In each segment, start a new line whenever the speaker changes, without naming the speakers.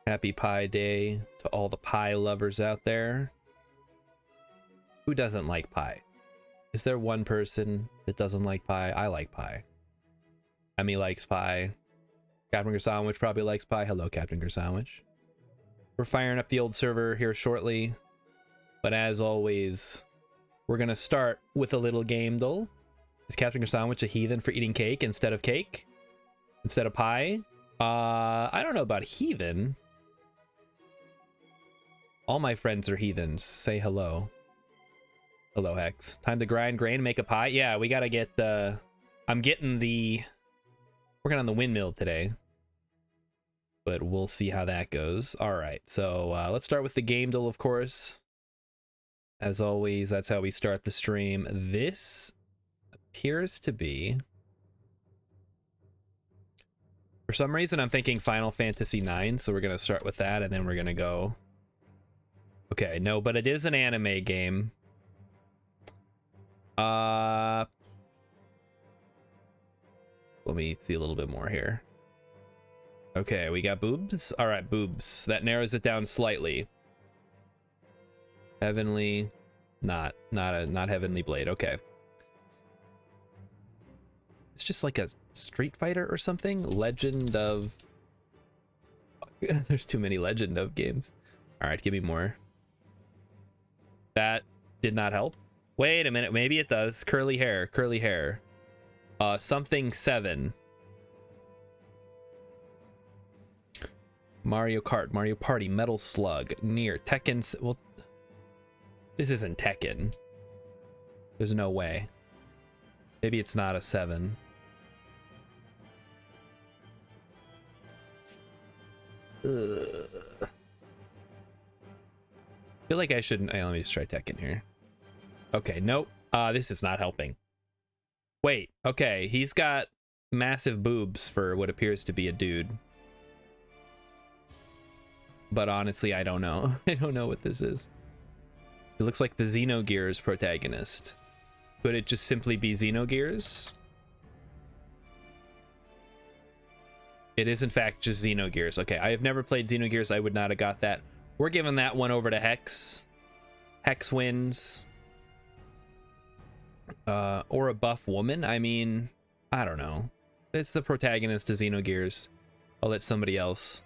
Happy Pie Day to all the pie lovers out there. Who doesn't like pie? Is there one person that doesn't like pie? I like pie. Emmy likes pie. Captain Sandwich probably likes pie. Hello, Captain Sandwich. We're firing up the old server here shortly. But as always, we're going to start with a little game, though. Is Captain Sandwich a heathen for eating cake instead of cake? Instead of pie? I don't know about heathen. All my friends are heathens. Say hello. Hello, Hex. Time to grind grain, make a pie. Yeah, we gotta get the... I'm getting the... Working on the windmill today. But we'll see how that goes. Alright, so let's start with the game duel, of course. As always, that's how we start the stream. This appears to be... For some reason, I'm thinking Final Fantasy IX, so we're gonna start with that, and then we're gonna go... Okay, no, but it is an anime game. Let me see a little bit more here. Okay, we got boobs. All right, boobs. That narrows it down slightly. Heavenly, not Heavenly Blade. Okay. It's just like a Street Fighter or something. Legend of... There's too many Legend of games. All right, give me more. That did not help. Wait a minute, maybe it does. Curly hair, curly hair. Something 7. Mario Kart, Mario Party, Metal Slug, Nier, Tekken. Well, this isn't Tekken. There's no way. Maybe it's not a 7. Ugh. I feel like I shouldn't. Let me just try Tekken here. Okay, nope. This is not helping. Wait, okay, he's got massive boobs for what appears to be a dude. But honestly, I don't know. I don't know what this is. It looks like the Xenogears protagonist. Could it just simply be Xenogears? It is in fact just Xenogears. Okay, I have never played Xenogears. I would not have got that. We're giving that one over to Hex. Hex wins. Or a buff woman. I mean, I don't know. It's the protagonist of Xenogears. I'll let somebody else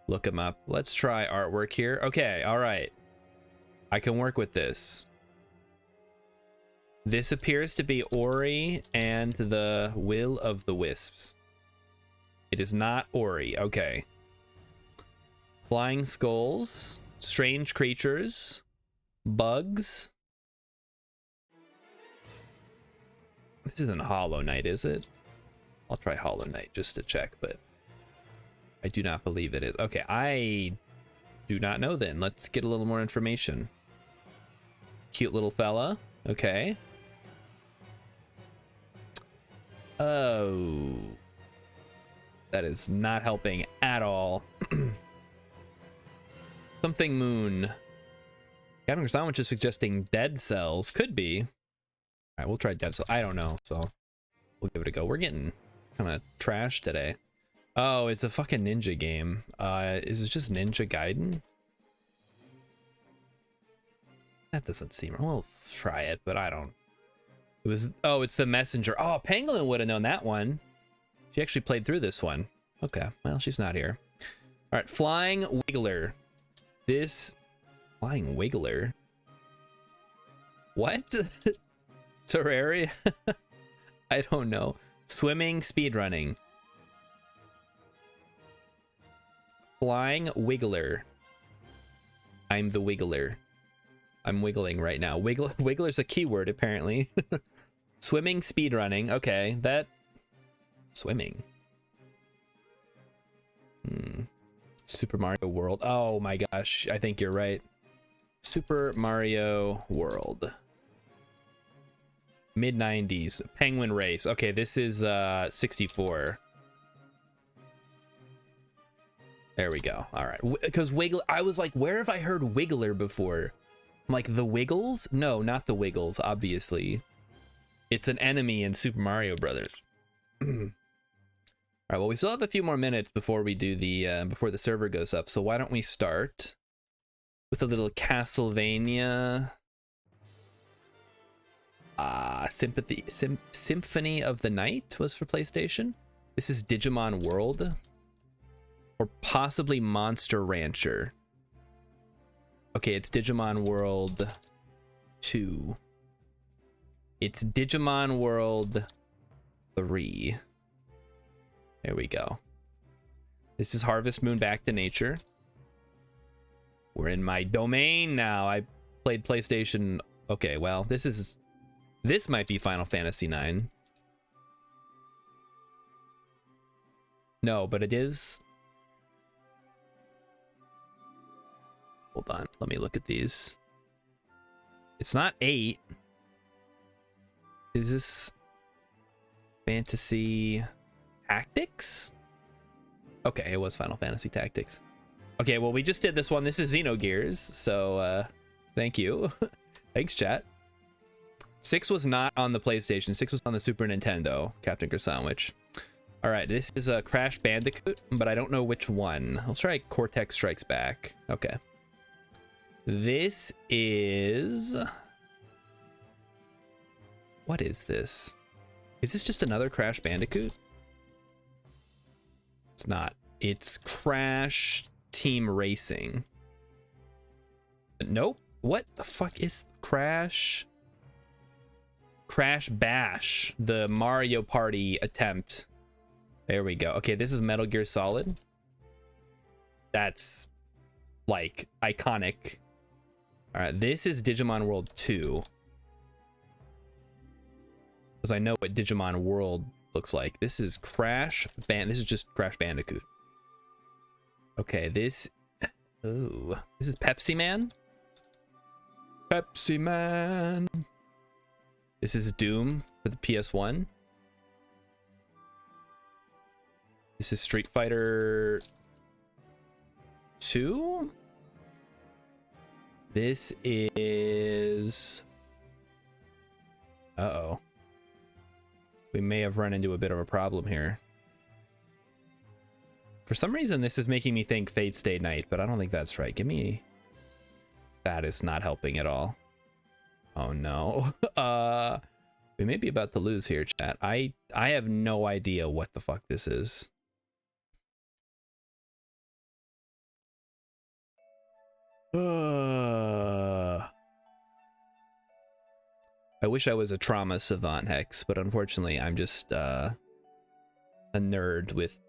look him up. Let's try artwork here. Okay, all right. I can work with this. This appears to be Ori and the Will of the Wisps. It is not Ori. Okay. Flying skulls, strange creatures, bugs. This isn't Hollow Knight, is it? I'll try Hollow Knight just to check, but I do not believe it is. Okay, I do not know then. Let's get a little more information. Cute little fella. Okay. Oh. That is not helping at all. Something Moon. Captain Sandwich is suggesting Dead Cells. Could be. All right, we'll try Dead Cells. I don't know, so we'll give it a go. We're getting kind of trash today. Oh, it's a fucking ninja game. Is it just Ninja Gaiden? That doesn't seem... We'll try it, but I don't... It was... Oh, it's The Messenger. Oh, Pangolin would have known that one. She actually played through this one. Okay, well, she's not here. All right, Flying Wiggler. This... Flying Wiggler? What? Terraria? I don't know. Swimming, speedrunning. Flying Wiggler. I'm the Wiggler. I'm wiggling right now. Wiggler's a keyword, apparently. Swimming, speedrunning. Okay, that... Swimming. Super Mario World. Oh my gosh, I think you're right. Super Mario World. Mid-90s. Penguin Race. Okay, this is 64. There we go. All right. Because Wiggle... I was like, where have I heard Wiggler before? I'm like, the Wiggles? No, not the Wiggles, obviously. It's an enemy in Super Mario Brothers. All All right, well, we still have a few more minutes before we do the before the server goes up. So why don't we start with a little Castlevania Symphony of the Night was for PlayStation. This is Digimon World, or possibly Monster Rancher. Okay, it's Digimon World 2. It's Digimon World 3. There we go. This is Harvest Moon Back to Nature. We're in my domain now. I played PlayStation. Okay, well, this might be Final Fantasy 9. No, but it is. Hold on, let me look at these. It's not 8. Is this Fantasy Tactics? Okay, it was Final Fantasy Tactics. Okay, well, we just did this one. This is Xenogears, so thank you. Thanks, chat. 6 was not on the PlayStation. 6 was on the Super Nintendo, Captain Sandwich. All right, this is a Crash Bandicoot, but I don't know which one. Let's try Cortex Strikes Back. Okay. This is... What is this? Is this just another Crash Bandicoot? It's not. It's Crash Team Racing. Nope. What the fuck is Crash? Crash Bash, the Mario Party attempt. There we go. Okay, this is Metal Gear Solid. That's like iconic. All right, this is Digimon World 2. Because I know what Digimon World looks like. This is this is just Crash Bandicoot. Okay, this is Pepsi Man. Pepsi Man. This is Doom for the PS1. This is Street Fighter 2. This is... Uh-oh. We may have run into a bit of a problem here. For some reason, this is making me think Fate Stay Night, but I don't think that's right. Give me... That is not helping at all. Oh, no. We may be about to lose here, chat. I have no idea what the fuck this is. I wish I was a trauma savant, Hex, but unfortunately I'm just a nerd with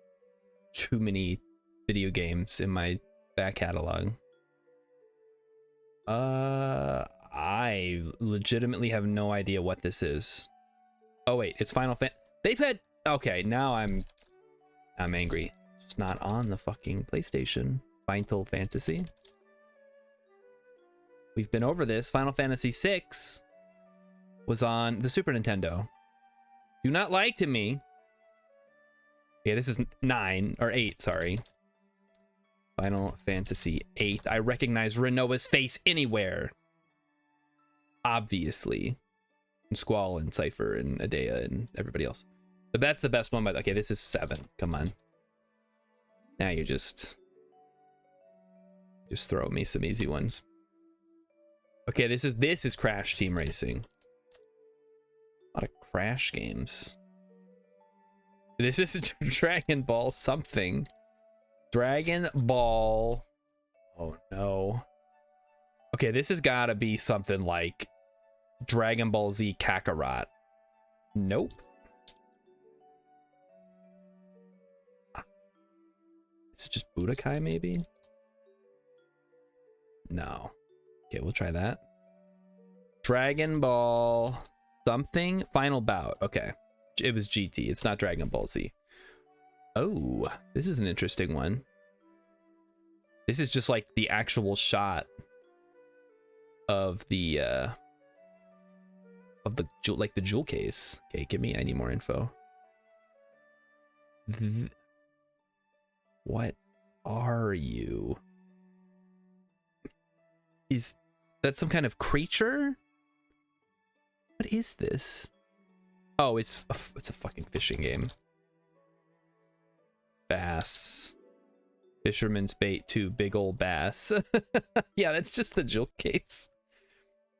too many video games in my back catalog. I legitimately have no idea what this is. Oh wait, it's Final Fan. They've had... Okay, now I'm angry. It's not on the fucking PlayStation. Final Fantasy. We've been over this. Final Fantasy VI was on the Super Nintendo. Do not lie to me. Yeah, this is 9 or 8, sorry. Final Fantasy 8. I recognize Renoa's face anywhere. Obviously. And Squall and Cypher and Adea and everybody else. But that's the best one by the... Okay, this is 7. Come on. Now you're just throw me some easy ones. Okay, this is Crash Team Racing. A lot of Crash games. This is Dragon Ball something. Dragon Ball. Oh no. Okay, this has got to be something like Dragon Ball Z Kakarot. Nope. Is it just Budokai maybe? No. Okay, we'll try that. Dragon Ball something. Final Bout. Okay. It was GT. It's not Dragon Ball Z. Oh, this is an interesting one. This is just like the actual shot of the jewel case. Okay, give me any more info. What are you? Is that some kind of creature? What is this? Oh, it's a fucking fishing game. bass. Fisherman's bait 2, big old bass. Yeah, that's just the jewel case.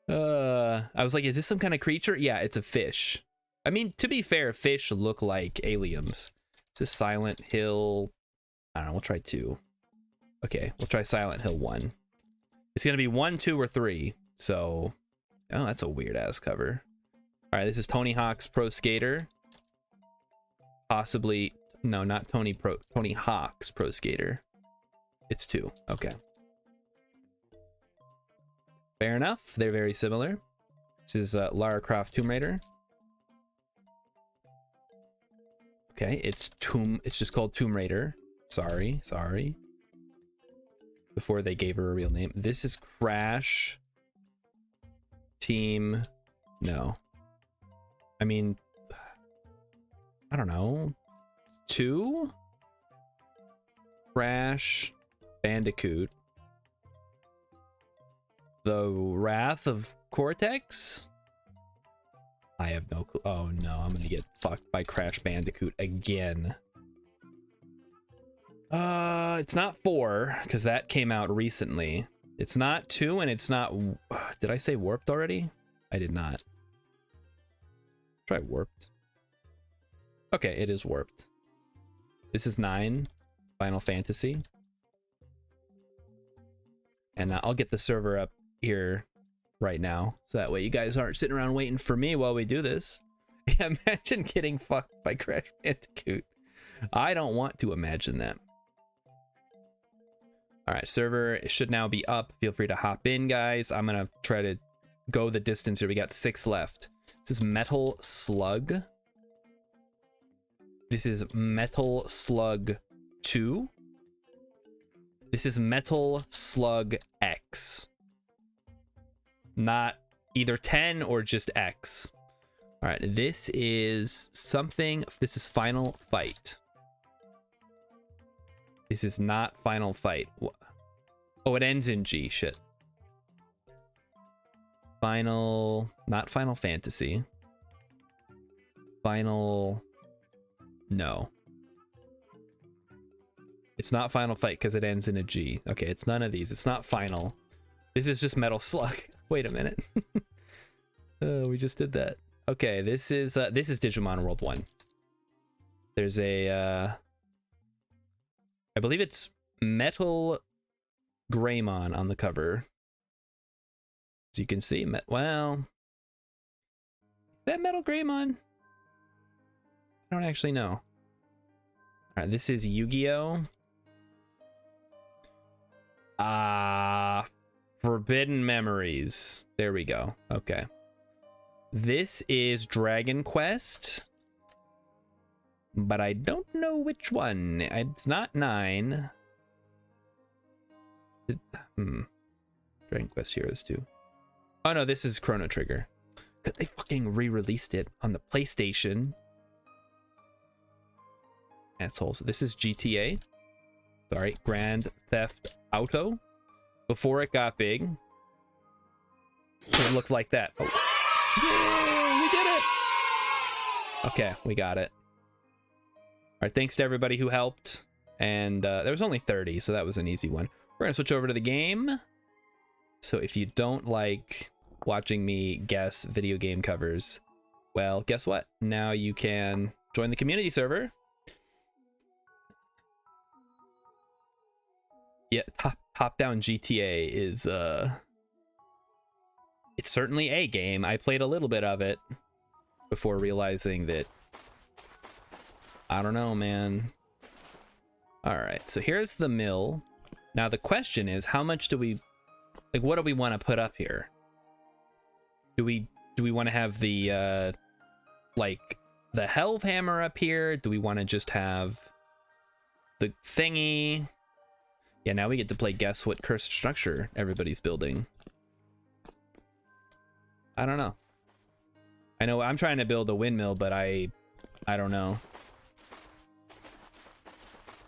I was like, is this some kind of creature? Yeah, it's a fish. I mean, to be fair, fish look like aliens. It's a Silent Hill. I don't know, we'll try 2. Okay, we'll try Silent Hill 1. It's gonna be 1, 2, or 3. So, oh, that's a weird ass cover. All right, this is Tony Hawk's Pro Skater. Possibly, no, not Tony Hawk's Pro Skater. It's 2. Okay. Fair enough. They're very similar. This is Lara Croft Tomb Raider. Okay, it's just called Tomb Raider. Sorry. Before they gave her a real name. This is Crash Team. No. I mean, I don't know. 2? Crash Bandicoot. The Wrath of Cortex? I have no clue. Oh no, I'm gonna get fucked by Crash Bandicoot again. It's not 4, because that came out recently. It's not 2, and it's not... Did I say Warped already? I did not. Try Warped. Okay, it is Warped. This is 9, Final Fantasy. And I'll get the server up here right now, so that way you guys aren't sitting around waiting for me while we do this. Yeah, imagine getting fucked by Crash Bandicoot. I don't want to imagine that. All right, server should now be up. Feel free to hop in, guys. I'm gonna try to go the distance here. We got 6 left. This is Metal Slug. This is Metal Slug 2. This is Metal Slug X. Not either 10 or just X. All right, this is something. This is Final Fight. This is not Final Fight. Oh, it ends in G. Shit. Final, not Final Fantasy. Final, no. It's not Final Fight because it ends in a G. Okay, it's none of these. It's not Final. This is just Metal Slug. Wait a minute. Oh, we just did that. Okay, this is Digimon World 1. There's a I believe it's Metal Greymon on the cover. As you can see, well, is that Metal Greymon? I don't actually know. All right, this is Yu-Gi-Oh! Forbidden Memories. There we go. Okay. This is Dragon Quest. But I don't know which one. It's not 9. Dragon Quest Heroes 2. Oh no, this is Chrono Trigger. Cause they fucking re-released it on the PlayStation. Assholes. This is GTA. Sorry, Grand Theft Auto. Before it got big, it looked like that. Oh. Yay, we did it! Okay, we got it. All right, thanks to everybody who helped. And there was only 30, so that was an easy one. We're gonna switch over to the game. So if you don't like watching me guess video game covers, well, guess what? Now you can join the community server. Yeah, top-down GTA is it's certainly a game. I played a little bit of it before realizing that, I don't know, man. All right, so here's the mill. Now the question is, how much do we, like, what do we want to put up here? Do we want to have the like the Hellhammer up here? Do we want to just have the thingy? Yeah, now we get to play guess what cursed structure everybody's building. I don't know. I know I'm trying to build a windmill, but I don't know.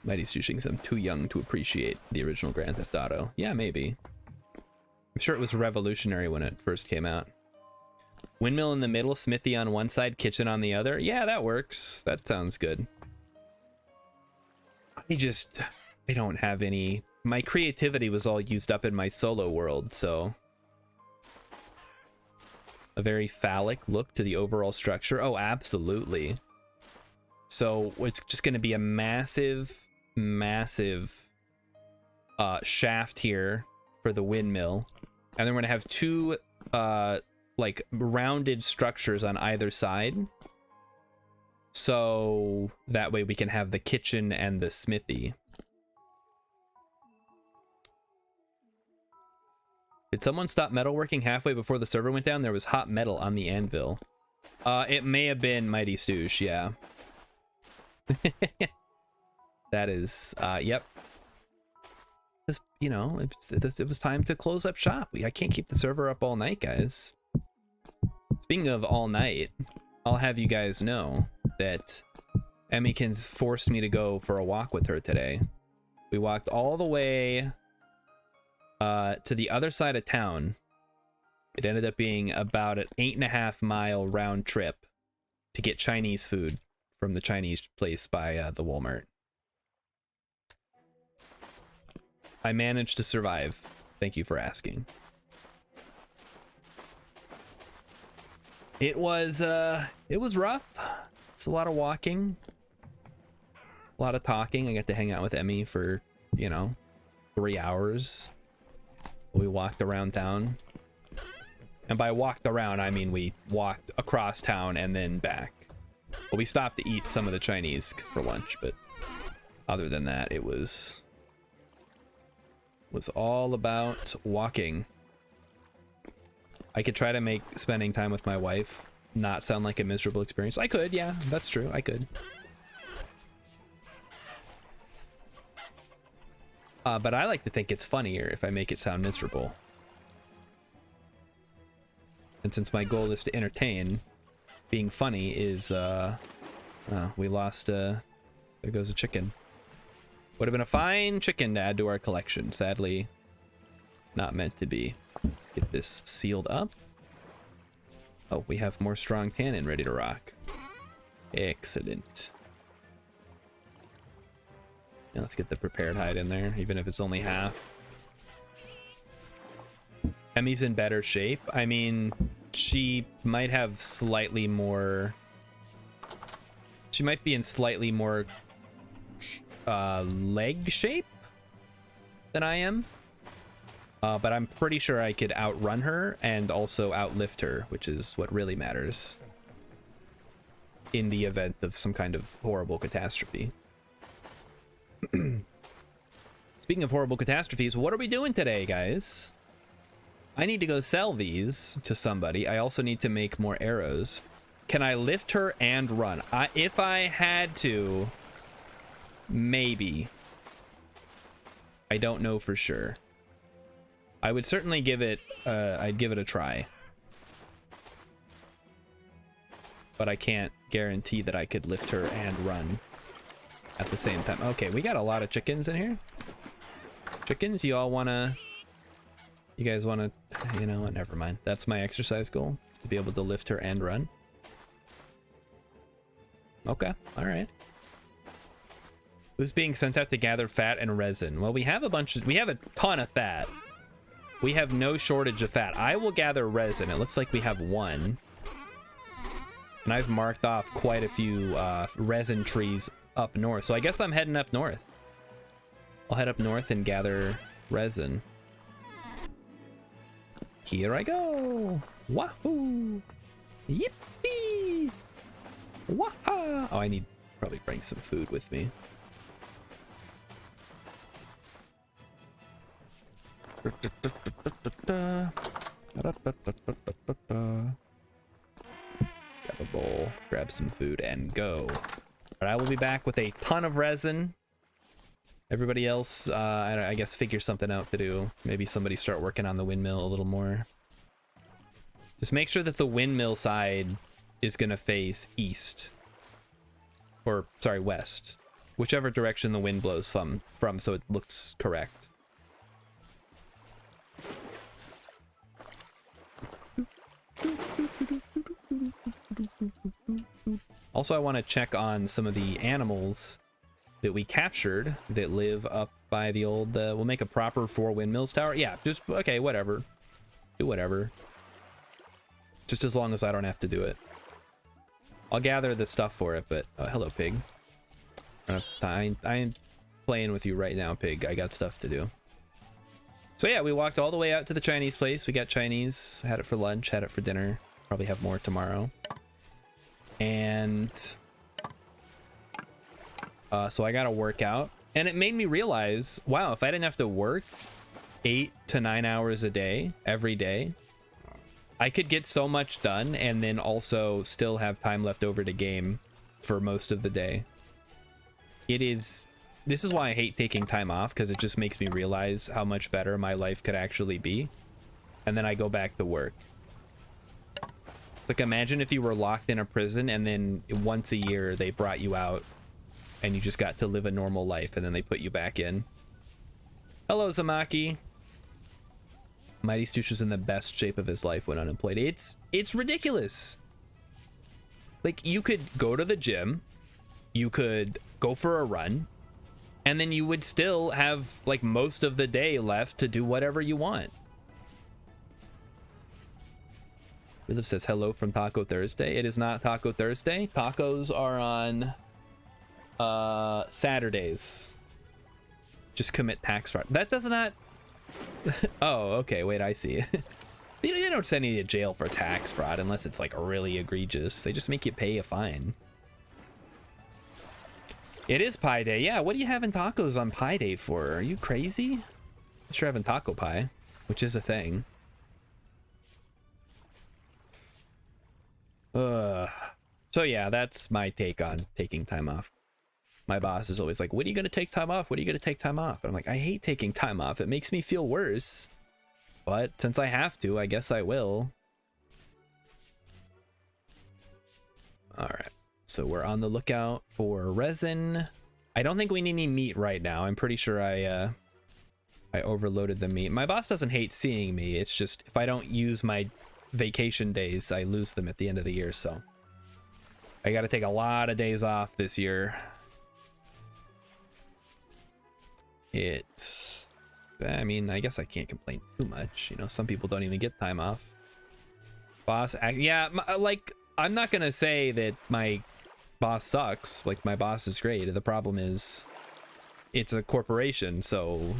Mighty Sushing, I'm too young to appreciate the original Grand Theft Auto. Yeah, maybe. I'm sure it was revolutionary when it first came out. Windmill in the middle, smithy on one side, kitchen on the other. Yeah, that works. That sounds good. I don't have any. My creativity was all used up in my solo world, so. A very phallic look to the overall structure. Oh, absolutely. So it's just going to be a massive shaft here for the windmill. And then we're going to have two like rounded structures on either side. So that way we can have the kitchen and the smithy. Did someone stop metalworking halfway before the server went down? There was hot metal on the anvil. It may have been Mighty Stoosh, yeah. That is, yep. This, you know, it was time to close up shop. I can't keep the server up all night, guys. Speaking of all night, I'll have you guys know that Emmykins forced me to go for a walk with her today. We walked all the way to the other side of town. It ended up being about an 8.5-mile round trip to get Chinese food from the Chinese place by the Walmart. I managed to survive. Thank you for asking. It was rough. It's a lot of walking, a lot of talking. I got to hang out with Emmy for, you know, 3 hours. We walked around town. And by walked around, I mean we walked across town and then back. Well, we stopped to eat some of the Chinese for lunch, but other than that, it was all about walking. I could try to make spending time with my wife not sound like a miserable experience. I could, yeah, that's true. I could. But I like to think it's funnier if I make it sound miserable. And since my goal is to entertain, being funny is, we lost, there goes a chicken. Would have been a fine chicken to add to our collection. Sadly, not meant to be. Get this sealed up. Oh, we have more strong tannin ready to rock. Excellent. Now let's get the prepared hide in there, even if it's only half. Emmy's in better shape. I mean, she might have slightly more... She might be in slightly more leg shape than I am. But I'm pretty sure I could outrun her and also outlift her, which is what really matters in the event of some kind of horrible catastrophe. Speaking of horrible catastrophes, what are we doing today, guys? I need to go sell these to somebody. I also need to make more arrows. Can I lift her and run? If I had to, maybe. I don't know for sure. I would certainly give it, I'd give it a try. But I can't guarantee that I could lift her and run at the same time. Okay, we got a lot of chickens in here. Chickens, you all wanna... You guys wanna... You know what, never mind. That's my exercise goal, is to be able to lift her and run. Okay, alright. Who's being sent out to gather fat and resin? Well, we have a ton of fat. We have no shortage of fat. I will gather resin. It looks like we have one. And I've marked off quite a few resin trees up north. So I guess I'm heading up north. I'll head up north and gather resin. Here I go. Wahoo! Yippee! Waha! Oh, I need to probably bring some food with me. Grab a bowl, grab some food, and go. But I will be back with a ton of resin. Everybody else, I guess, figure something out to do. Maybe somebody start working on the windmill a little more. Just make sure that the windmill side is gonna face east. Or, sorry, west. Whichever direction the wind blows from so it looks correct. Also, I want to check on some of the animals that we captured that live up by the old, we'll make a proper 4 windmills tower. Yeah, just, okay, whatever. Do whatever. Just as long as I don't have to do it. I'll gather the stuff for it, but, oh, hello, pig. I ain't playing with you right now, pig. I got stuff to do. So yeah, we walked all the way out to the Chinese place. We got Chinese, had it for lunch, had it for dinner. Probably have more tomorrow. And so I got to work out. And it made me realize, wow, if I didn't have to work 8 to 9 hours a day, every day, I could get so much done and then also still have time left over to game for most of the day. This is why I hate taking time off, because it just makes me realize how much better my life could actually be. And then I go back to work. Like, imagine if you were locked in a prison and then once a year they brought you out and you just got to live a normal life and then they put you back in. Hello, Zamaki. Mighty Stoosh was in the best shape of his life when unemployed. It's ridiculous. Like, you could go to the gym, you could go for a run, and then you would still have like most of the day left to do whatever you want. Reliv says hello from Taco Thursday. It is not Taco Thursday. Tacos are on Saturdays. Just commit tax fraud. That does not. Oh, okay. Wait, I see. They don't send you to jail for tax fraud unless it's like really egregious. They just make you pay a fine. It is Pie Day. Yeah, what are you having tacos on Pie Day for? Are you crazy? You're having taco pie, which is a thing. So yeah, that's my take on taking time off. My boss is always like, when are you going to take time off? When are you going to take time off? And I'm like, I hate taking time off. It makes me feel worse. But since I have to, I guess I will. All right. So we're on the lookout for resin. I don't think we need any meat right now. I'm pretty sure I overloaded the meat. My boss doesn't hate seeing me. It's just if I don't use my vacation days, I lose them at the end of the year. So I got to take a lot of days off this year. I mean, I guess I can't complain too much. You know, some people don't even get time off. Boss, yeah, like, I'm not gonna say that my boss sucks. Like, my boss is great. The problem is it's a corporation, so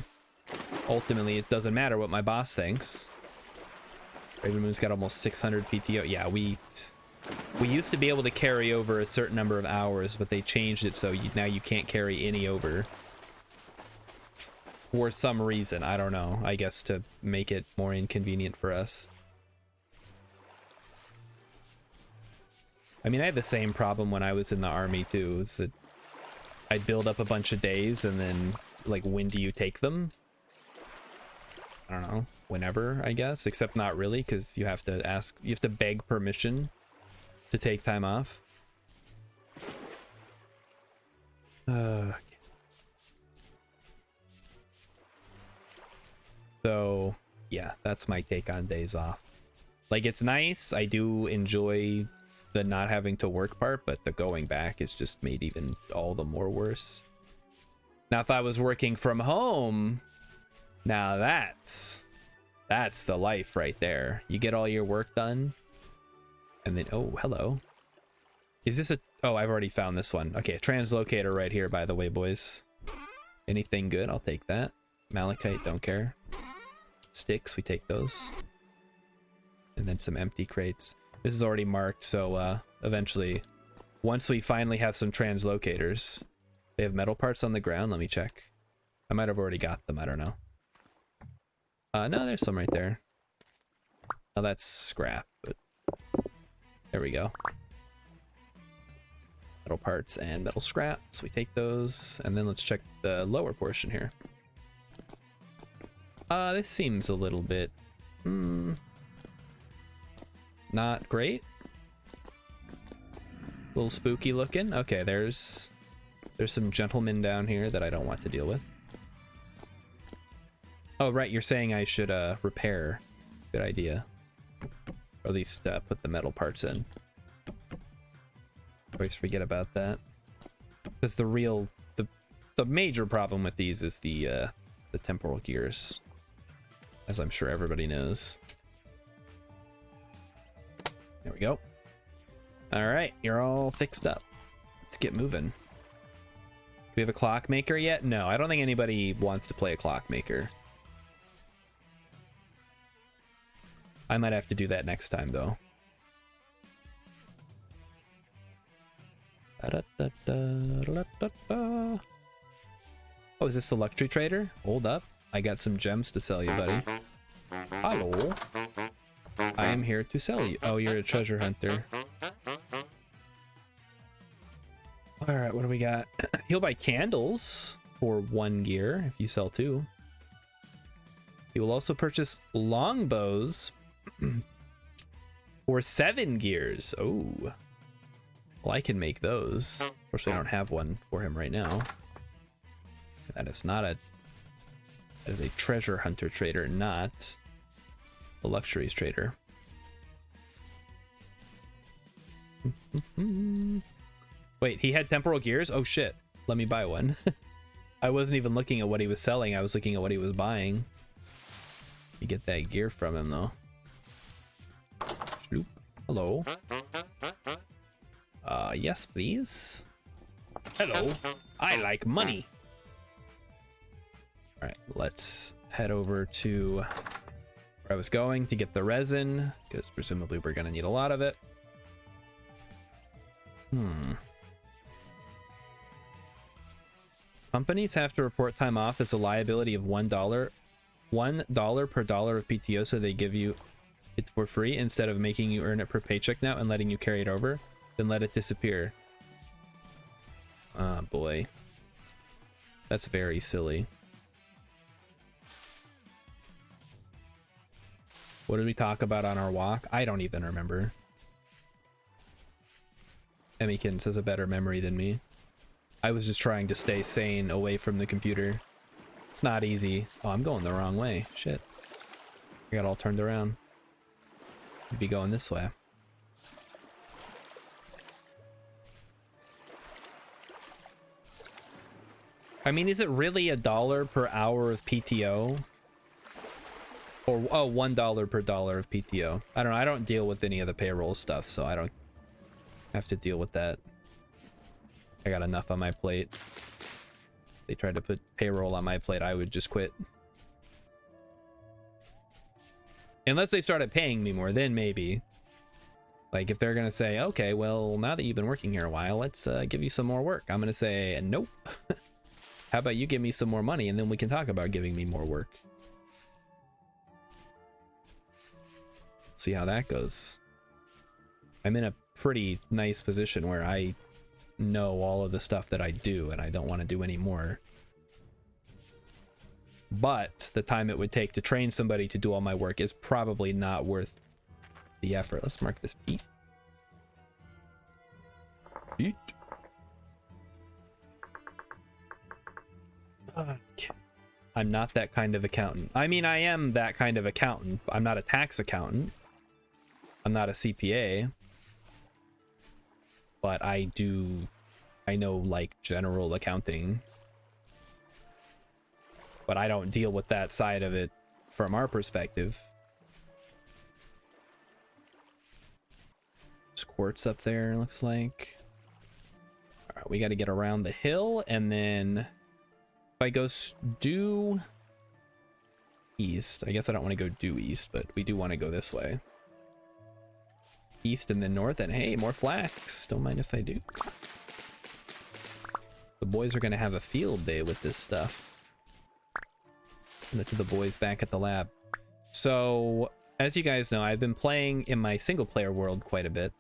ultimately it doesn't matter what my boss thinks. Raven Moon's got almost 600 PTO. Yeah, we used to be able to carry over a certain number of hours, but they changed it so now you can't carry any over. For some reason, I don't know. I guess to make it more inconvenient for us. I mean, I had the same problem when I was in the army too. Is that I'd build up a bunch of days and then, like, when do you take them? I don't know. Whenever, I guess. Except not really, because you have to beg permission to take time off. So, yeah, that's my take on days off. Like, it's nice. I do enjoy the not having to work part, but the going back is just made even all the more worse. Now, if I was working from home, now that's the life right there. You get all your work done, and then, oh, hello. Is this a, oh, I've already found this one. Okay, translocator right here, by the way, boys. Anything good, I'll take that. Malachite, don't care. Sticks, we take those. And then some empty crates. This is already marked, so eventually, once we finally have some translocators, they have metal parts on the ground. Let me check. I might have already got them, I don't know. No, there's some right there. Oh, that's scrap, but there we go. Metal parts and metal scrap, so we take those, and then let's check the lower portion here. This seems a little bit, not great. A little spooky looking. Okay, there's some gentlemen down here that I don't want to deal with. Oh, right, you're saying I should repair. Good idea. Or at least put the metal parts in. Always forget about that. Because the The major problem with these is the temporal gears, as I'm sure everybody knows. There we go. All right, you're all fixed up. Let's get moving. Do we have a clockmaker yet? No, I don't think anybody wants to play a clockmaker. I might have to do that next time, though. Oh, is this the luxury trader? Hold up. I got some gems to sell you, buddy. Hello. I am here to sell you. Oh, you're a treasure hunter. All right, what do we got? He'll buy candles for 1 gear if you sell 2. He will also purchase longbows for 7 gears. Oh, well, I can make those. Unfortunately, I don't have one for him right now. That is not a... That is a treasure hunter trader, not a luxuries trader. Wait, he had temporal gears? Oh shit, let me buy one. I wasn't even looking at what he was selling, I was looking at what he was buying. You get that gear from him though. Shoop. Hello. Yes please. Hello. I like money. All right, let's head over to where I was going to get the resin, because presumably we're gonna need a lot of it. Companies have to report time off as a liability of $1 per dollar of PTO, so they give you it for free instead of making you earn it per paycheck now and letting you carry it over. Then let it disappear. Ah, boy. That's very silly. What did we talk about on our walk? I don't even remember. Emmykins has a better memory than me. I was just trying to stay sane away from the computer. It's not easy. Oh, I'm going the wrong way. Shit. I got all turned around. I'd be going this way. I mean, is it really $1 per hour of PTO? Or, oh, $1 per dollar of PTO. I don't know. I don't deal with any of the payroll stuff, so I don't have to deal with that. I got enough on my plate. If they tried to put payroll on my plate, I would just quit. Unless they started paying me more, then maybe. Like, if they're gonna say, okay, well, now that you've been working here a while, let's give you some more work. I'm gonna say, nope. How about you give me some more money, and then we can talk about giving me more work. See how that goes. I'm in a pretty nice position where I know all of the stuff that I do, and I don't want to do any more. But the time it would take to train somebody to do all my work is probably not worth the effort. Let's mark this beat. Beat. Okay. I'm not that kind of accountant. I mean, I am that kind of accountant. I'm not a tax accountant. I'm not a CPA. But I know like general accounting. But I don't deal with that side of it from our perspective. There's quartz up there, looks like. All right, we got to get around the hill, and then if I go due east, I guess I don't want to go due east, but we do want to go this way. East and then north, and hey, more flax. Don't mind if I do. The boys are going to have a field day with this stuff. To the boys back at the lab. So, as you guys know, I've been playing in my single player world quite a bit.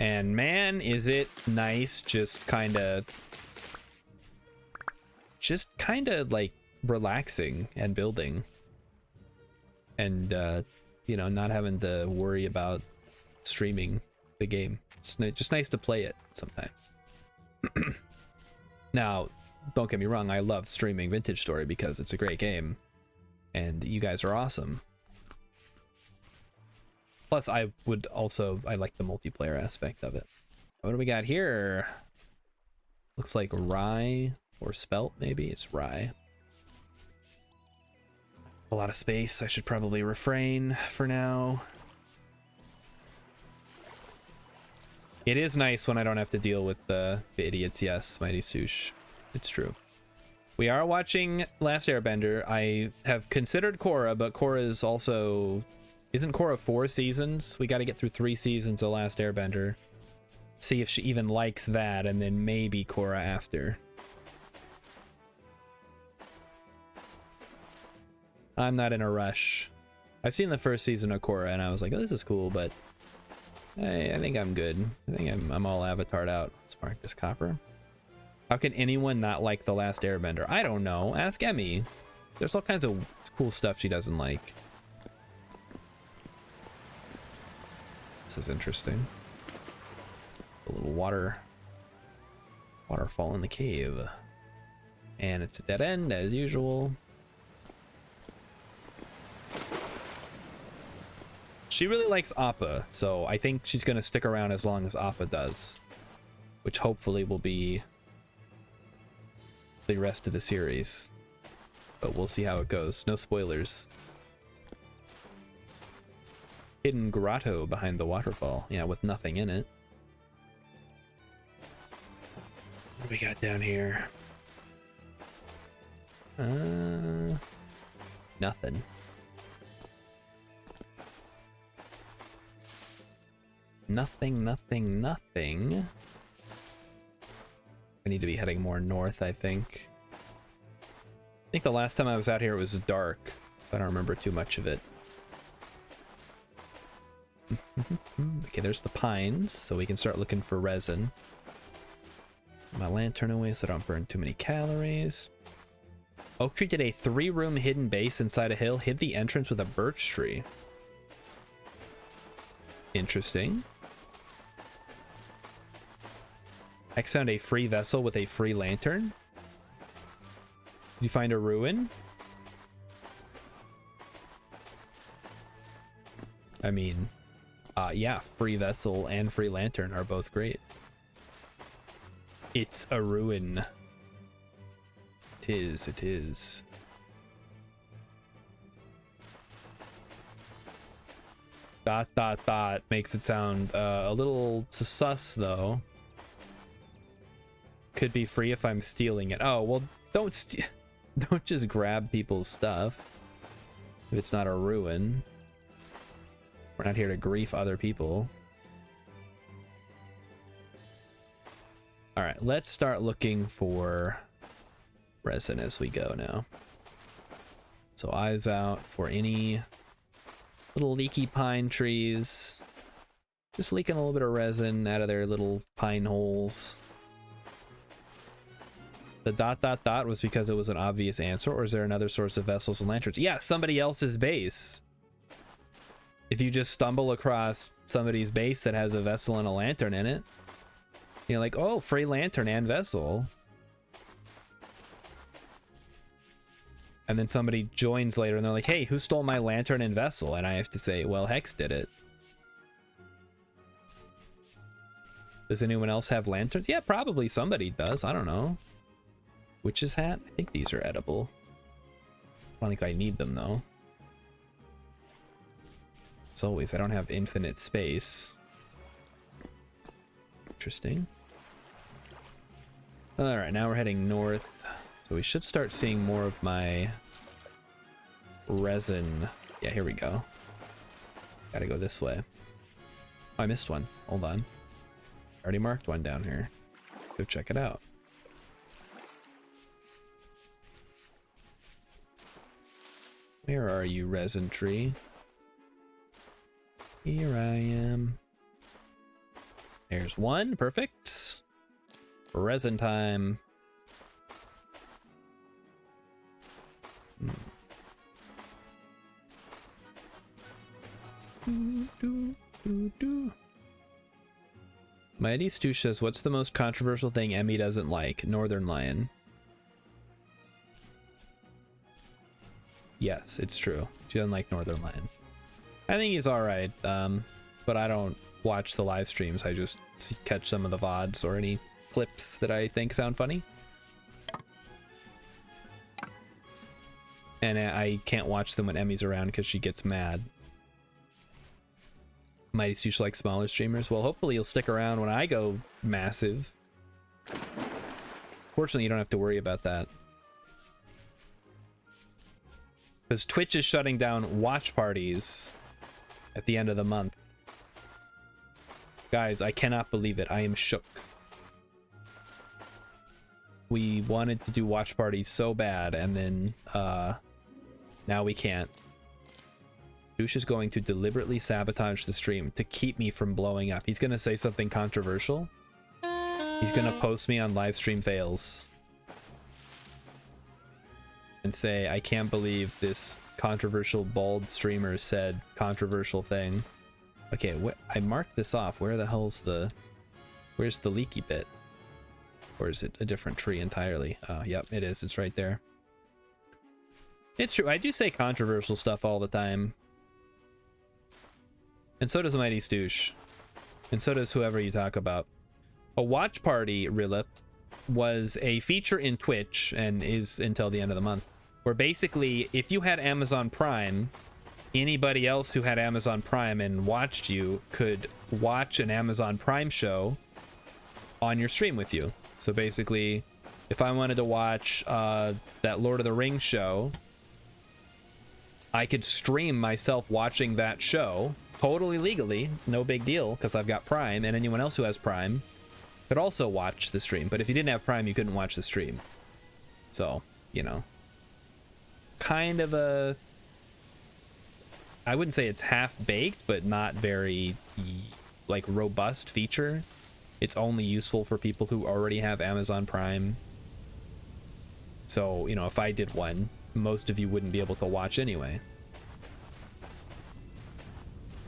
And man, is it nice just kind of like relaxing and building. And, you know, not having to worry about streaming the game. It's just nice to play it sometimes. Now, don't get me wrong, I love streaming Vintage Story because it's a great game and you guys are awesome. Plus, I like the multiplayer aspect of it. What do we got here? Looks like rye Or spelt, maybe. It's rye. A lot of space. I should probably refrain for now. It is nice when I don't have to deal with the idiots. Yes, Mighty Sush. It's true. We are watching Last Airbender. I have considered Korra, but Korra is also... Isn't Korra 4 seasons? We got to get through 3 seasons of Last Airbender. See if she even likes that, and then maybe Korra after. I'm not in a rush. I've seen the first season of Korra, and I was like, oh, this is cool, but I think I'm good. I think I'm all avatared out. Let's mark this copper. How can anyone not like The Last Airbender? I don't know. Ask Emmy. There's all kinds of cool stuff she doesn't like. This is interesting. A little waterfall in the cave. And it's a dead end as usual. She really likes Appa, so I think she's gonna stick around as long as Appa does, which hopefully will be the rest of the series, but we'll see how it goes. No spoilers. Hidden grotto behind the waterfall. Yeah, with nothing in it. What do we got down here? Nothing. Nothing. I need to be heading more north, I think. I think the last time I was out here it was dark, so I don't remember too much of it. Okay, there's the pines, so we can start looking for resin. Put my lantern away so I don't burn too many calories. Oak Tree did a 3-room hidden base inside a hill, hid the entrance with a birch tree. Interesting. X found a free vessel with a free lantern. Did you find a ruin? I mean, yeah, free vessel and free lantern are both great. It's a ruin. It is. ... makes it sound a little sus though. Could be free if I'm stealing it. Oh, well, don't just grab people's stuff if it's not a ruin. We're not here to grief other people. All right, let's start looking for resin as we go now. So eyes out for any little leaky pine trees. Just leaking a little bit of resin out of their little pine holes. The ... was because it was an obvious answer, or is there another source of vessels and lanterns? Yeah, somebody else's base. If you just stumble across somebody's base that has a vessel and a lantern in it, you're like, oh, free lantern and vessel. And then somebody joins later and they're like, hey, who stole my lantern and vessel? And I have to say, well, Hex did it. Does anyone else have lanterns? Yeah, probably somebody does. I don't know. Witch's hat? I think these are edible. I don't think I need them though. As always, I don't have infinite space. Interesting. All right, now we're heading north. So we should start seeing more of my resin. Yeah, here we go. Gotta go this way. Oh, I missed one. Hold on. Already marked one down here. Go check it out. Where are you, resin tree? Here I am. There's one. Perfect. Resin time. Mighty Stu says, what's the most controversial thing Emmy doesn't like? Northern Lion. Yes, it's true. She doesn't like Northern Lion. I think he's alright, but I don't watch the live streams. I just catch some of the VODs or any clips that I think sound funny. and I can't watch them when Emmy's around because she gets mad. Mighty Stoosh like smaller streamers. Well, hopefully you'll stick around when I go massive. Fortunately, you don't have to worry about that. Because Twitch is shutting down watch parties at the end of the month. Guys, I cannot believe it. I am shook. We wanted to do watch parties so bad, and then now we can't. Stoosh is going to deliberately sabotage the stream to keep me from blowing up. He's going to say something controversial. He's going to post me on livestream fails and say, I can't believe this controversial bald streamer said controversial thing. Okay, I marked this off. Where the hell's where's the leaky bit? Or is it a different tree entirely? Yep, it is. It's right there. It's true. I do say controversial stuff all the time. And so does Mighty Stoosh. And so does whoever you talk about. A watch party, Rilip, was a feature in Twitch, and is until the end of the month, where basically if you had Amazon Prime, anybody else who had Amazon Prime and watched you could watch an Amazon Prime show on your stream with you. So basically, if I wanted to watch that Lord of the Rings show, I could stream myself watching that show totally legally, no big deal, because I've got Prime, and anyone else who has Prime could also watch the stream. But if you didn't have Prime, you couldn't watch the stream. So, you know, kind of a, I wouldn't say it's half-baked, but not very like robust feature. It's only useful for people who already have Amazon Prime. So, you know, if I did one, most of you wouldn't be able to watch anyway.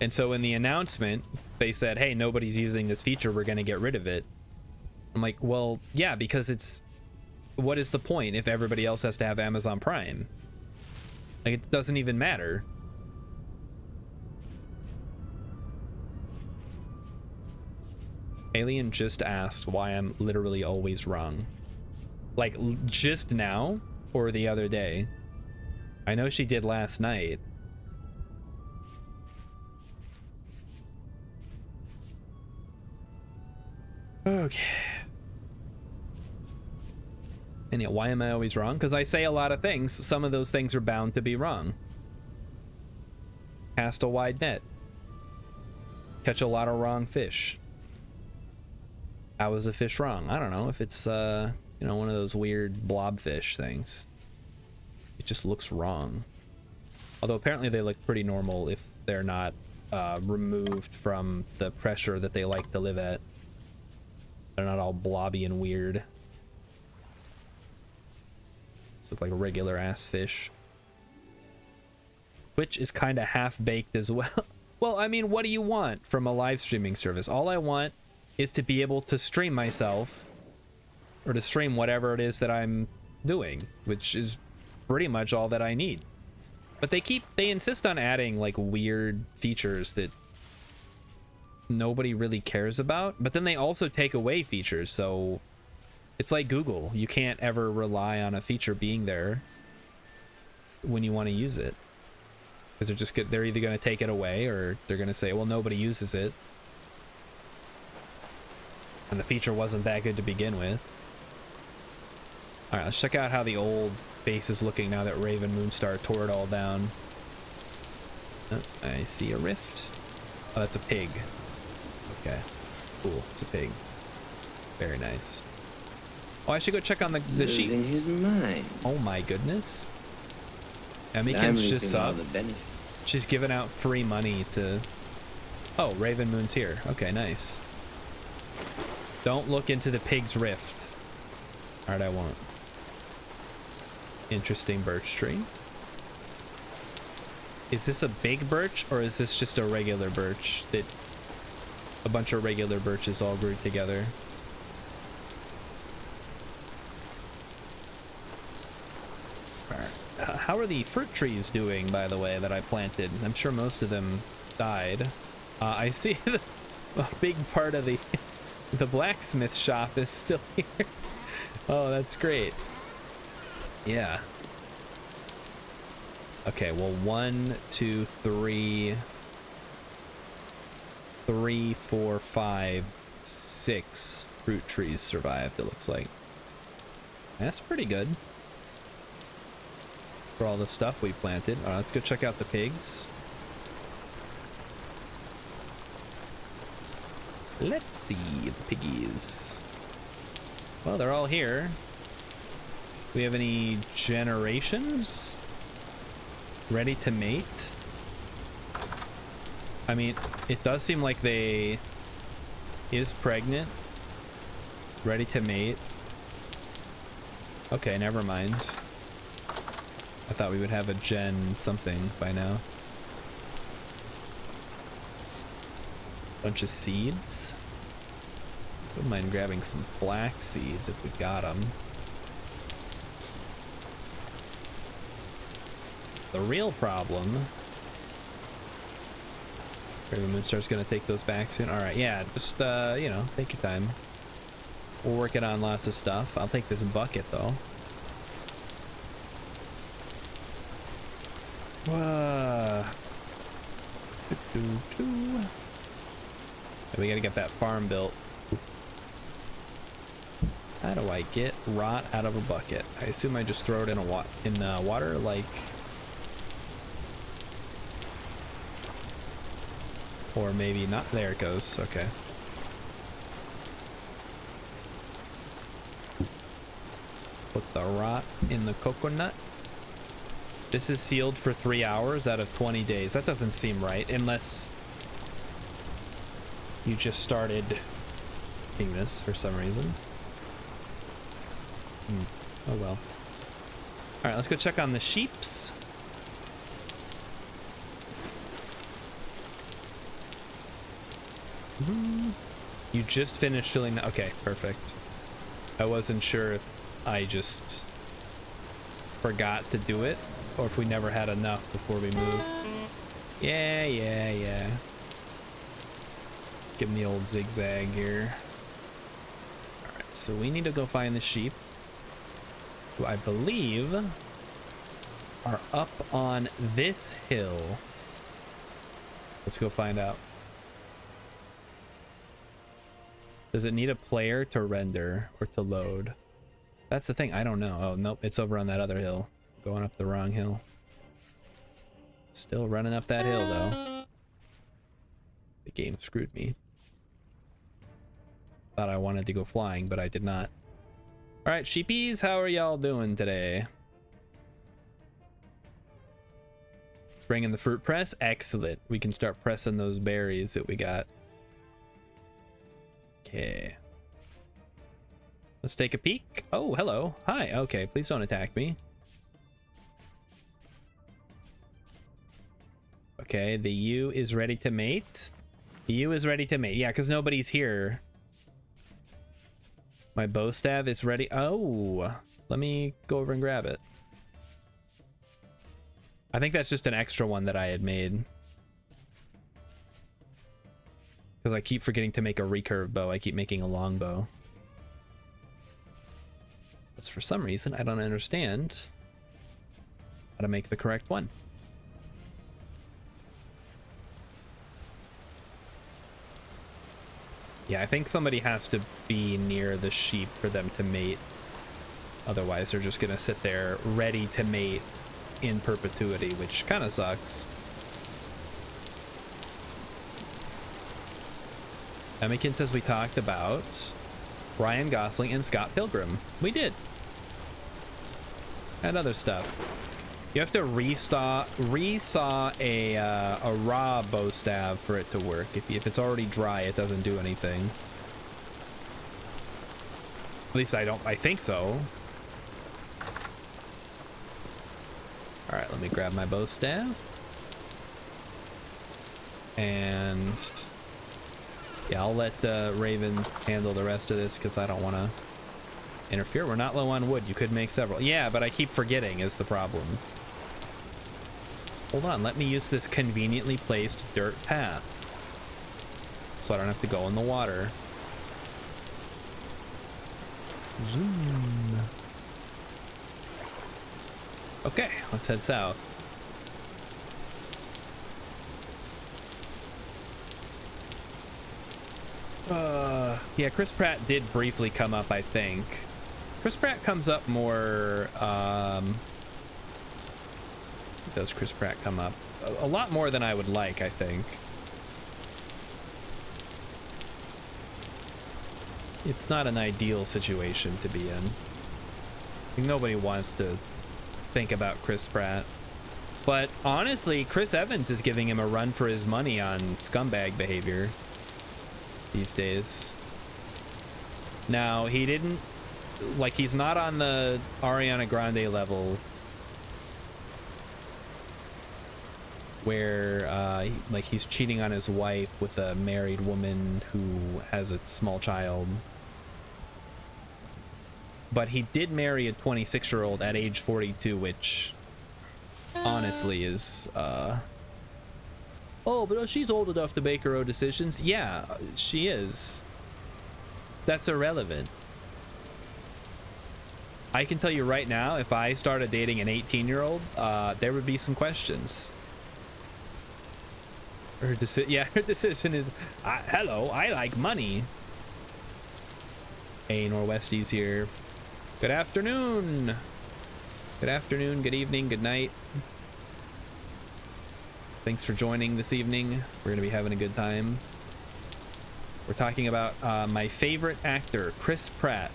And so in the announcement, they said, hey, nobody's using this feature, we're going to get rid of it. I'm like, well, yeah, because it's, what is the point if everybody else has to have Amazon Prime? Like, it doesn't even matter. Alien just asked why I'm literally always wrong. Like, just now or the other day? I know she did last night. Okay. And yeah, why am I always wrong? Because I say a lot of things. Some of those things are bound to be wrong. Cast a wide net. Catch a lot of wrong fish. How is a fish wrong? I don't know. If it's, you know, one of those weird blobfish things. It just looks wrong. Although apparently they look pretty normal if they're not removed from the pressure that they like to live at. They're not all blobby and weird. Look like a regular ass fish. Twitch is kind of half-baked as well. Well, I mean, what do you want from a live streaming service? All I want is to be able to stream myself, or to stream whatever it is that I'm doing, which is pretty much all that I need. But they insist on adding like weird features that nobody really cares about, but then they also take away features. So it's like Google. You can't ever rely on a feature being there when you want to use it, because they're either going to take it away, or they're going to say, well, nobody uses it, and the feature wasn't that good to begin with. All right, let's check out how the old base is looking now that Raven Moonstar tore it all down. Oh, I see a rift. Oh, that's a pig. Okay, cool. It's a pig. Very nice. Oh, I should go check on the sheep.
His mind.
Oh my goodness. Emmykin's just subbed. She's giving out free money to... Oh, Raven Moon's here. Okay, nice. Don't look into the pig's rift. Alright, I won't. Interesting birch tree. Is this a big birch, or is this just a regular birch that a bunch of regular birches all grew together? How are the fruit trees doing, by the way, that I planted? I'm sure most of them died. I see a big part of the blacksmith shop is still here. Oh, that's great. Yeah. Okay, well, 1, 2, 3, 4, 5, 6 fruit trees survived, it looks like. That's pretty good for all the stuff we planted. All right, let's go check out the pigs. Let's see the piggies. Well, they're all here. Do we have any generations ready to mate? I mean, it does seem like they is pregnant, ready to mate. Okay, never mind. I thought we would have a gen something by now. Bunch of seeds. Wouldn't mind grabbing some black seeds if we got them. The real problem. Raven Moonstar's gonna take those back soon. All right, yeah, just you know, take your time. We're working on lots of stuff. I'll take this bucket though. And we gotta get that farm built. How do I get rot out of a bucket? I assume I just throw it in water, like. Or maybe not. There it goes. Okay. Put the rot in the coconut. This is sealed for 3 hours out of 20 days. That doesn't seem right unless you just started doing this for some reason. Oh well. All right, let's go check on the sheeps. You just finished filling the... Okay, perfect. I wasn't sure if I just forgot to do it or if we never had enough before we moved. Yeah. Give him the old zigzag here. All right, so we need to go find the sheep, who I believe are up on this hill. Let's go find out. Does it need a player to render or to load? That's the thing. I don't know. Oh, nope. It's over on that other hill. Going up the wrong hill. Still running up that hill, though. The game screwed me. Thought I wanted to go flying, but I did not. All right, sheepies, how are y'all doing today? Bringing the fruit press? Excellent. We can start pressing those berries that we got. Okay. Let's take a peek. Oh, hello. Hi. Okay, please don't attack me. Okay, the ewe is ready to mate. The ewe is ready to mate. Yeah, because nobody's here. My bow staff is ready. Oh, let me go over and grab it. I think that's just an extra one that I had made. Because I keep forgetting to make a recurve bow. I keep making a long bow. But for some reason, I don't understand how to make the correct one. Yeah, I think somebody has to be near the sheep for them to mate. Otherwise, they're just gonna sit there ready to mate in perpetuity, which kind of sucks. Emmykin says we talked about Ryan Gosling and Scott Pilgrim. We did. And other stuff. You have to resaw a raw bow staff for it to work. If it's already dry, it doesn't do anything. At least I think so. All right, let me grab my bow staff. And yeah, I'll let Raven handle the rest of this because I don't want to interfere. We're not low on wood. You could make several. Yeah, but I keep forgetting is the problem. Hold on, let me use this conveniently placed dirt path so I don't have to go in the water. Zoom. Okay, let's head south. Yeah, Chris Pratt did briefly come up, I think. Chris Pratt comes up more, does Chris Pratt come up? A lot more than I would like, I think. It's not an ideal situation to be in. I think nobody wants to think about Chris Pratt. But honestly, Chris Evans is giving him a run for his money on scumbag behavior these days. Now, he didn't, like, he's not on the Ariana Grande level where, like, he's cheating on his wife with a married woman who has a small child. But he did marry a 26-year-old at age 42, which honestly is, oh, but she's old enough to make her own decisions. Yeah, she is. That's irrelevant. I can tell you right now, if I started dating an 18-year-old, there would be some questions. Her decision is, hello, I like money. Hey, Norwesties here. Good afternoon. Good afternoon, good evening, good night. Thanks for joining this evening. We're gonna be having a good time. We're talking about my favorite actor, Chris Pratt.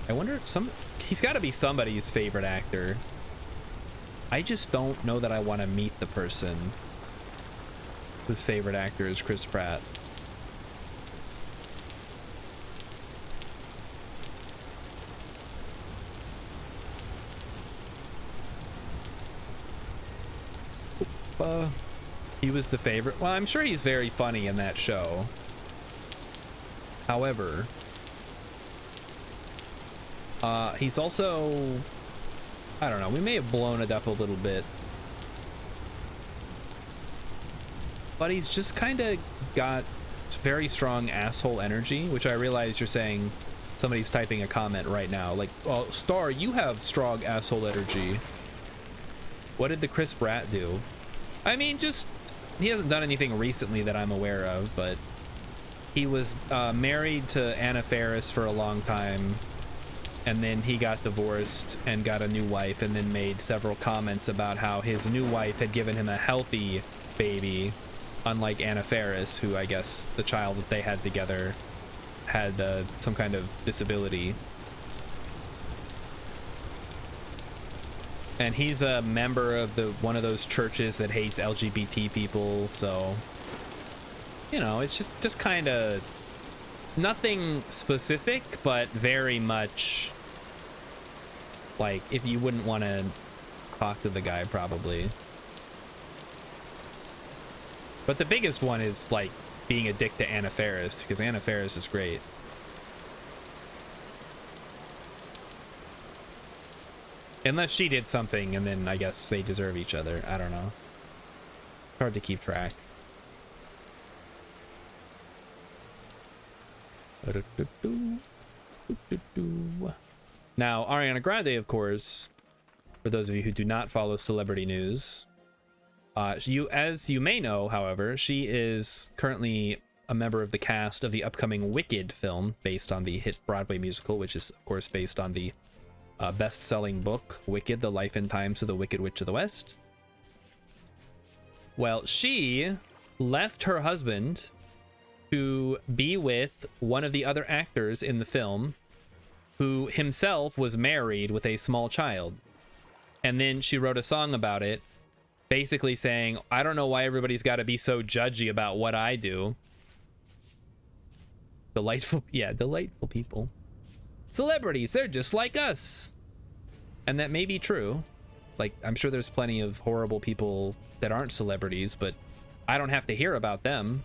I wonder, he's got to be somebody's favorite actor. I just don't know that I want to meet the person whose favorite actor is Chris Pratt. He was the favorite. Well, I'm sure he's very funny in that show. However, he's also, I don't know, we may have blown it up a little bit, but he's just kind of got very strong asshole energy, which I realize you're saying, somebody's typing a comment right now like, well, Star, you have strong asshole energy. What did the Chris Pratt do? I mean, just, he hasn't done anything recently that I'm aware of, but he was married to Anna Faris for a long time, and then he got divorced and got a new wife, and then made several comments about how his new wife had given him a healthy baby, unlike Anna Faris, who I guess the child that they had together had some kind of disability. And he's a member of one of those churches that hates LGBT people, so, you know, it's just kind of nothing specific, but very much like, if you wouldn't want to talk to the guy, probably. But the biggest one is like being a dick to Anna Faris, because Anna Faris is great. Unless she did something, and then I guess they deserve each other. I don't know. Hard to keep track. Now, Ariana Grande, of course, for those of you who do not follow celebrity news, as you may know, however, she is currently a member of the cast of the upcoming Wicked film, based on the hit Broadway musical, which is, of course, based on the best-selling book, Wicked, The Life and Times of the Wicked Witch of the West. Well, she left her husband to be with one of the other actors in the film, who himself was married with a small child. And then she wrote a song about it, basically saying, I don't know why everybody's got to be so judgy about what I do. Delightful, yeah, delightful people. Celebrities, they're just like us. And that may be true. Like, I'm sure there's plenty of horrible people that aren't celebrities, but I don't have to hear about them.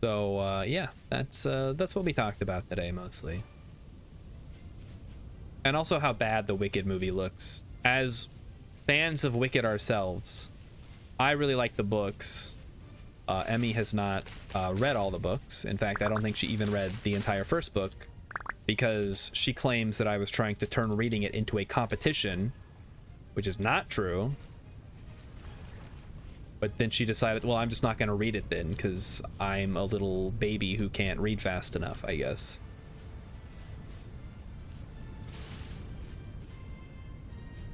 So, yeah, that's what we talked about today, mostly. And also how bad the Wicked movie looks. As fans of Wicked ourselves, I really like the books. Emmy has not read all the books. In fact, I don't think she even read the entire first book, because she claims that I was trying to turn reading it into a competition which is not true. But then she decided, well, I'm just not going to read it then because I'm a little baby who can't read fast enough, I guess.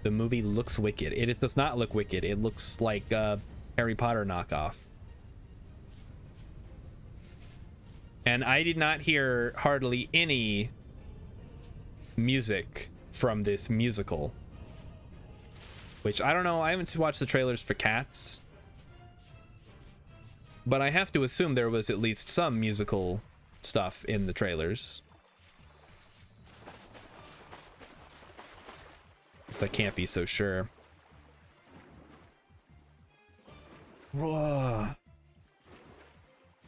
The movie looks wicked. It does not look wicked. It looks like a Harry Potter knockoff. And I did not hear hardly any music from this musical. Which, I don't know, I haven't watched the trailers for Cats. But I have to assume there was at least some musical stuff in the trailers. So I can't be so sure. Whoa.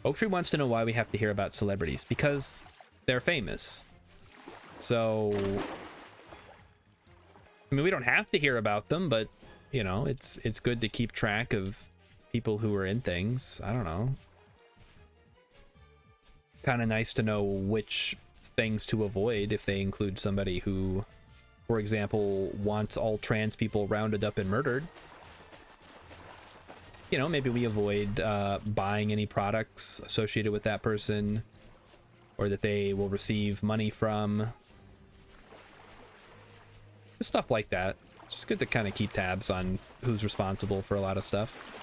Oaktree wants to know why we have to hear about celebrities. Because they're famous. So, I mean, we don't have to hear about them, but, you know, it's good to keep track of people who are in things. I don't know. Kind of nice to know which things to avoid if they include somebody who, for example, wants all trans people rounded up and murdered. You know, maybe we avoid buying any products associated with that person or that they will receive money from. Just stuff like that. Just good to kind of keep tabs on who's responsible for a lot of stuff.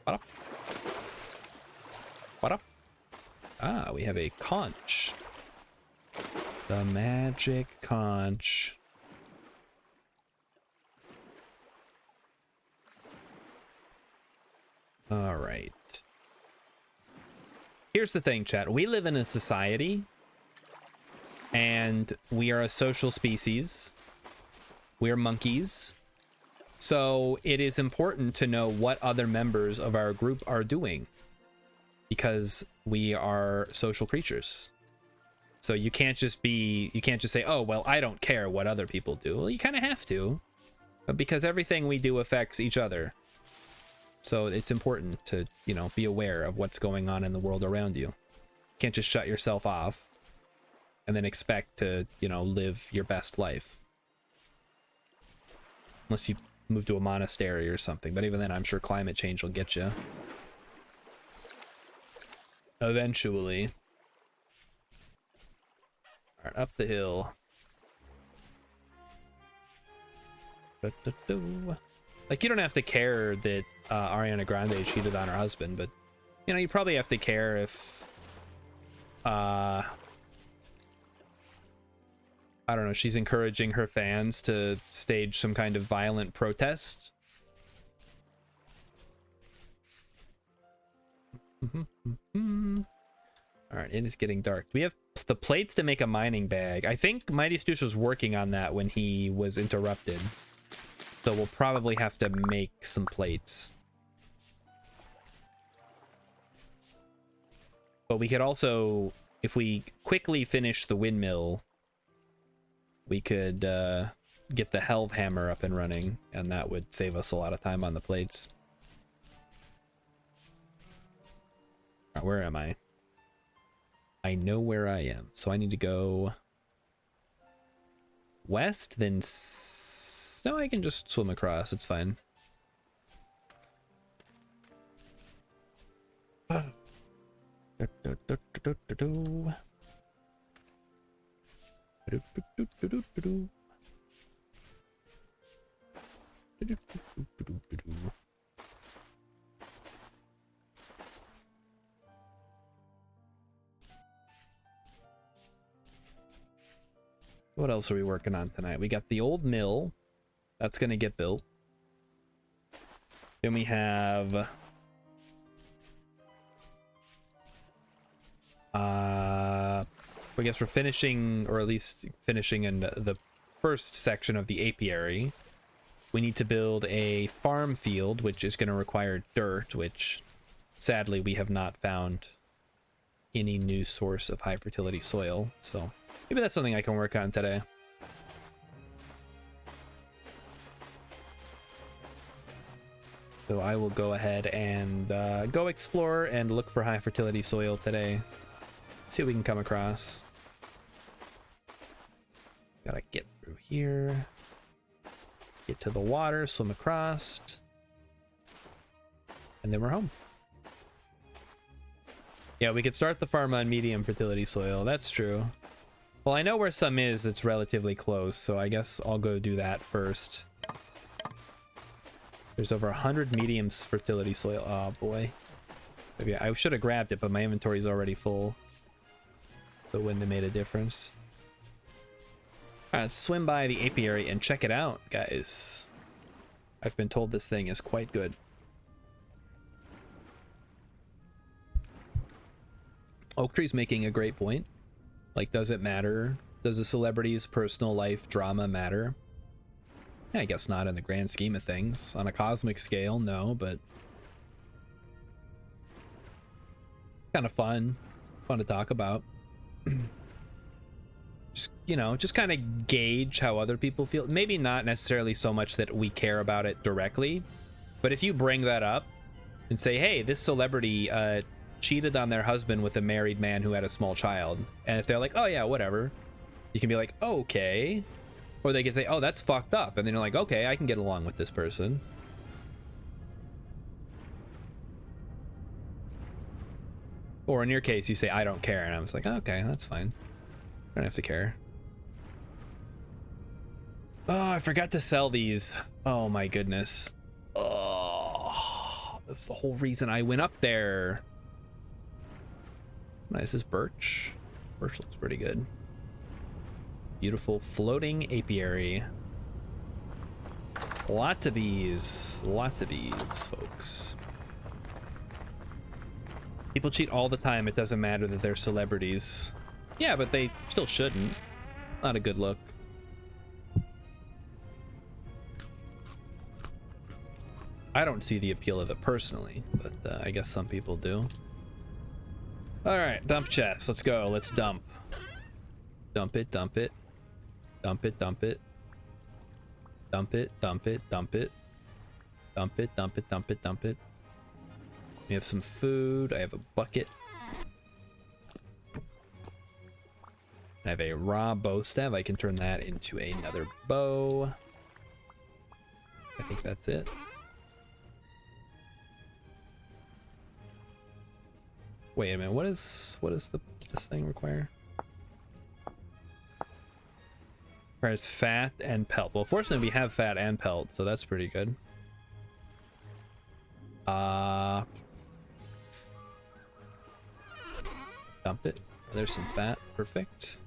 What up? What up? Ah, we have a conch. The magic conch. All right. Here's the thing, chat. We live in a society, and we are a social species. We're monkeys. So it is important to know what other members of our group are doing, because we are social creatures. So you can't just say, oh, well, I don't care what other people do. Well, you kind of have to, because everything we do affects each other. So it's important to, you know, be aware of what's going on in the world around you. You can't just shut yourself off and then expect to, you know, live your best life. Unless you move to a monastery or something. But even then, I'm sure climate change will get you. Eventually. All right, up the hill. Like, you don't have to care that Ariana Grande cheated on her husband, but, you know, you probably have to care if, I don't know, she's encouraging her fans to stage some kind of violent protest. All right, it is getting dark. We have the plates to make a mining bag. I think Mighty Stoosh was working on that when he was interrupted. So we'll probably have to make some plates. But we could also, if we quickly finish the windmill, we could get the Helve Hammer up and running, and that would save us a lot of time on the plates. Where am I? I know where I am, so I need to go west, then no, I can just swim across, it's fine. What else are we working on tonight? We got the old mill. That's going to get built. Then we have... I guess we're finishing, or at least finishing in the first section of the apiary. We need to build a farm field, which is going to require dirt, which sadly we have not found any new source of high fertility soil. So maybe that's something I can work on today. So I will go ahead and go explore and look for high fertility soil today. See what we can come across. Gotta get through here. Get to the water, swim across, and then we're home. Yeah, we could start the farm on medium fertility soil. That's true. Well, I know where some is that's relatively close, so I guess I'll go do that first. There's over 100 mediums fertility soil. Oh boy. Maybe I should have grabbed it, but my inventory's already full. So wouldn't have made a difference. Swim by the apiary and check it out, guys. I've been told this thing is quite good. Oaktree's making a great point. Like, does it matter? Does a celebrity's personal life drama matter? Yeah, I guess not in the grand scheme of things. On a cosmic scale, no, but kind of fun to talk about. Just, you know, just kind of gauge how other people feel. Maybe not necessarily so much that we care about it directly, but if you bring that up and say, hey, this celebrity cheated on their husband with a married man who had a small child, and if they're like, oh yeah, whatever, you can be like, okay. Or they can say, oh, that's fucked up, and then you're like, okay, I can get along with this person. Or in your case, you say, I don't care, and I was like, okay, that's fine. I don't have to care. Oh, I forgot to sell these. Oh my goodness. Oh, that's the whole reason I went up there. Nice, is birch. Birch looks pretty good. Beautiful floating apiary. Lots of bees, folks. People cheat all the time. It doesn't matter that they're celebrities. Yeah, but they still shouldn't. Not a good look. I don't see the appeal of it personally, but I guess some people do. All right, dump chest. Let's go. Let's dump. Dump it, dump it. Dump it, dump it. Dump it, dump it, dump it. Dump it, dump it, dump it, dump it. We have some food. I have a bucket. I have a raw bow staff. I can turn that into another bow. I think that's it. Wait a minute. What does this thing require? Requires fat and pelt. Well, fortunately, we have fat and pelt, so that's pretty good. Dump it. There's some fat. Perfect.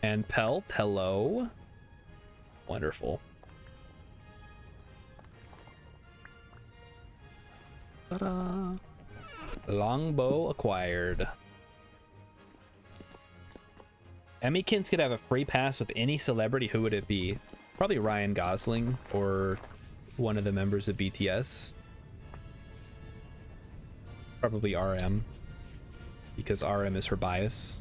And pelt. Hello. Wonderful. Ta-da. Longbow acquired. Emmykins could have a free pass with any celebrity. Who would it be? Probably Ryan Gosling or one of the members of BTS. Probably RM, because RM is her bias.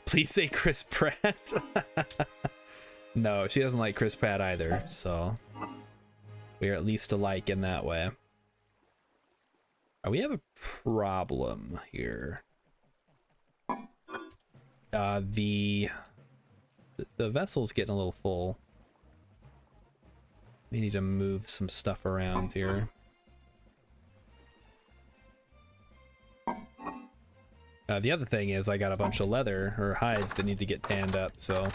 Please say Chris Pratt. No, she doesn't like Chris Pratt either, so we are at least alike in that way. We have a problem here. The vessel's getting a little full. We need to move some stuff around here. The other thing is I got a bunch of leather or hides that need to get tanned up, so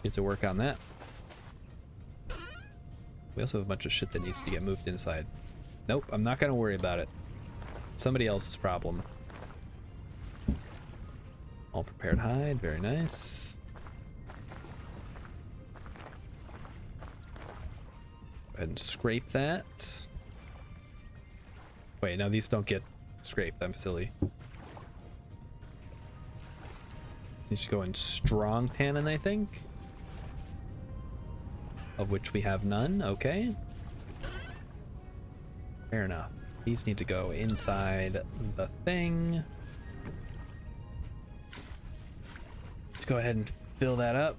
get to work on that. We also have a bunch of shit that needs to get moved inside. Nope, I'm not gonna worry about it. Somebody else's problem. All prepared hide, very nice. Go ahead and scrape that. Wait, no, these don't get scraped. I'm silly. These should go in strong tannin, I think. Of which we have none. Okay. Fair enough. These need to go inside the thing. Let's go ahead and fill that up.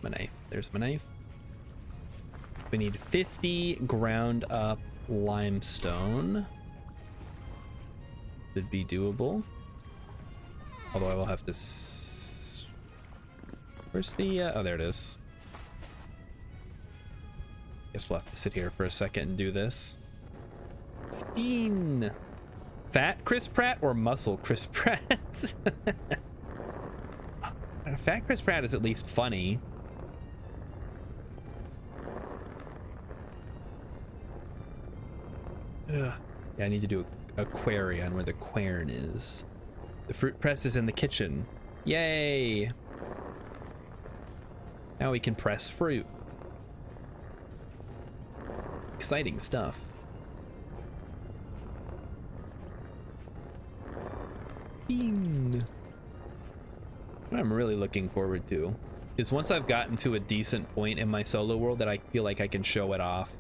My knife. There's my knife. We need 50 ground up limestone. Should be doable. Although I will have to where's the oh, there it is. Guess we'll have to sit here for a second and do this. Spin. Fat Chris Pratt or muscle Chris Pratt? Fat Chris Pratt is at least funny. Ugh. Yeah, I need to do a query on where the quern is. The fruit press is in the kitchen. Yay! Now we can press fruit. Exciting stuff. Bean. What I'm really looking forward to is once I've gotten to a decent point in my solo world that I feel like I can show it off.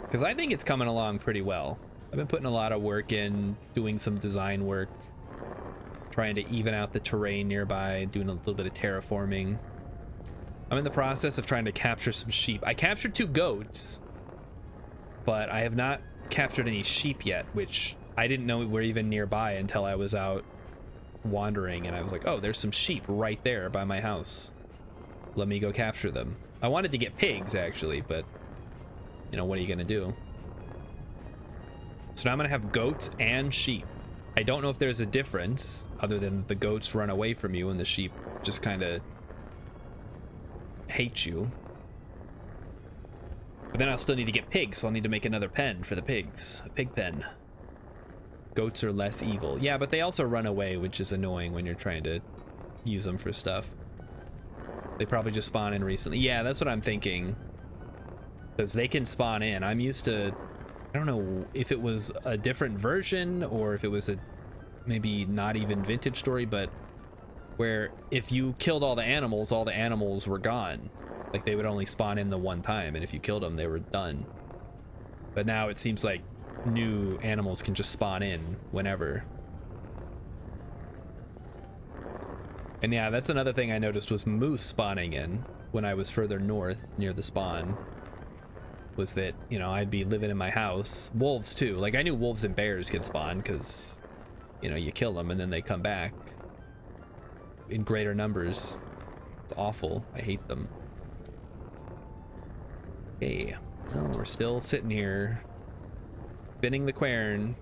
Because I think it's coming along pretty well. I've been putting a lot of work in, doing some design work, trying to even out the terrain nearby, doing a little bit of terraforming. I'm in the process of trying to capture some sheep. I captured 2 goats, but I have not captured any sheep yet, which I didn't know were even nearby until I was out wandering and I was like, oh, there's some sheep right there by my house. Let me go capture them. I wanted to get pigs actually, but you know, what are you gonna do? So now I'm gonna have goats and sheep. I don't know if there's a difference other than the goats run away from you and the sheep just kind of hate you. But then I'll still need to get pigs, so I'll need to make another pen for the pigs. A pig pen. Goats are less evil. Yeah, but they also run away, which is annoying when you're trying to use them for stuff. They probably just spawned in recently. Yeah, that's what I'm thinking. Because they can spawn in. I'm used to... I don't know if it was a different version or if it was a maybe not even vintage story, but where if you killed all the animals were gone. Like they would only spawn in the one time, and if you killed them, they were done. But now it seems like new animals can just spawn in whenever. And yeah, that's another thing I noticed was moose spawning in when I was further north near the spawn. Was that, you know, I'd be living in my house. Wolves too. Like I knew wolves and bears could spawn because, you know, you kill them and then they come back in greater numbers. It's awful. I hate them. Okay. Oh, we're still sitting here spinning the quern.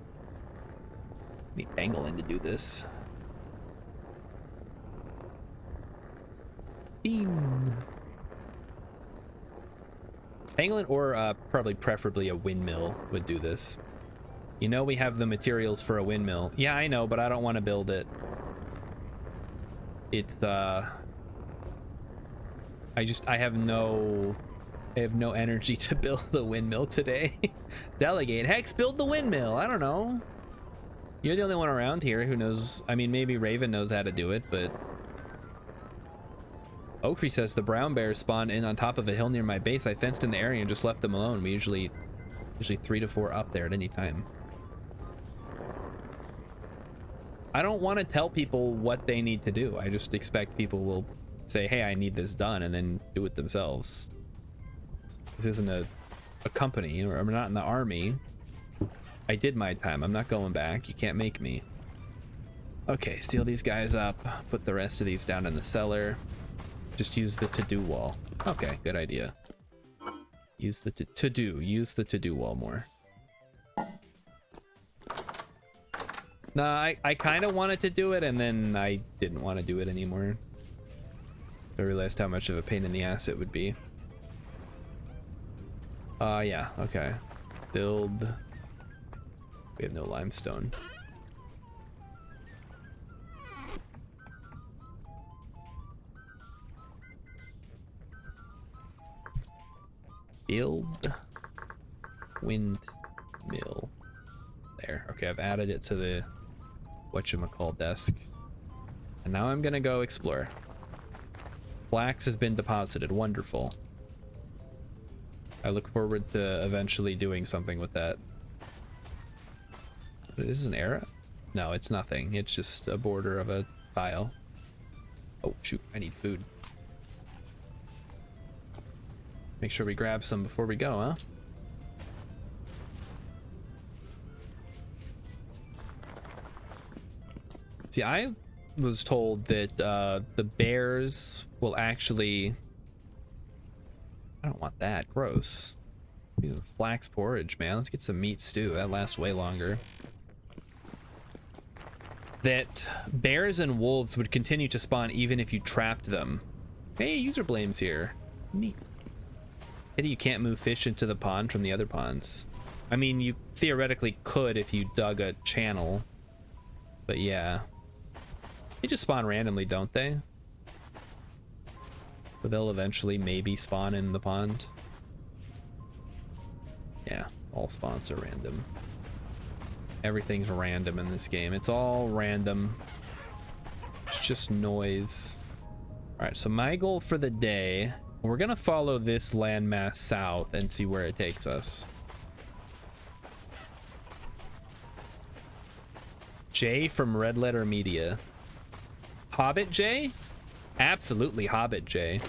Need Pangolin to do this. Bean. Pangolin or preferably a windmill would do this. You know we have the materials for a windmill. Yeah, I know, but I don't want to build it. It's I have no energy to build a windmill today. Delegate. Hex, build the windmill. I don't know. You're the only one around here who knows. I mean, maybe Raven knows how to do it, but Oaktree says the brown bears spawned in on top of a hill near my base. I fenced in the area and just left them alone. We usually 3 to 4 up there at any time. I don't want to tell people what they need to do. I just expect people will say, hey, I need this done, and then do it themselves. This isn't a company, or I'm not in the army. I did my time. I'm not going back. You can't make me. Okay, steal these guys up. Put the rest of these down in the cellar. Just use the to-do wall. Okay, good idea. Use the to-do wall more. Nah, I kind of wanted to do it, and then I didn't want to do it anymore. I realized how much of a pain in the ass it would be. Yeah, okay. Build. We have no limestone. Build windmill. There. Okay, I've added it to the whatchamacall desk. And now I'm gonna go explore. Flax has been deposited. Wonderful. I look forward to eventually doing something with that. Is this an arrow? No, it's nothing. It's just a border of a tile. Oh, shoot. I need food. Make sure we grab some before we go, huh? See, I was told that the bears will actually... I don't want that. Gross. Flax porridge, man. Let's get some meat stew. That lasts way longer. That bears and wolves would continue to spawn even if you trapped them. Hey, user blames here. Neat. Pity you can't move fish into the pond from the other ponds. I mean, you theoretically could if you dug a channel. But yeah. They just spawn randomly, don't they? But they'll eventually maybe spawn in the pond. Yeah, all spawns are random. Everything's random in this game. It's all random. It's just noise. All right, so my goal for the day, we're gonna follow this landmass south and see where it takes us. Jay from Red Letter Media. Hobbit Jay? Absolutely Hobbit Jay.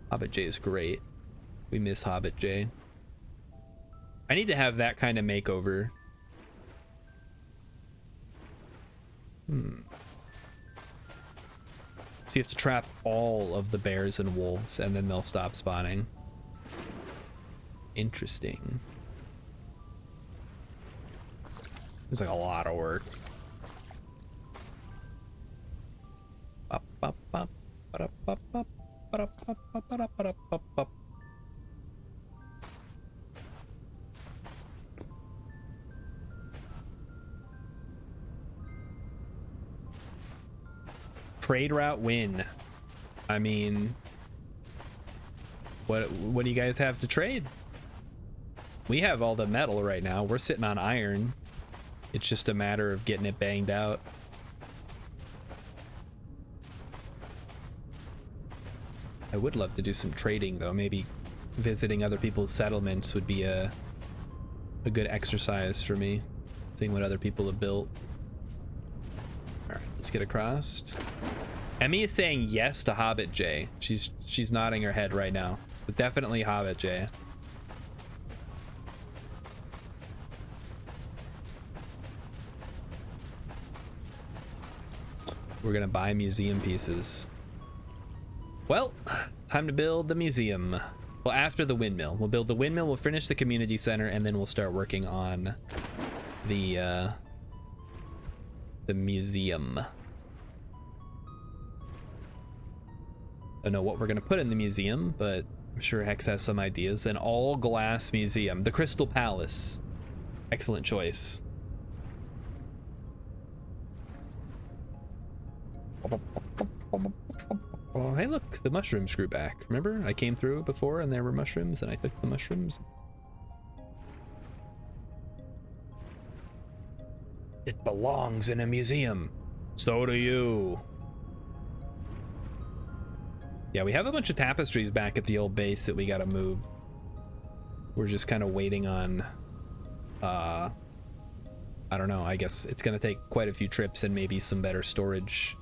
Hobbit Jay is great. We miss Hobbit Jay. I need to have that kind of makeover. So you have to trap all of the bears and wolves and then they'll stop spawning. Interesting. Seems like a lot of work. Trade route win. I mean, what do you guys have to trade? We have all the metal right now. We're sitting on iron. It's just a matter of getting it banged out. I would love to do some trading though. Maybe visiting other people's settlements would be a good exercise for me. Seeing what other people have built. All right, let's get across. Emmy is saying yes to Hobbit Jay. She's nodding her head right now. But definitely Hobbit Jay. We're gonna buy museum pieces. Well, time to build the museum. Well, after the windmill. We'll build the windmill, we'll finish the community center, and then we'll start working on the museum. I don't know what we're gonna put in the museum, but I'm sure Hex has some ideas. An all glass museum. The Crystal Palace. Excellent choice. Oh, hey look, the mushrooms grew back. Remember, I came through before and there were mushrooms and I took the mushrooms. It belongs in a museum. So do you. Yeah, we have a bunch of tapestries back at the old base that we gotta move. We're just kind of waiting on, I don't know, I guess it's gonna take quite a few trips and maybe some better storage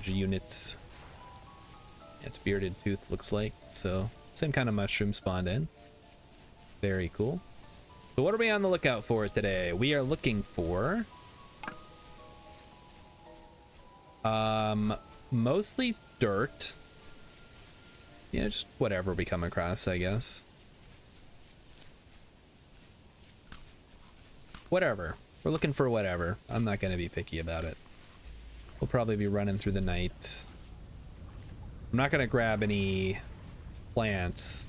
units. It's Bearded Tooth, looks like. So same kind of mushroom spawned in. Very cool. So what are we on the lookout for today? We are looking for mostly dirt. Yeah, just whatever we come across, I guess. Whatever. We're looking for whatever. I'm not going to be picky about it. We'll probably be running through the night. I'm not going to grab any plants.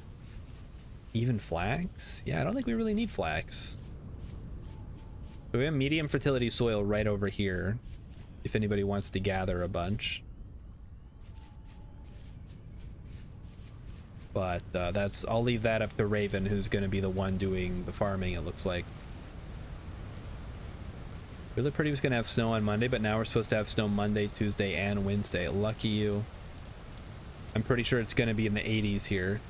Even flax? Yeah, I don't think we really need flax. So we have medium fertility soil right over here if anybody wants to gather a bunch. But I'll leave that up to Raven, who's going to be the one doing the farming, it looks like. Really Pretty was going to have snow on Monday, but now we're supposed to have snow Monday, Tuesday, and Wednesday. Lucky you. I'm pretty sure it's going to be in the 80s here.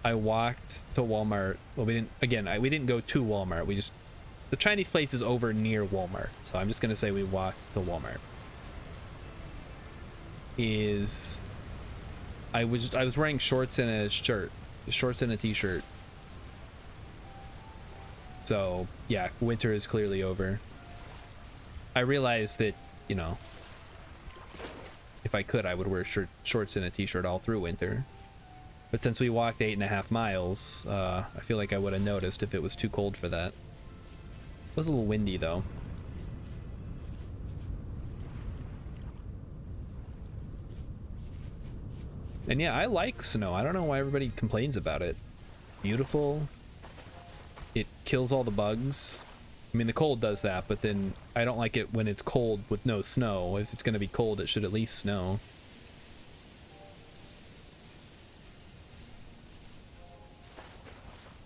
I walked to Walmart. Well, we didn't go to Walmart. The Chinese place is over near Walmart. So I'm just going to say we walked to Walmart. I was wearing shorts and a shirt, shorts and a t-shirt. So yeah, winter is clearly over. I realized that, you know, if I could, I would wear shorts and a t-shirt all through winter. But since we walked 8.5 miles, I feel like I would have noticed if it was too cold for that. It was a little windy though. And yeah, I like snow. I don't know why everybody complains about it. Beautiful. It kills all the bugs. I mean, the cold does that, but then I don't like it when it's cold with no snow. If it's going to be cold, it should at least snow.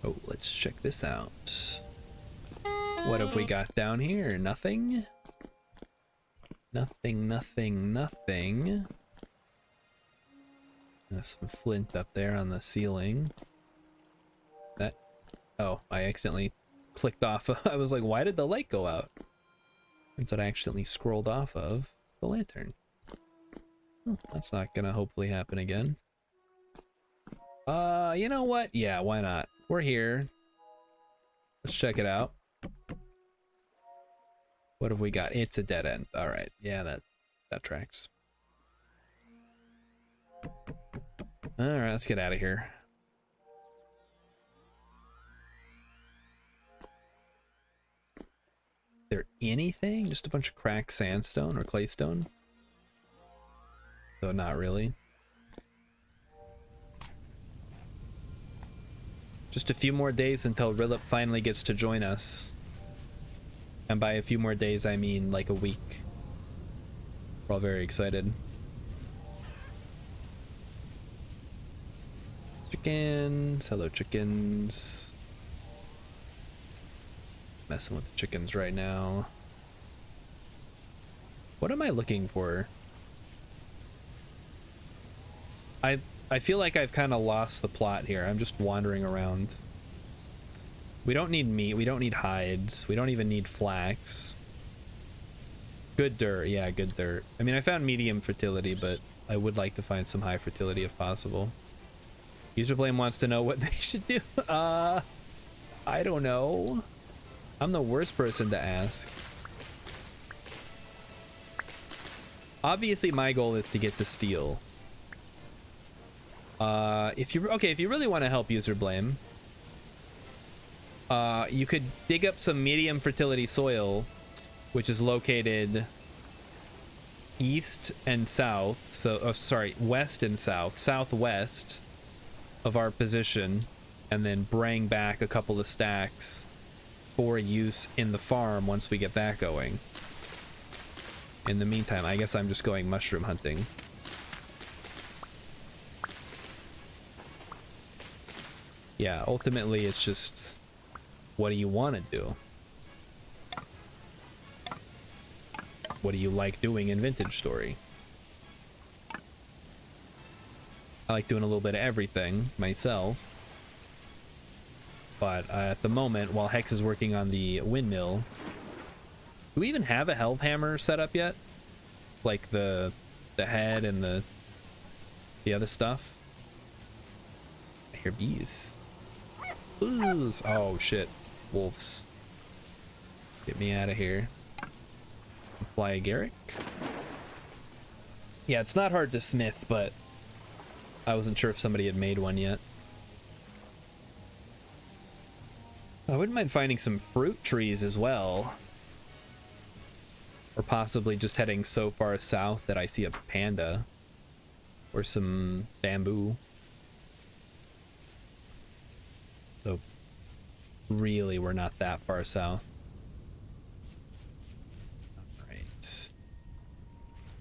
Oh, let's check this out. What have we got down here? Nothing? Nothing, nothing, nothing. There's some flint up there on the ceiling. That... Oh, I accidentally clicked off. I was like, why did the light go out? Turns out I accidentally scrolled off of the lantern. Oh, that's not gonna hopefully happen again. You know what? Yeah, why not? We're here. Let's check it out. What have we got? It's a dead end. All right. Yeah, that tracks. All right, let's get out of here. Is there anything? Just a bunch of cracked sandstone or claystone? So not really. Just a few more days until Rilip finally gets to join us. And by a few more days, I mean like a week. We're all very excited. Chickens. Hello, chickens. Messing with the chickens right now. What am I looking for? I feel like I've kind of lost the plot here. I'm just wandering around. We don't need meat. We don't need hides. We don't even need flax. Good dirt. Yeah, good dirt. I mean, I found medium fertility, but I would like to find some high fertility if possible. Userblame wants to know what they should do. I don't know. I'm the worst person to ask. Obviously, my goal is to get to steel. If you really want to help Userblame, you could dig up some medium fertility soil, which is located east and south. So, oh, sorry, west and south, southwest of our position, and then bring back a couple of stacks for use in the farm once we get that going. In the meantime, I guess I'm just going mushroom hunting. Yeah, ultimately it's just, what do you want to do? What do you like doing in Vintage Story? I like doing a little bit of everything myself. But at the moment, while Hex is working on the windmill, do we even have a Helve Hammer set up yet? Like the head and the other stuff? I hear bees. Ooze. Oh shit. Wolves. Get me out of here. Fly a Garrick. Yeah, it's not hard to smith, but I wasn't sure if somebody had made one yet. I wouldn't mind finding some fruit trees as well. Or possibly just heading so far south that I see a panda. Or some bamboo. So really, we're not that far south. Alright.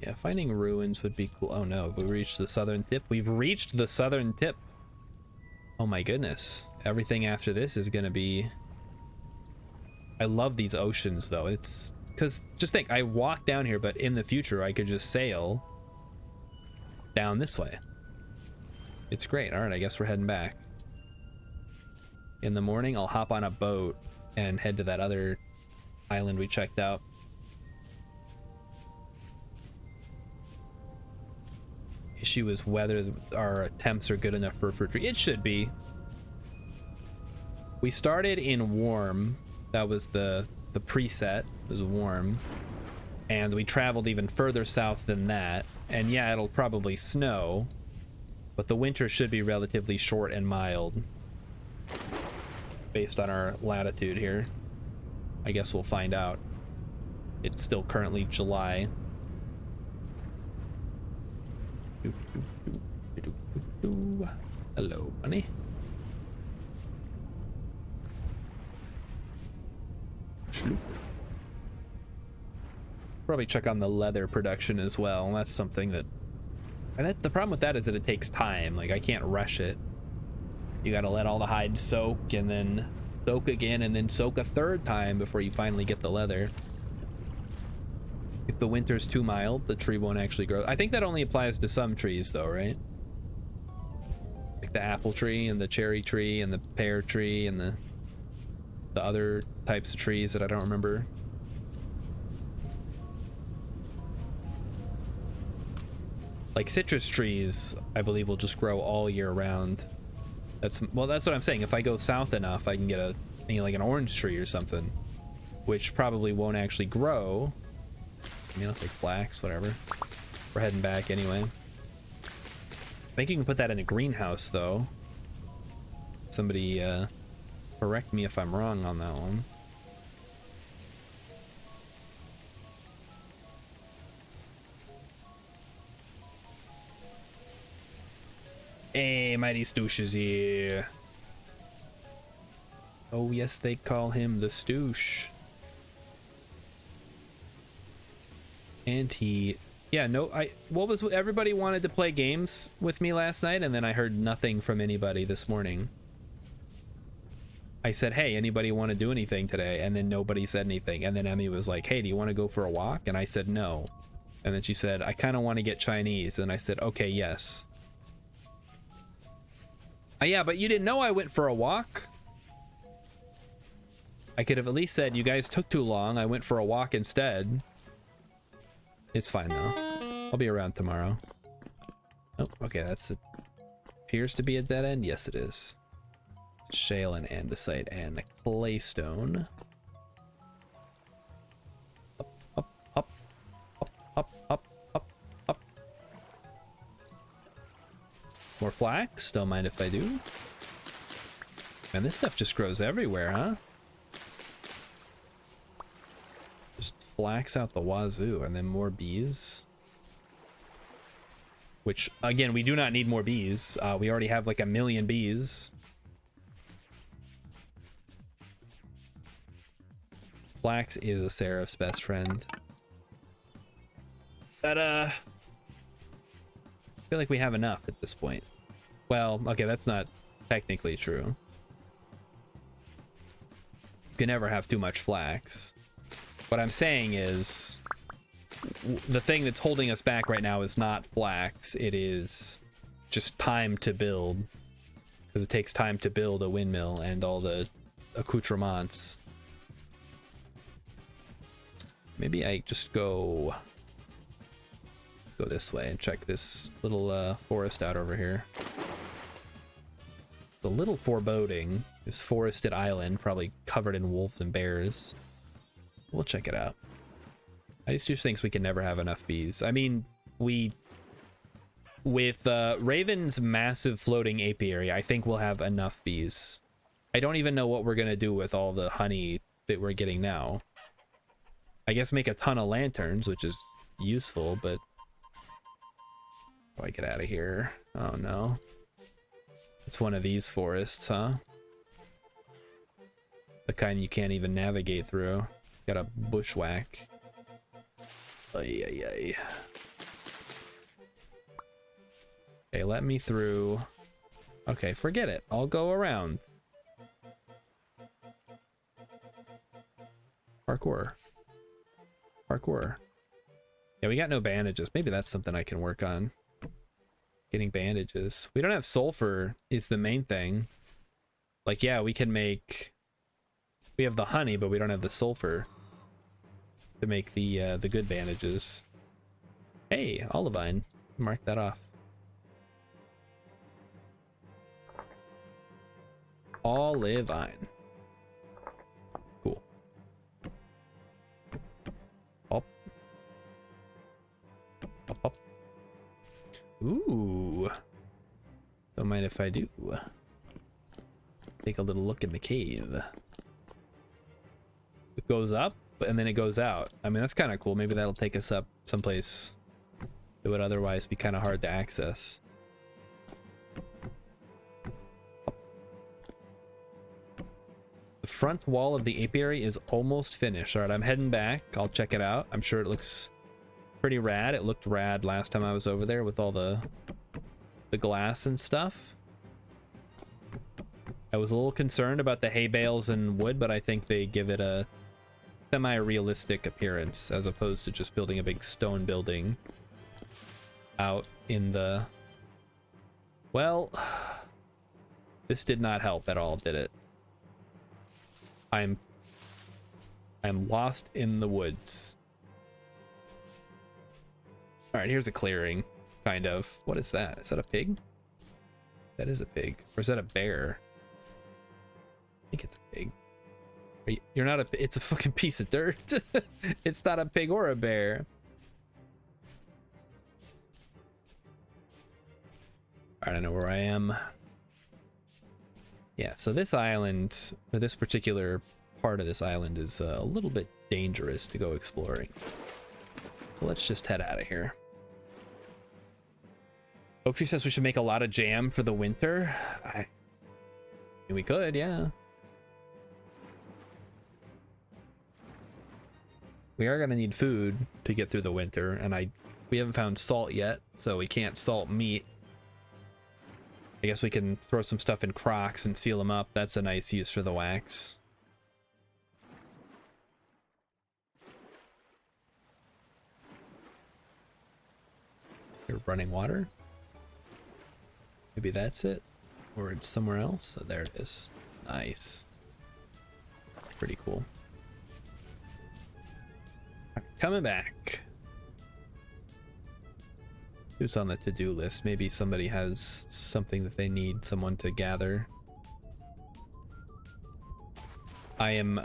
Yeah, finding ruins would be cool. Oh no, we reached the southern tip. We've reached the southern tip. Oh my goodness. Everything after this is gonna be... I love these oceans though. It's... because just think, I walk down here, but in the future I could just sail down this way. It's great. Alright, I guess we're heading back. In the morning, I'll hop on a boat and head to that other island we checked out. issue is whether our attempts are good enough for a fruit tree. It should be. We started in warm. That was the preset. It was warm. And we traveled even further south than that. And yeah, it'll probably snow, but the winter should be relatively short and mild based on our latitude here. I guess we'll find out. It's still currently July. Hello, bunny. Probably check on the leather production as well. That's something that, and the problem with that is that it takes time. Like, I can't rush it. You gotta let all the hides soak and then soak again and then soak a third time before you finally get the leather. If the winter's too mild, the tree won't actually grow. I think that only applies to some trees though, right? Like the apple tree and the cherry tree and the pear tree and the other types of trees that I don't remember. Like citrus trees, I believe, will just grow all year round. That's what I'm saying. If I go south enough, I can get a, you know, like an orange tree or something, which probably won't actually grow. I mean, I'll take flax, whatever. We're heading back anyway. I think you can put that in a greenhouse, though. Somebody correct me if I'm wrong on that one. Hey, Mighty Stoosh is here. Oh, yes, they call him the Stoosh. And he... Yeah, no, what was... Everybody wanted to play games with me last night, and then I heard nothing from anybody this morning. I said, hey, anybody want to do anything today? And then nobody said anything. And then Emmy was like, hey, do you want to go for a walk? And I said, no. And then she said, I kind of want to get Chinese. And I said, okay, yes. Yeah, but you didn't know I went for a walk. I could have at least said, you guys took too long. I went for a walk instead. It's fine, though. I'll be around tomorrow. Oh, okay, appears to be a dead end. Yes, it is. Shale and andesite and claystone. Up, up, up, up, up, up, up. More flax, don't mind if I do. Man, this stuff just grows everywhere, huh? Just flax out the wazoo, and then more bees. Which, again, we do not need more bees. We already have like 1 million bees. Flax is a Seraph's best friend. But, I feel like we have enough at this point. Well, okay, that's not technically true. You can never have too much flax. What I'm saying is, the thing that's holding us back right now is not flax, it is just time to build. Because it takes time to build a windmill and all the accoutrements. Maybe I just go this way and check this little forest out over here. It's a little foreboding. This forested island, probably covered in wolves and bears. We'll check it out. I just think we can never have enough bees. I mean, with Raven's massive floating apiary, I think we'll have enough bees. I don't even know what we're gonna do with all the honey that we're getting now. I guess make a ton of lanterns, which is useful, but... How do I get out of here? Oh no. It's one of these forests, huh? The kind you can't even navigate through. Gotta bushwhack. Ay, ay, ay. Okay, let me through. Okay, forget it. I'll go around. Parkour. Parkour. Yeah, we got no bandages. Maybe that's something I can work on. Getting bandages. We don't have sulfur is the main thing. Like, yeah, we can make... We have the honey, but we don't have the sulfur to make the good bandages. Hey, olivine. Mark that off. Olivine. Cool. Pop. Pop, pop. Ooh. Don't mind if I do. Take a little look in the cave. It goes up and then it goes out. I mean, that's kind of cool. Maybe that'll take us up someplace that would otherwise be kind of hard to access. The front wall of the apiary is almost finished. All right, I'm heading back. I'll check it out. I'm sure it looks pretty rad. It looked rad last time I was over there with all the glass and stuff. I was a little concerned about the hay bales and wood, but I think they give it a semi-realistic appearance as opposed to just building a big stone building out in the... Well, this did not help at all, did it? I'm lost in the woods. All right, here's a clearing, kind of. What is that? Is that a pig? That is a pig. Or is that a bear? I think it's a pig. You're not a... It's a fucking piece of dirt. It's not a pig or a bear. All right, I know where I am. Yeah, so this island, or this particular part of this island is a little bit dangerous to go exploring. So let's just head out of here. Oak Tree says we should make a lot of jam for the winter. I mean, we could, yeah. We are gonna need food to get through the winter, and we haven't found salt yet, so we can't salt meat. I guess we can throw some stuff in crocks and seal them up. That's a nice use for the wax. Here, running water. Maybe that's it, or it's somewhere else. Oh, there it is. Nice. Pretty cool. Coming back. Who's on the to-do list? Maybe somebody has something that they need someone to gather. I'm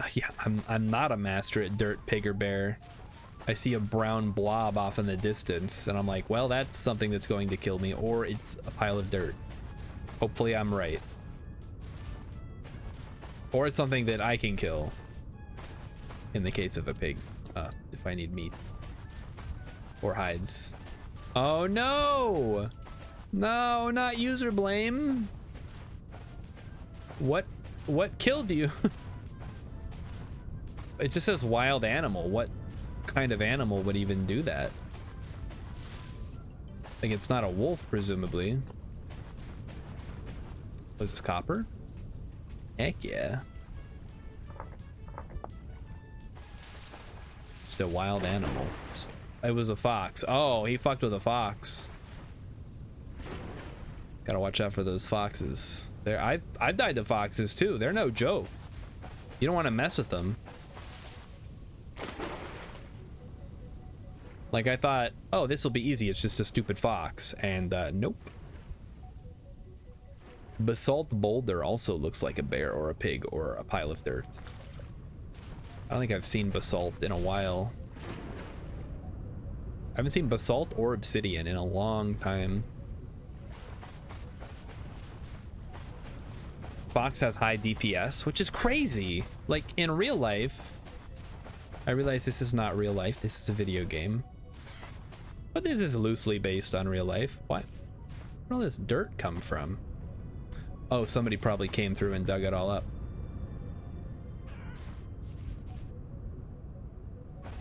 not a master at dirt, pig, or bear. I see a brown blob off in the distance, and I'm like, well, that's something that's going to kill me, or it's a pile of dirt. Hopefully I'm right. Or it's something that I can kill, in the case of a pig, if I need meat. Or hides. Oh no! No, not user blame. What killed you? It just says wild animal. What kind of animal would even do that? Like, it's not a wolf, presumably. Was this copper? Heck yeah. Just a wild animal. It was a fox. Oh, he fucked with a fox. Gotta watch out for those foxes. I've died to foxes too. They're no joke. You don't want to mess with them. Like, I thought, oh, this will be easy. It's just a stupid fox. And nope. Basalt boulder also looks like a bear or a pig or a pile of dirt. I don't think I've seen basalt in a while. I haven't seen basalt or obsidian in a long time. Fox has high DPS, which is crazy. Like, in real life, I realize this is not real life. This is a video game. But this is loosely based on real life. What? Where'd all this dirt come from? Oh, somebody probably came through and dug it all up.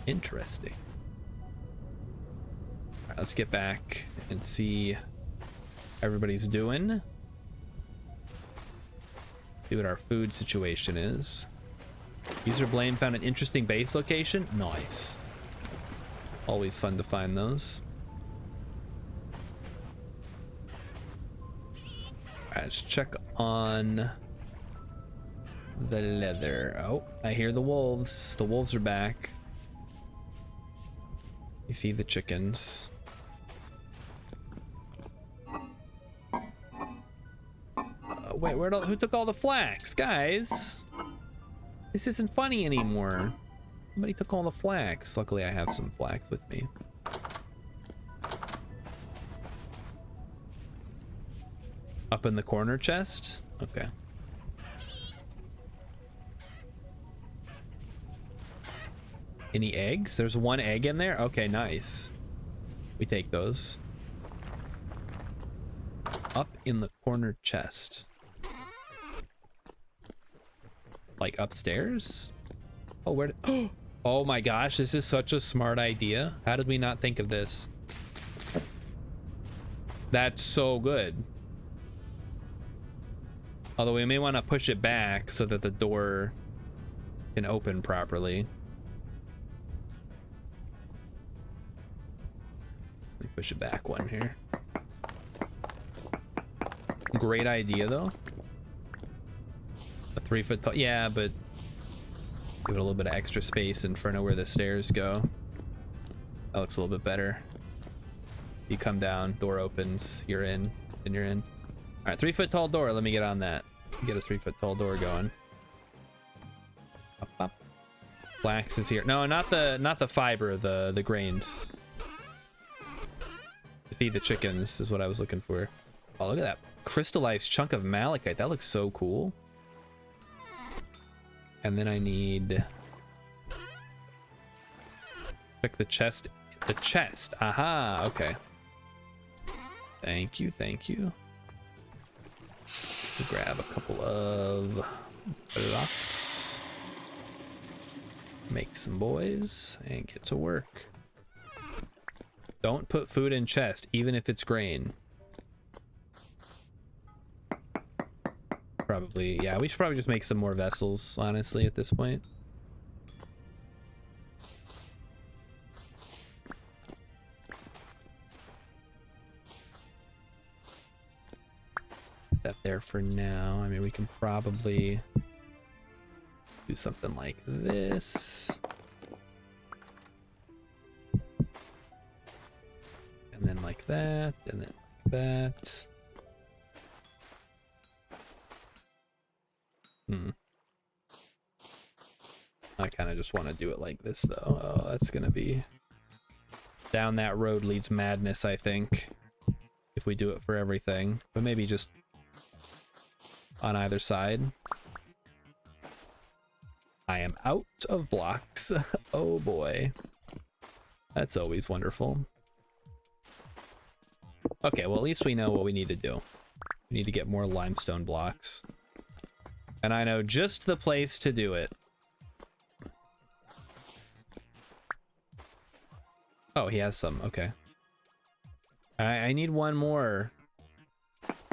Interesting. All right, let's get back and see how everybody's doing. See what our food situation is. User blame found an interesting base location. Nice. Always fun to find those. All right, let's check on the leather. Oh, I hear the wolves. The wolves are back. You feed the chickens. Wait, who took all the flax? Guys, this isn't funny anymore. Somebody took all the flax. Luckily, I have some flax with me. Up in the corner chest? Okay. Any eggs? There's one egg in there? Okay, nice. We take those. Up in the corner chest. Like upstairs? Oh, where did... Oh my gosh, this is such a smart idea. How did we not think of this? That's so good. Although we may want to push it back so that the door can open properly. Let me push it back one here. Great idea though. A 3 foot tall, yeah, but give it a little bit of extra space in front of where the stairs go. That looks a little bit better. You come down, door opens, you're in, and you're in. All right, 3 foot tall door. Let me get on that. Get a 3 foot tall door going. Up, up. Flax is here. No, not the fiber. The grains. To feed the chickens is what I was looking for. Oh, look at that crystallized chunk of malachite. That looks so cool. And then I need... Check the chest. The chest. Aha. Okay. Thank you. Thank you. Grab a couple of blocks. Make some boys and get to work. Don't put food in chest, even if it's grain. Probably, yeah, we should probably just make some more vessels, honestly, at this point. That there for now. I mean, we can probably do something like this. And then like that, and then like that. I kind of just want to do it like this though. Oh, that's gonna be... Down that road leads madness, I think. If we do it for everything. But maybe just on either side. I am out of blocks. Oh boy. That's always wonderful. Okay, well at least we know what we need to do. We need to get more limestone blocks. And I know just the place to do it. Oh, he has some. Okay. I need one more.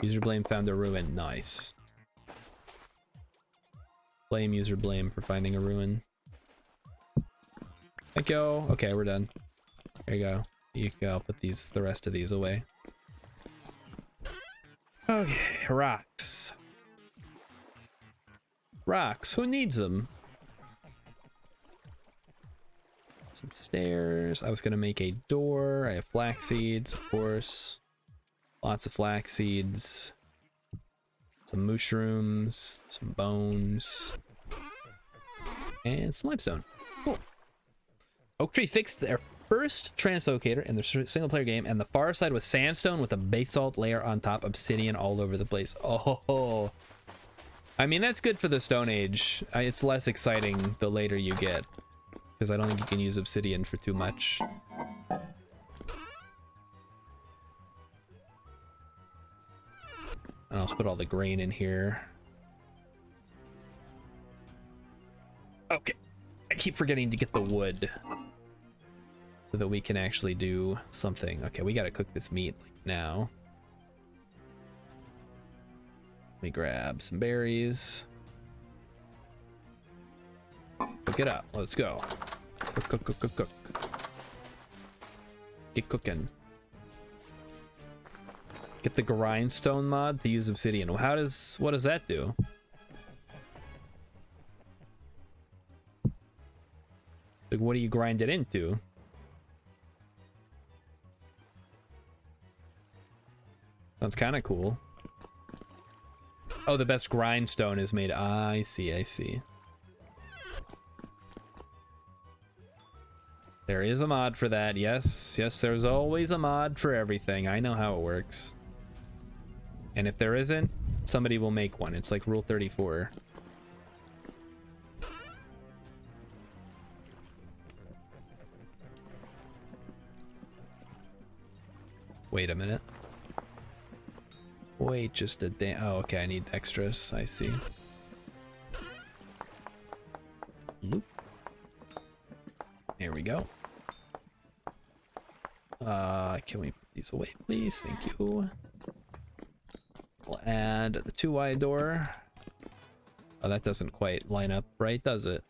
User Blame found a ruin. Nice. Blame User Blame for finding a ruin. Thank you. Okay, we're done. There you go. You can, I'll put the rest of these away. Okay, rocks. Rocks, who needs them? Some stairs. I was gonna make a door. I have flax seeds, of course. Lots of flax seeds. Some mushrooms, some bones, and some limestone. Cool. Oak Tree fixed their first translocator in their single player game, and the far side was sandstone with a basalt layer on top, obsidian all over the place. Oh, I mean, that's good for the Stone Age. It's less exciting the later you get, because I don't think you can use obsidian for too much. And I'll just put all the grain in here. Okay. I keep forgetting to get the wood so that we can actually do something. Okay, we gotta cook this meat like now. Let me grab some berries. Cook it up. Let's go. Cook, cook, cook, cook, cook. Get cooking. Get the grindstone mod to use obsidian. Well, what does that do? Like, what do you grind it into? Sounds kind of cool. Oh, the best grindstone is made. I see, I see. There is a mod for that. Yes, yes, there's always a mod for everything. I know how it works. And if there isn't, somebody will make one. It's like Rule 34. Wait a minute. Wait just a damn. Oh, okay, I need extras. I see. Loop. Here we go. Can we put these away, please? Thank you. We'll add the 2 wide door. Oh, that doesn't quite line up right, does it?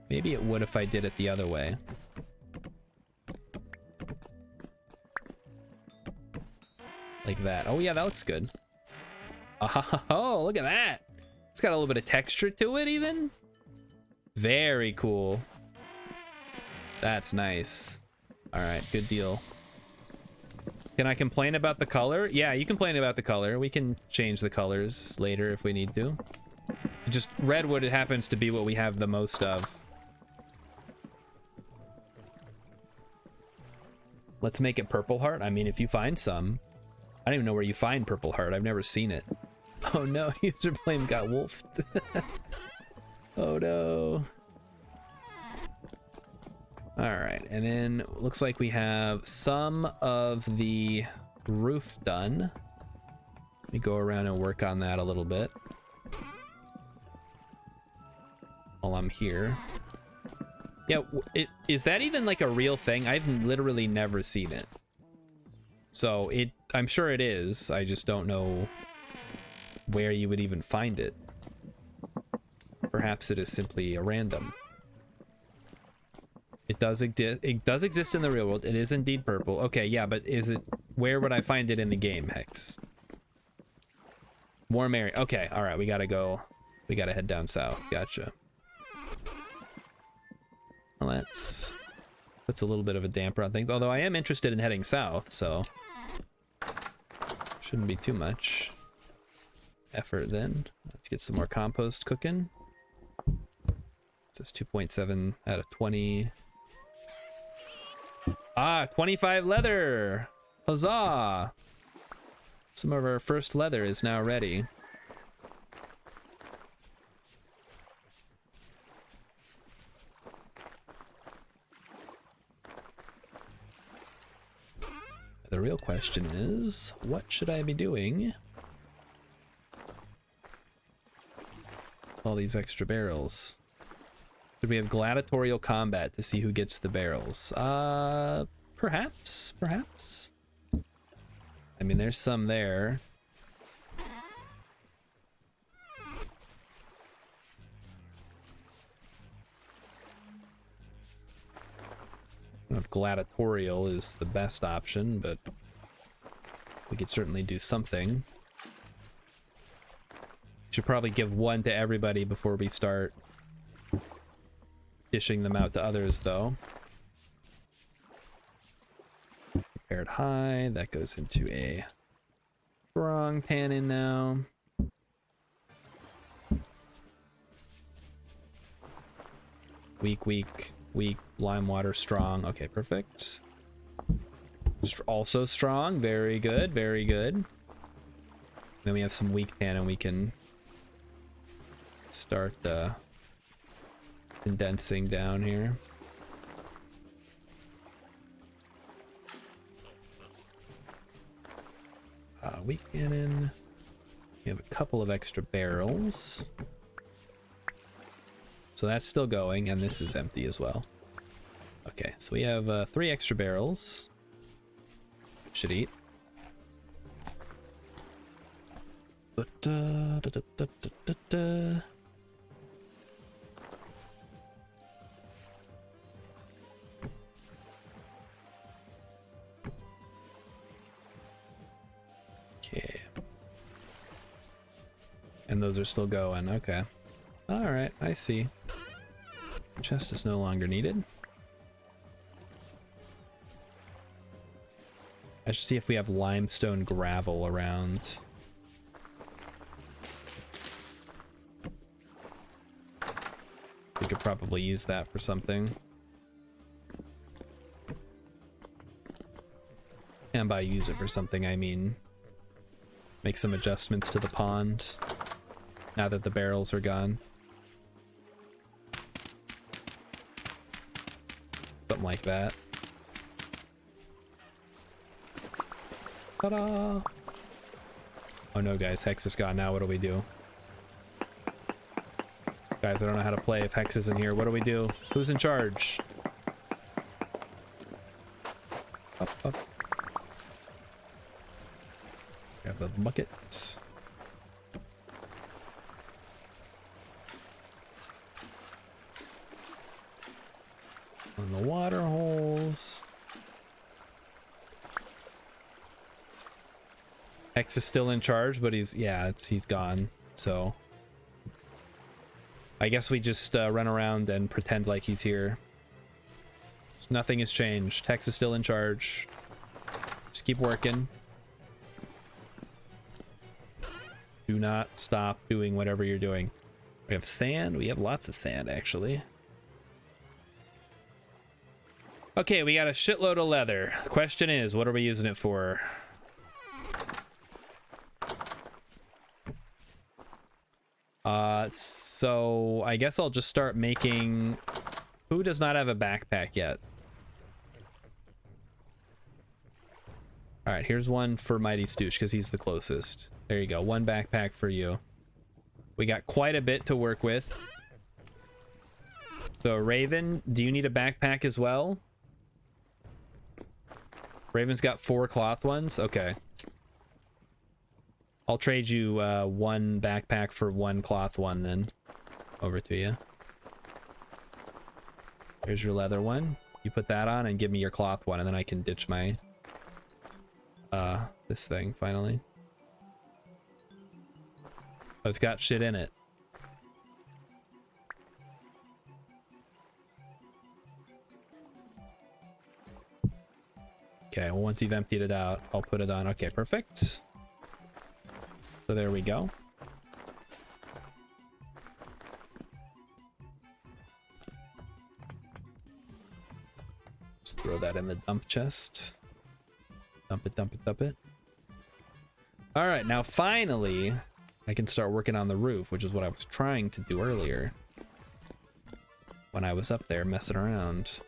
Maybe it would if I did it the other way. Like that. Oh yeah, that looks good. Oh, look at that. It's got a little bit of texture to it even. Very cool. That's nice. All right, good deal. Can I complain about the color? Yeah, you complain about the color. We can change the colors later if we need to. Just redwood, it happens to be what we have the most of. Let's make it purple heart. I mean, if you find some. I don't even know where you find purple heart. I've never seen it. Oh no, user blame got wolfed. Oh no. All right, and then looks like we have some of the roof done. Let me go around and work on that a little bit while I'm here. Yeah, is that even like a real thing? I've literally never seen it. So I'm sure it is. I just don't know where you would even find it. Perhaps it is simply a random. It does exist in the real world. It is indeed purple. Okay, yeah, but where would I find it in the game, Hex? Warm area. Okay, all right, we gotta head down south. Gotcha. Well, that puts a little bit of a damper on things. Although I am interested in heading south, so shouldn't be too much effort then. Let's get some more compost cooking. This is 2.7 out of 20. Ah, 25 leather! Huzzah! Some of our first leather is now ready. The real question is, what should I be doing? All these extra barrels. Should we have gladiatorial combat to see who gets the barrels? Perhaps. I mean, there's some there. I don't know if gladiatorial is the best option, but we could certainly do something. Should probably give one to everybody before we start dishing them out to others, though. Prepared high, that goes into a strong tannin now. Weak, lime water, strong. Okay, perfect. Also strong, very good, very good. Then we have some weak tannin, we can start the condensing down here. Weak cannon. We have a couple of extra barrels. So that's still going, and this is empty as well. Okay, so we have 3 extra barrels. Should eat. Okay. And those are still going. Okay. All right, I see. Chest is no longer needed. I should see if we have limestone gravel around. We could probably use that for something. And by use it for something, I mean make some adjustments to the pond now that the barrels are gone. Something like that. Ta-da! Oh no, guys, Hex is gone now. What do we do? Guys, I don't know how to play if Hex isn't here. What do we do? Who's in charge? Up, up. Grab the bucket. On the water holes. Hex is still in charge, but he's gone. So I guess we just run around and pretend like he's here. So nothing has changed. Hex is still in charge. Just keep working. Do not stop doing whatever you're doing. We have sand. We have lots of sand, actually. Okay, we got a shitload of leather. The question is, what are we using it for? So I guess I'll just start making... Who does not have a backpack yet? All right, here's one for Mighty Stoosh because he's the closest. There you go, one backpack for you. We got quite a bit to work with. So Raven, do you need a backpack as well? Raven's got 4 cloth ones. Okay. I'll trade you one backpack for 1 cloth one then. Over to you. Here's your leather one. You put that on and give me your cloth one, and then I can ditch my this thing finally. Oh, it's got shit in it. Okay, well, once you've emptied it out, I'll put it on. Okay, perfect. So there we go. Just throw that in the dump chest. Dump it, dump it, dump it. All right, now finally, I can start working on the roof, which is what I was trying to do earlier when I was up there messing around.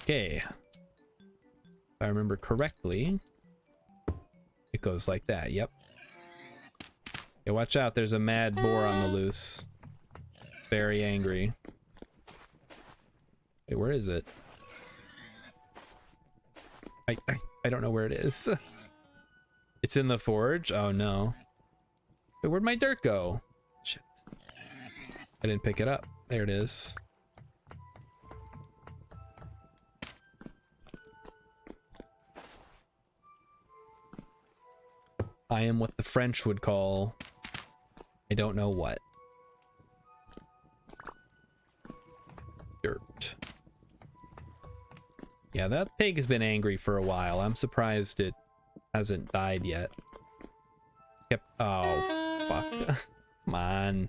Okay. If I remember correctly, it goes like that. Yep. Okay, watch out. There's a mad boar on the loose. It's very angry. Wait, where is it? I don't know where it is. It's in the forge? Oh no. Wait, where'd my dirt go? Shit. I didn't pick it up. There it is. I am what the French would call, I don't know what. Dirt. Yeah, that pig has been angry for a while. I'm surprised it hasn't died yet. Oh, fuck. Come on.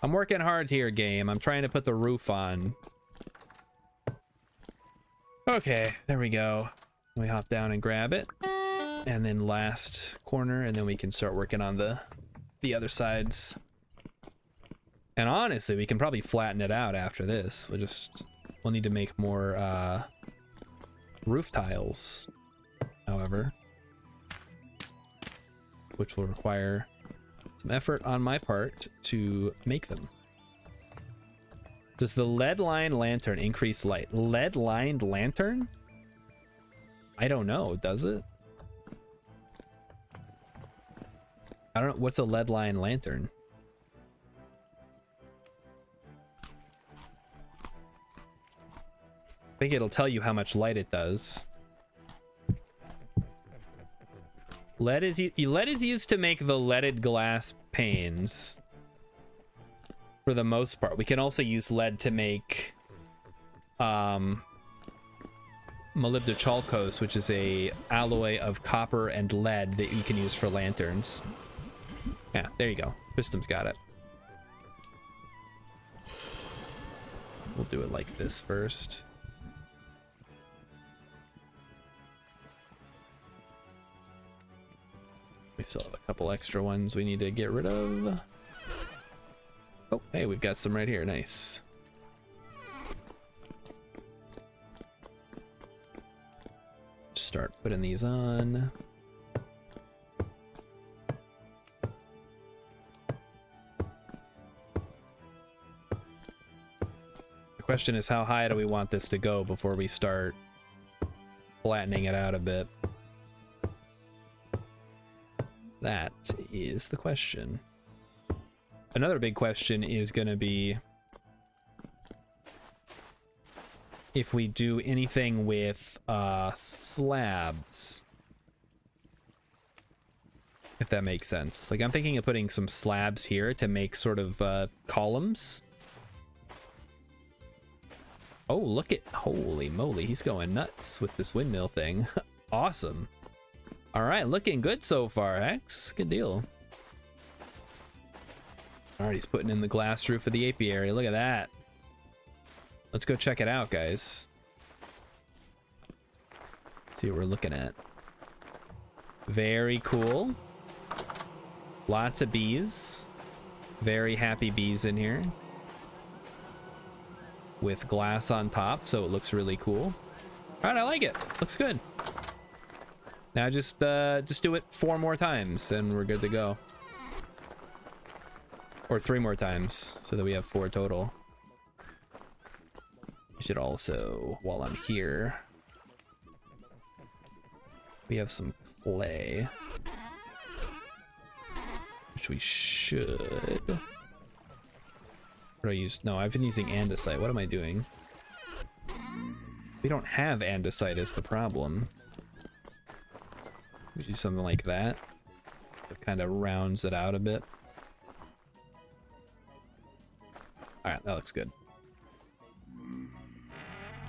I'm working hard here, game. I'm trying to put the roof on. Okay, there we go. We hop down and grab it. And then last corner, and then we can start working on the other sides. And honestly, we can probably flatten it out after this. We'll need to make more roof tiles, however, which will require some effort on my part to make them. Does the lead-lined lantern increase light? Lead-lined lantern? I don't know, does it? I don't know. What's a lead-lined lantern? I think it'll tell you how much light it does. Lead is used to make the leaded glass panes. For the most part. We can also use lead to make molybdechalcos, which is a alloy of copper and lead that you can use for lanterns. Yeah, there you go. System's got it. We'll do it like this first. We still have a couple extra ones we need to get rid of. Oh, hey, we've got some right here. Nice. Start putting these on. The question is, how high do we want this to go before we start flattening it out a bit? That is the question. Another big question is going to be if we do anything with slabs. If that makes sense. Like, I'm thinking of putting some slabs here to make sort of columns. Oh, look at, holy moly, he's going nuts with this windmill thing. Awesome. All right, looking good so far, Hex. Good deal. All right, he's putting in the glass roof of the apiary. Look at that. Let's go check it out, guys. See what we're looking at. Very cool. Lots of bees. Very happy bees in here. With glass on top, so it looks really cool. All right, I like it. Looks good. Now just do it 4 more times and we're good to go. Or 3 more times, so that we have 4 total. We should also, while I'm here, we have some clay. Which we should. What do I use? No, I've been using andesite. What am I doing? We don't have andesite is the problem. We do something like that. It kind of rounds it out a bit. Alright, that looks good.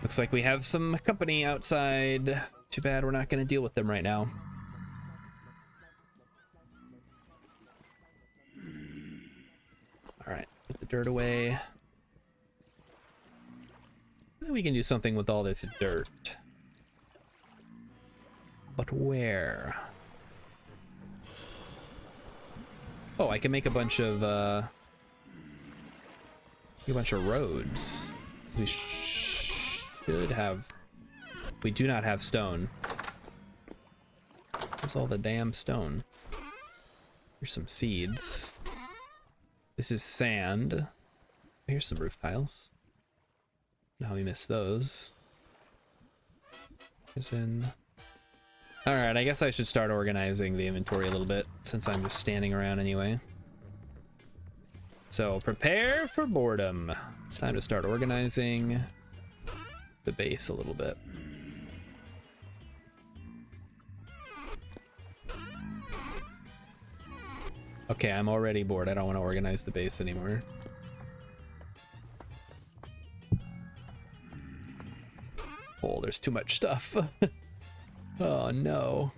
Looks like we have some company outside. Too bad we're not going to deal with them right now. Alright, put the dirt away. I think we can do something with all this dirt. But where? Oh, I can make a bunch of roads. We should have. We do not have stone. Where's all the damn stone? Here's some seeds. This is sand. Here's some roof tiles. Now we missed those. Is in. All right, I guess I should start organizing the inventory a little bit since I'm just standing around anyway. So prepare for boredom. It's time to start organizing the base a little bit. Okay, I'm already bored. I don't want to organize the base anymore. Oh, there's too much stuff. Oh no.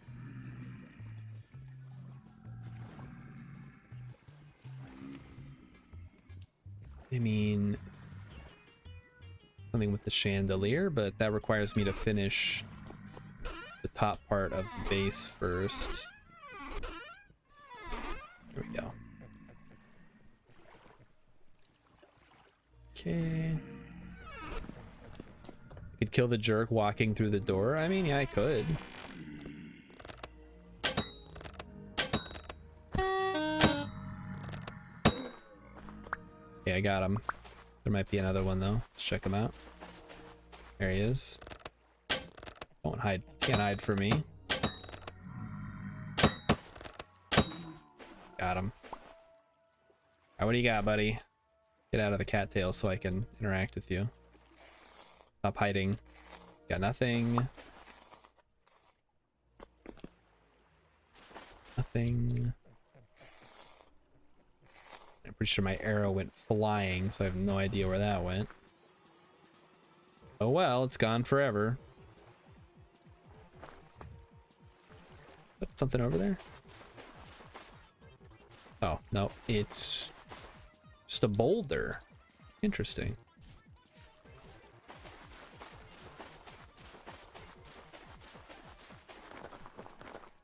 I mean, something with the chandelier, but that requires me to finish the top part of the base first. There we go. Okay. I could kill the jerk walking through the door. I mean, yeah, I could. Yeah, I got him. There might be another one though. Let's check him out. There he is. Won't hide. Can't hide from me. Got him. Alright, what do you got, buddy? Get out of the cattail so I can interact with you. Stop hiding. Got nothing. Nothing. I'm pretty sure my arrow went flying, so I have no idea where that went. Oh well, it's gone forever. Put something over there? Oh, no, it's just a boulder. Interesting.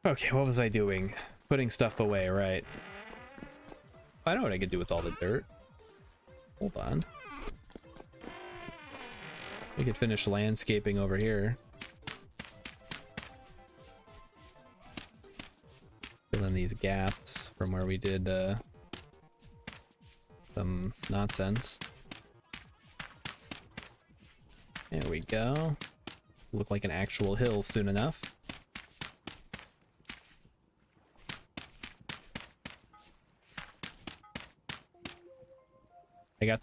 Okay, what was I doing? Putting stuff away, right? I know what I could do with all the dirt. Hold on. We could finish landscaping over here. Fill in these gaps from where we did some nonsense. There we go. Look like an actual hill soon enough. I got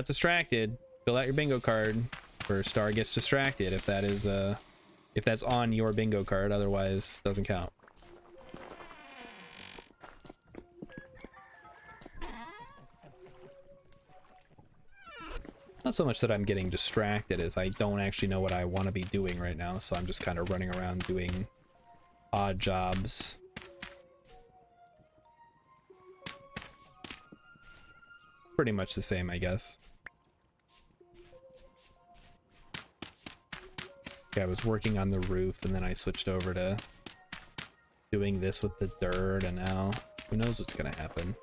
distracted. Fill out your bingo card where Star gets distracted if that is if that's on your bingo card, otherwise doesn't count. Not so much that I'm getting distracted as I don't actually know what I want to be doing right now, so I'm just kind of running around doing odd jobs. Pretty much the same, I guess. Okay, I was working on the roof and then I switched over to doing this with the dirt, and now who knows what's gonna happen.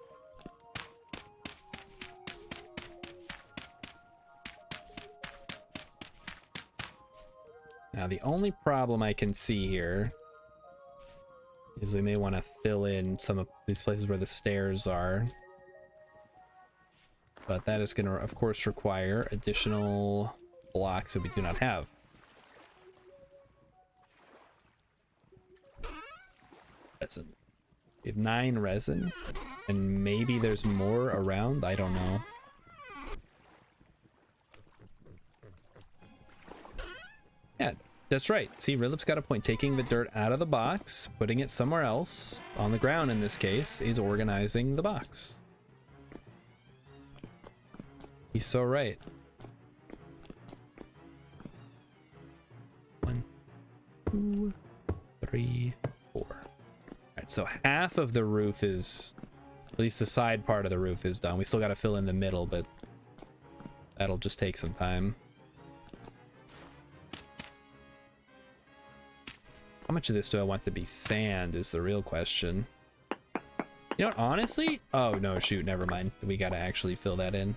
Now the only problem I can see here is we may want to fill in some of these places where the stairs are. But that is going to, of course, require additional blocks that we do not have. Resin. We have 9 resin, and maybe there's more around. I don't know. Yeah, that's right. See, Ridlip's got a point. Taking the dirt out of the box, putting it somewhere else, on the ground in this case, is organizing the box. He's so right. 1, 2, 3, 4. All right, so half of the roof is, at least the side part of the roof is done. We still got to fill in the middle, but that'll just take some time. How much of this do I want to be sand is the real question. You know what, honestly? Oh, no, shoot, never mind. We got to actually fill that in.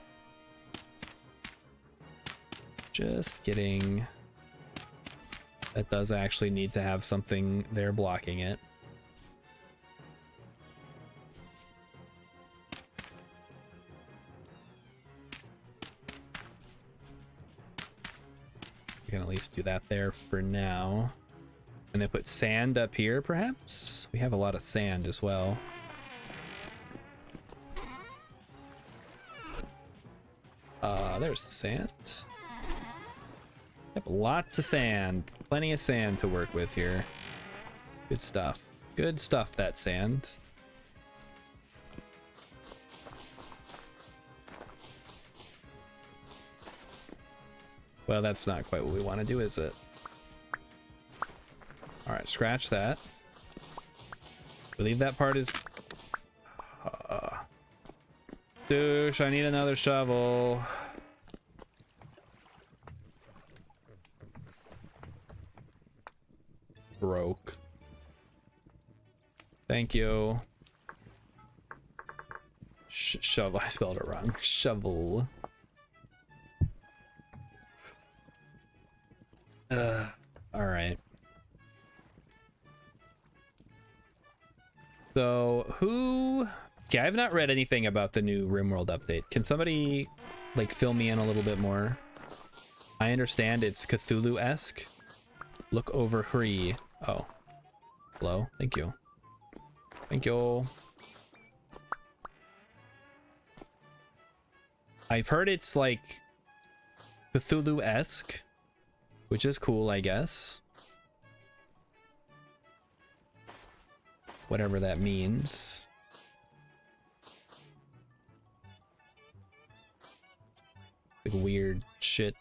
Just kidding. That does actually need to have something there blocking it. We can at least do that there for now. And then put sand up here, perhaps? We have a lot of sand as well. There's the sand. Yep, lots of sand. Plenty of sand to work with here. Good stuff. Good stuff, that sand. Well, that's not quite what we want to do, is it? Alright, scratch that. Believe that part is... Douche, I need another shovel. Broke. Thank you. Shovel, I spelled it wrong. Shovel. Alright. So, who... Okay, I've not read anything about the new RimWorld update. Can somebody, like, fill me in a little bit more? I understand it's Cthulhu-esque. Look over Hree. Oh. Hello. Thank you. Thank you. I've heard it's, like, Cthulhu-esque, which is cool, I guess. Whatever that means. Like weird shit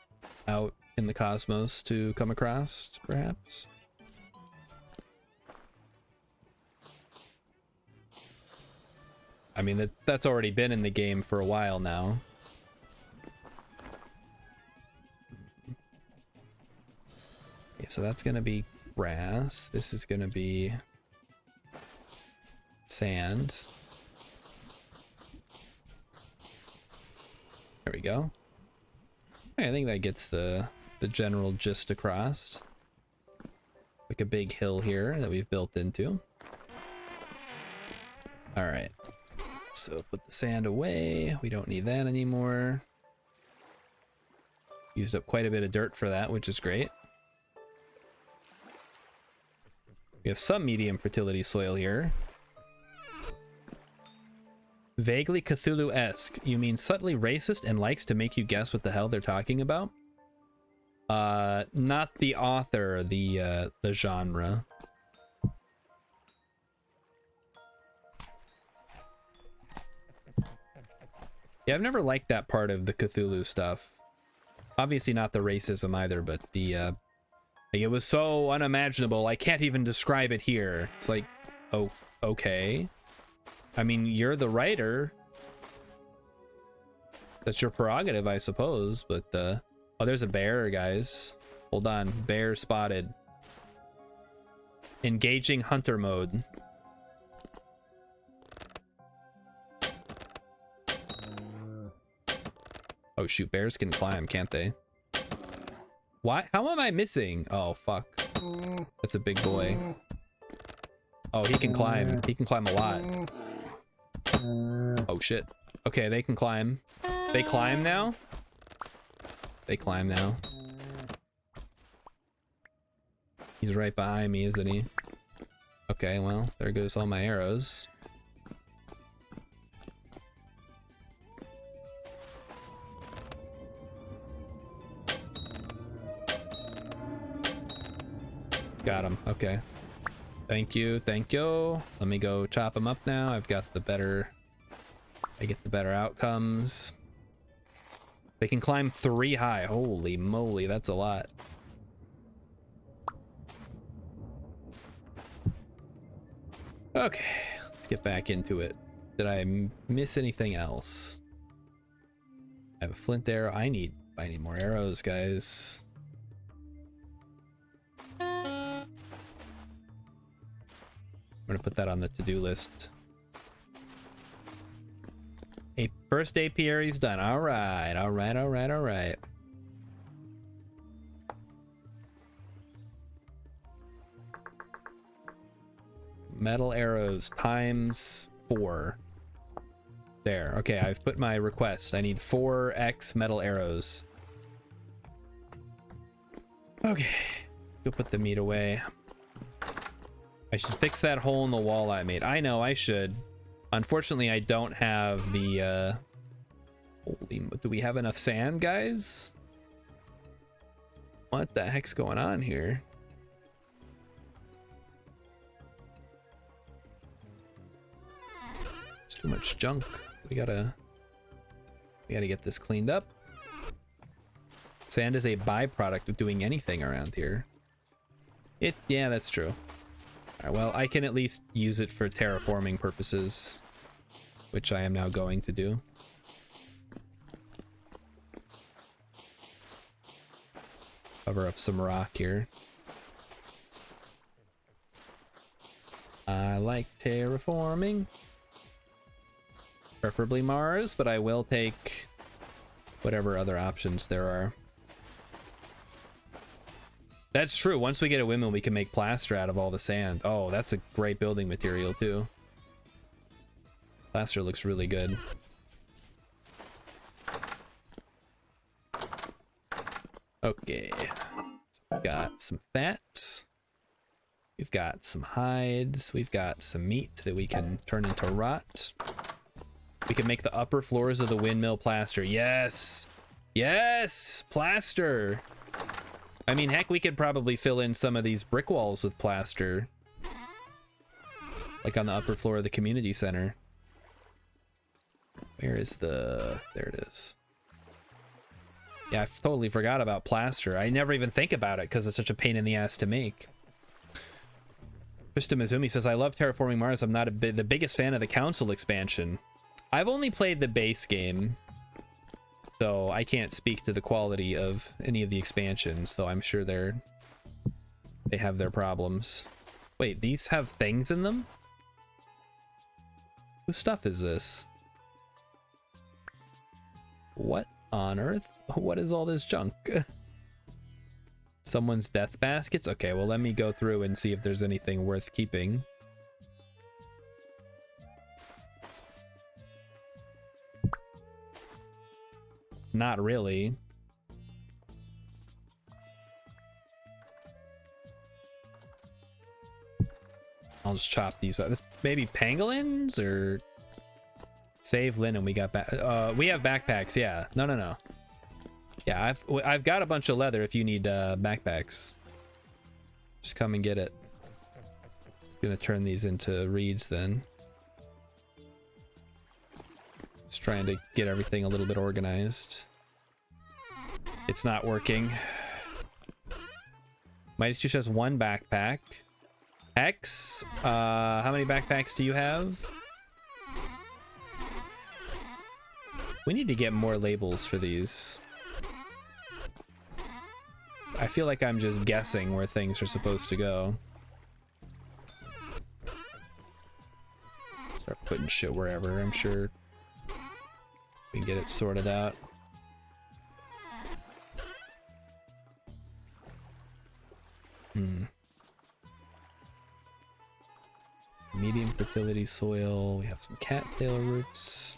out in the cosmos to come across, perhaps. I mean, that's already been in the game for a while now. Okay, so that's gonna be grass. This is gonna be sand. There we go. I think that gets the general gist across. Like a big hill here that we've built into. All right. So put the sand away. We don't need that anymore. Used up quite a bit of dirt for that, which is great. We have some medium fertility soil here. Vaguely Cthulhu-esque. You mean subtly racist and likes to make you guess what the hell they're talking about? Not the author, the genre. Yeah, I've never liked that part of the Cthulhu stuff. Obviously not the racism either, but the like, it was so unimaginable. I can't even describe it here. It's like, oh, okay. I mean, you're the writer. That's your prerogative, I suppose, but oh, there's a bear, guys. Hold on, bear spotted. Engaging hunter mode. Oh shoot, bears can climb, can't they? Why? How am I missing? Oh fuck. That's a big boy. Oh, he can climb. He can climb a lot. Oh shit. Okay, they can climb. They climb now? They climb now. He's right behind me, isn't he? Okay, well, there goes all my arrows. Got him. Okay. Thank you. Thank you. Let me go chop him up now. I've got the better... I get the better outcomes. They can climb 3 high. Holy moly, that's a lot. Okay, let's get back into it. Did I miss anything else? I have a flint arrow. I need more arrows, guys. I'm gonna put that on the to-do list. First apiary's done. All right, all right, all right, all right. Metal arrows times 4. There. Okay, I've put my request. I need 4x metal arrows. Okay, go put the meat away. I should fix that hole in the wall I made. I know I should. Unfortunately, I don't have the holy, do we have enough sand, guys? What the heck's going on here? It's too much junk. We gotta get this cleaned up. Sand is a byproduct of doing anything around here. Yeah, that's true. All right, well, I can at least use it for terraforming purposes, which I am now going to do. Cover up some rock here. I like terraforming. Preferably Mars, but I will take whatever other options there are. That's true. Once we get a windmill, we can make plaster out of all the sand. Oh, that's a great building material too. Plaster looks really good. Okay. So we've got some fat. We've got some hides. We've got some meat that we can turn into rot. We can make the upper floors of the windmill plaster. Yes! Yes! Plaster! I mean, heck, we could probably fill in some of these brick walls with plaster. Like on the upper floor of the community center. Where is the... There it is. Yeah, I totally forgot about plaster. I never even think about it because it's such a pain in the ass to make. Krista Mizumi says, I love Terraforming Mars. I'm not the biggest fan of the Council expansion. I've only played the base game, so I can't speak to the quality of any of the expansions, though I'm sure they have their problems. Wait, these have things in them? Whose stuff is this? What on earth? What is all this junk? Someone's death baskets? Okay, well, let me go through and see if there's anything worth keeping. Not really. I'll just chop these up. This maybe pangolins or save linen. We got we have backpacks. Yeah. No. Yeah, I've got a bunch of leather if you need backpacks. Just come and get it. Gonna turn these into reeds then. Just trying to get everything a little bit organized. It's not working. Midas just has one backpack. X, how many backpacks do you have? We need to get more labels for these. I feel like I'm just guessing where things are supposed to go. Start putting shit wherever. I'm sure we can get it sorted out. Medium fertility soil. We have some cattail roots.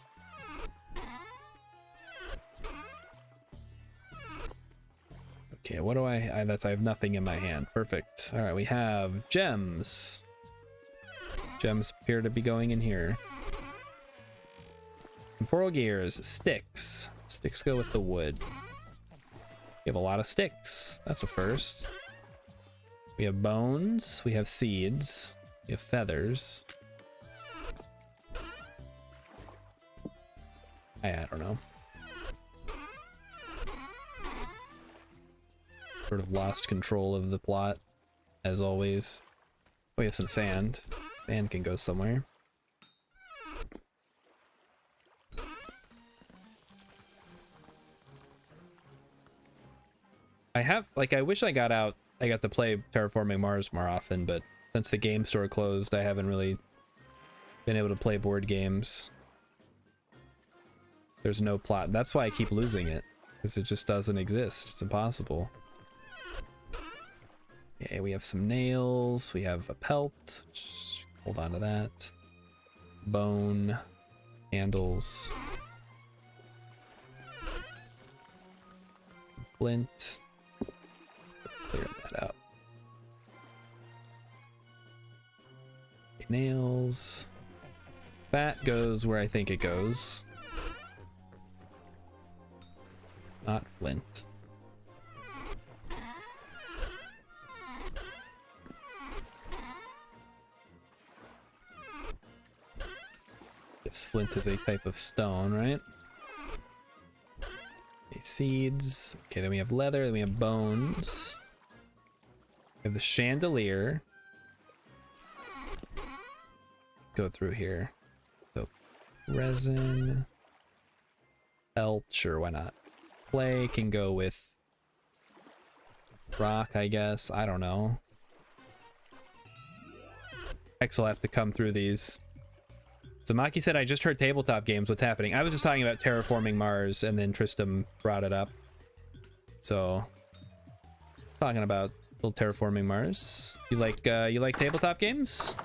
Okay, what do I have nothing in my hand. Perfect. All right, we have gems. Gems appear to be going in here. Temporal gears, sticks. Sticks go with the wood. We have a lot of sticks. That's a first. We have bones. We have seeds. We have feathers. I don't know. Sort of lost control of the plot, as always. We have some sand. Sand can go somewhere. I wish I got to play Terraforming Mars more often, but since the game store closed, I haven't really been able to play board games. There's no plot. That's why I keep losing it, because it just doesn't exist. It's impossible. Okay, we have some nails. We have a pelt. Hold on to that. Bone. Handles. Flint. Clear that out. Nails. That goes where I think it goes. Not flint. Guess flint is a type of stone, right? Okay, seeds. Okay, then we have leather, then we have bones. We have the chandelier. Go through here. So resin. Pelt, sure, why not? Clay can go with rock, I guess. I don't know. X will have to come through these. So Maki said, I just heard tabletop games. What's happening? I was just talking about Terraforming Mars, and then Tristram brought it up. So, talking about little Terraforming Mars. You like tabletop games?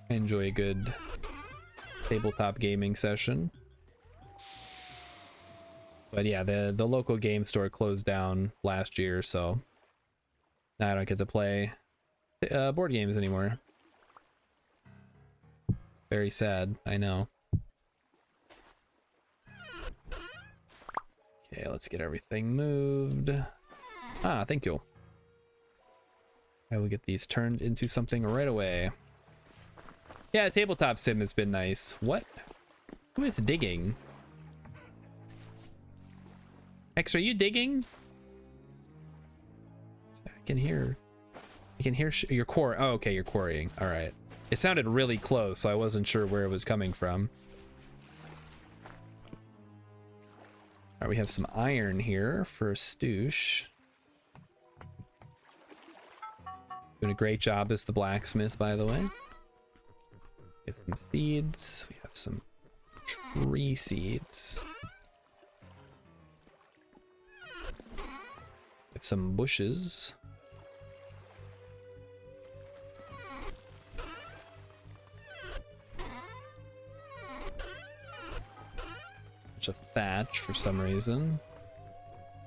I enjoy a good tabletop gaming session. But yeah, the local game store closed down last year, so now I don't get to play board games anymore. Very sad, I know. Okay, let's get everything moved. Ah, thank you. I will get these turned into something right away. Yeah, tabletop sim has been nice. What? Who is digging? X, are you digging? can hear. I can hear your core. Oh, okay, you're quarrying. All right. It sounded really close, so I wasn't sure where it was coming from. All right, we have some iron here for Stoosh. Doing a great job as the blacksmith, by the way. We have some seeds. We have some tree seeds. We have some bushes. Bunch of thatch for some reason.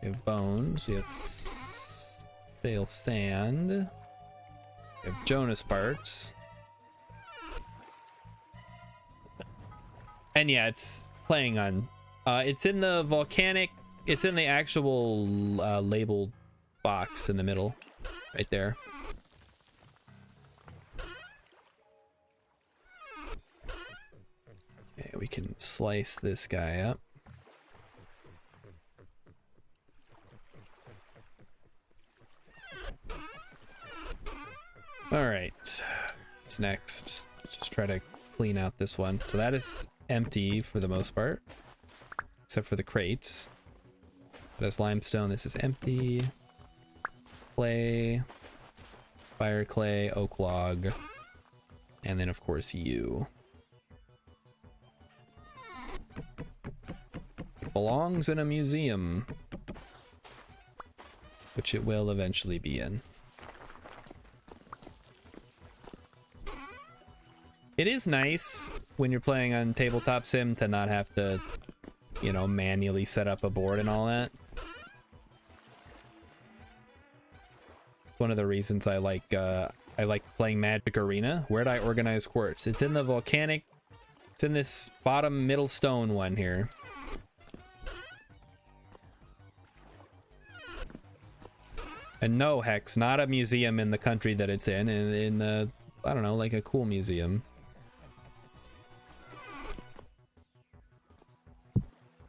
We have bones. We have stale sand. We have Jonas parts. And yeah, it's playing on it's in the volcanic, it's in the actual labeled box in the middle right there. Okay, we can slice this guy up. All right, what's next? Let's just try to clean out this one. So that is empty for the most part, except for the crates. That is limestone. This is empty. Clay, fire clay, oak log, and then of course you. It belongs in a museum, which it will eventually be in. It is nice when you're playing on Tabletop Sim to not have to, you know, manually set up a board and all that. One of the reasons I like playing Magic Arena. Where'd I organize quartz? It's in the volcanic. It's in this bottom middle stone one here. And no, Hex, not a museum in the country that it's in the, I don't know, like a cool museum.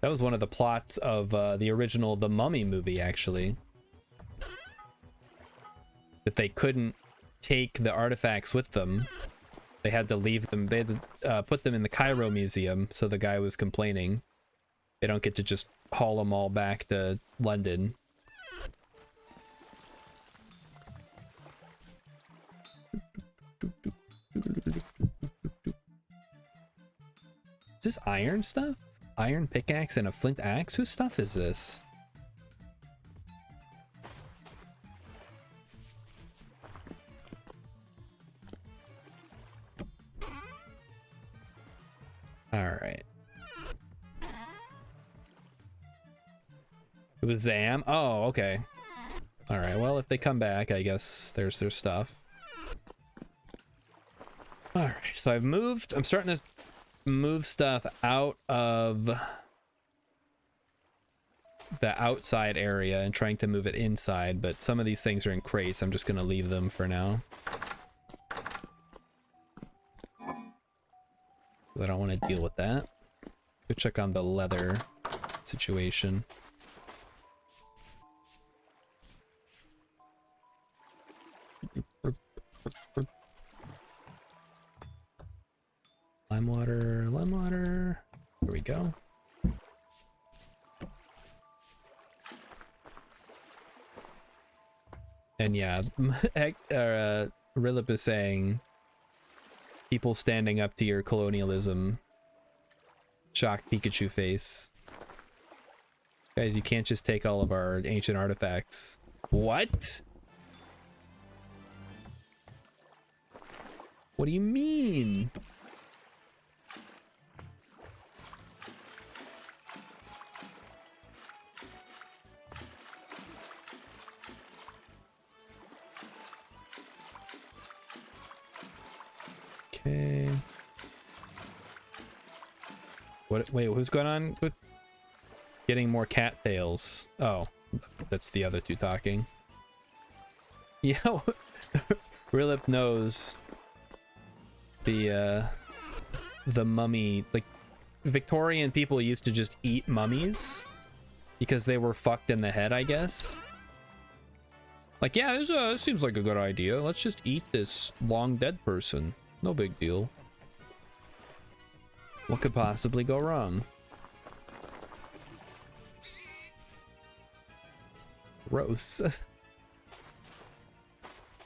That was one of the plots of the original The Mummy movie, actually. That they couldn't take the artifacts with them. They had to leave them. They had to put them in the Cairo Museum, so the guy was complaining. They don't get to just haul them all back to London. Is this iron stuff? Iron pickaxe and a flint axe? Whose stuff is this? All right. It was Zam? Oh, okay. All right, well, if they come back, I guess there's their stuff. All right, so I've moved. I'm starting to move stuff out of the outside area and trying to move it inside, but some of these things are in crates. I'm just gonna leave them for now. I don't want to deal with that. Go check on the leather situation. Lime water, lime water. Here we go. And yeah, Rilip is saying, people standing up to your colonialism. Shocked Pikachu face. Guys, you can't just take all of our ancient artifacts. What? What do you mean? Okay. What? Wait, who's going on with getting more cattails? Oh, that's the other two talking. Yeah, Rilip knows the mummy. Like, Victorian people used to just eat mummies because they were fucked in the head, I guess. Like, yeah, this seems like a good idea. Let's just eat this long dead person. No big deal. What could possibly go wrong? Gross.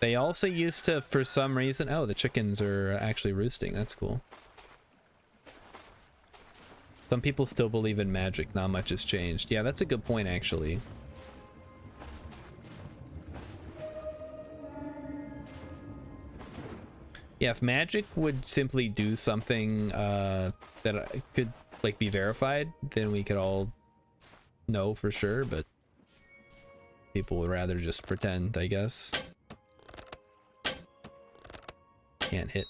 They also used to, for some reason... Oh, the chickens are actually roosting. That's cool. Some people still believe in magic. Not much has changed. Yeah, that's a good point, actually. Yeah, if magic would simply do something that could like be verified, then we could all know for sure, but people would rather just pretend, I guess. Can't hit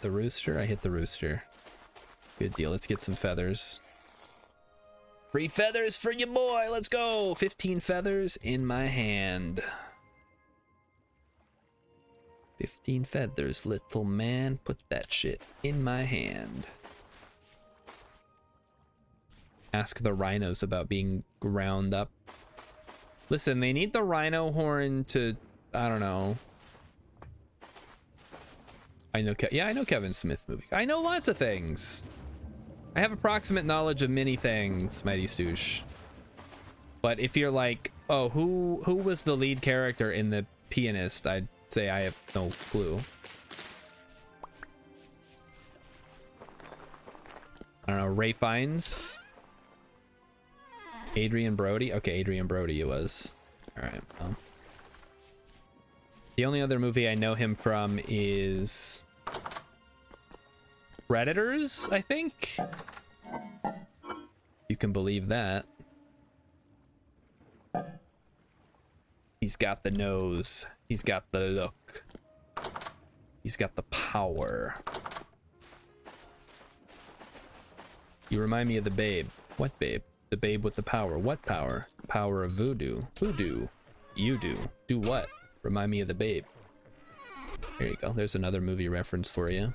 the rooster. I hit the rooster. Good deal. Let's get some feathers. Free feathers for you, boy. Let's go. 15 feathers in my hand. 15 feathers, little man. Put that shit in my hand. Ask the rhinos about being ground up. Listen, they need the rhino horn to, I don't know. I know, yeah, I know Kevin Smith movie. I know lots of things. I have approximate knowledge of many things, Mighty Stoosh. But if you're like, oh, who was the lead character in The Pianist? I'd say I have no clue. I don't know, Ray Fiennes? Adrian Brody? Okay, Adrian Brody it was. Alright, well. The only other movie I know him from is Predators, I think? You can believe that. He's got the nose. He's got the look. He's got the power. You remind me of the Babe. What Babe? The Babe with the power. What power? Power of voodoo. Voodoo. You do. Do what? Remind me of the Babe. There you go. There's another movie reference for you.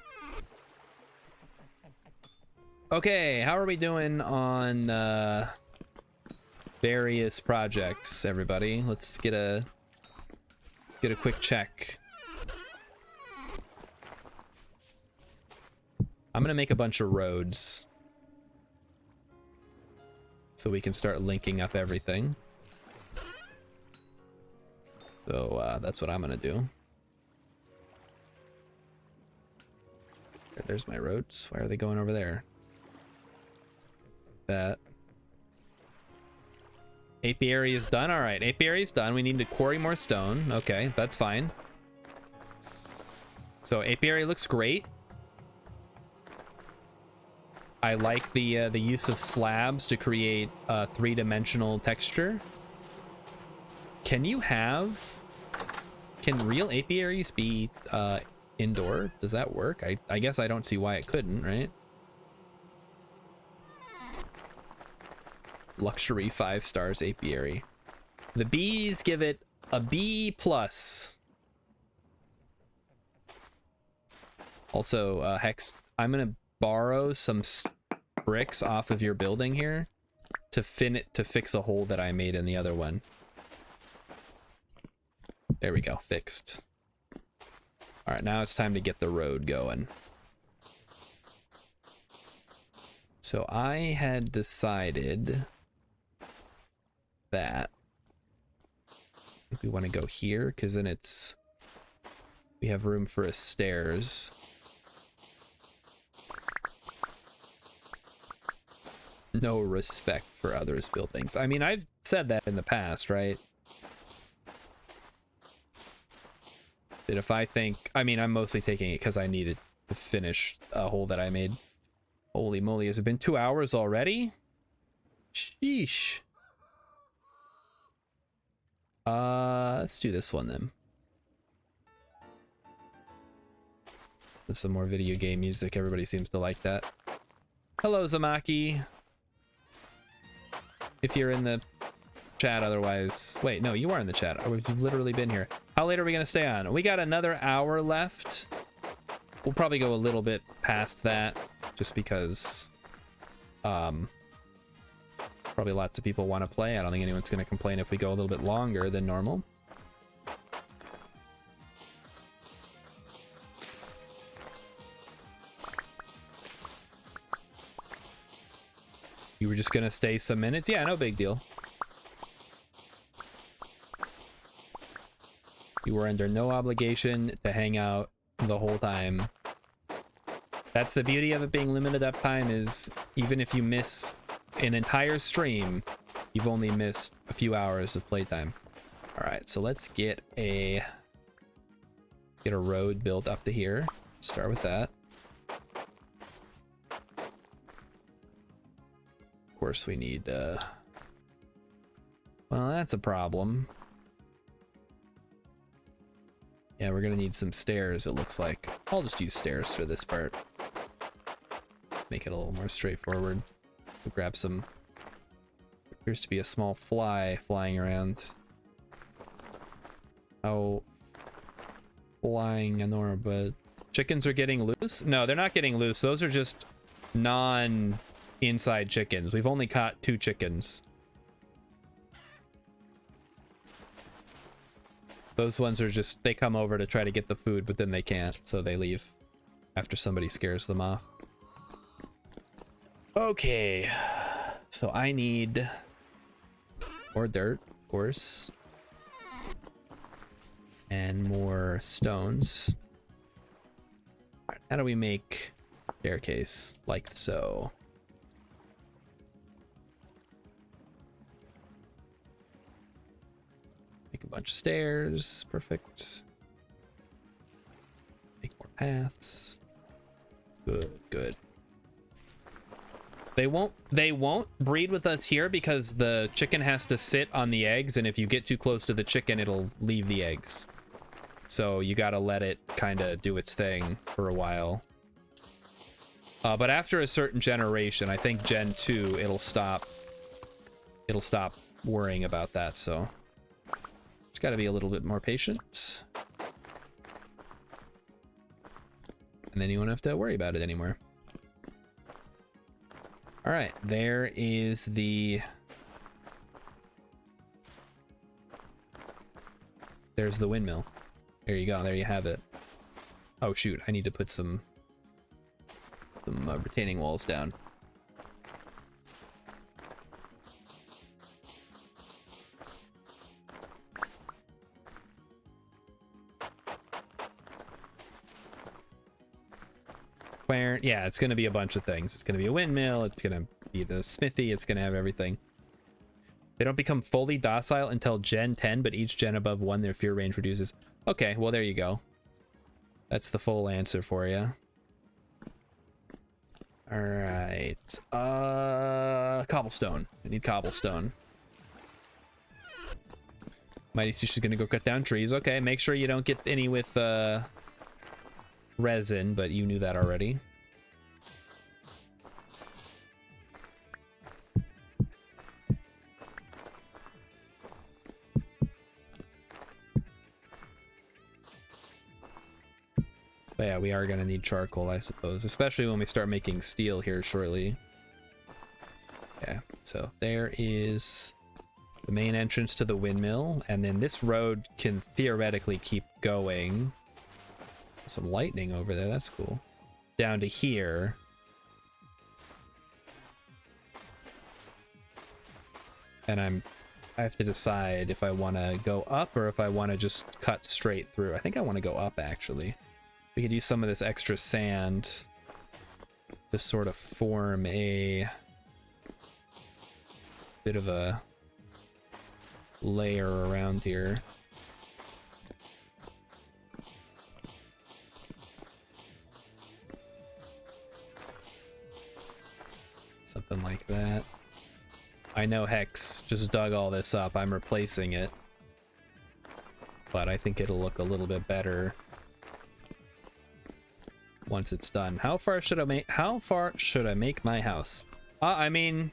Okay, how are we doing on various projects, everybody? Let's get a quick check. I'm gonna make a bunch of roads so we can start linking up everything. So that's what I'm gonna do. There's my roads. Why are they going over there? That. Apiary is done. All right, apiary is done. We need to quarry more stone. Okay, that's fine. So apiary looks great. I like the use of slabs to create a three-dimensional texture. Can real apiaries be indoor? Does that work? I guess I don't see why it couldn't, right? Luxury 5 stars apiary. The bees give it a B+. Also, Hex, I'm gonna borrow some bricks off of your building here to fix a hole that I made in the other one. There we go, fixed. All right, now it's time to get the road going. So I had decided that I think we want to go here because then we have room for a stairs. No respect for others' buildings. I mean, I've said that in the past, right? That if I think, I mean, I'm mostly taking it because I needed to finish a hole that I made. Holy moly, has it been 2 hours already? Sheesh. Let's do this one then. So some more video game music. Everybody seems to like that. Hello, Zamaki. If you're in the chat, otherwise... Wait, no, you are in the chat. You've literally been here. How late are we going to stay on? We got another hour left. We'll probably go a little bit past that, just because probably lots of people want to play. I don't think anyone's going to complain if we go a little bit longer than normal. You were just gonna stay some minutes? Yeah, no big deal. You were under no obligation to hang out the whole time. That's the beauty of it being limited uptime, is even if you miss an entire stream, you've only missed a few hours of playtime. All right, so let's get a road built up to here. Start with that. Of course, we need, well, that's a problem. Yeah, we're gonna need some stairs, it looks like. I'll just use stairs for this part. Make it a little more straightforward. We'll grab some, appears to be a small fly flying around. Oh, flying Anora, but chickens are getting loose? No, they're not getting loose. Those are just non-inside chickens. We've only caught 2 chickens. Those ones are just, they come over to try to get the food, but then they can't, so they leave after somebody scares them off. Okay, so I need more dirt, of course, and more stones. All right, how do we make a staircase? Like so. Make a bunch of stairs. Perfect. Make more paths. Good, good. They won't breed with us here because the chicken has to sit on the eggs, and if you get too close to the chicken, it'll leave the eggs. So you gotta let it kind of do its thing for a while. But after a certain generation, I think Gen 2, it'll stop worrying about that, so just gotta be a little bit more patient. And then you won't have to worry about it anymore. All right, there is there's the windmill. There you go, there you have it. Oh shoot, I need to put some retaining walls down. Where, yeah, it's going to be a bunch of things. It's going to be a windmill, it's going to be the smithy, it's going to have everything. They don't become fully docile until Gen 10, but each gen above 1, their fear range reduces. Okay, well, there you go. That's the full answer for you. All right. Cobblestone. I need cobblestone. Mighty Sushi is going to go cut down trees. Okay, make sure you don't get any with resin, but you knew that already. But yeah, we are going to need charcoal, I suppose, especially when we start making steel here shortly. Yeah, so there is the main entrance to the windmill, and then this road can theoretically keep going. Some lightning over there, that's cool. Down to here. And I have to decide if I want to go up or if I want to just cut straight through. I think I want to go up, actually. We could use some of this extra sand to sort of form a bit of a layer around here. Something like that. I know Hex just dug all this up. I'm replacing it. But I think it'll look a little bit better once it's done. How far should I make my house? I mean,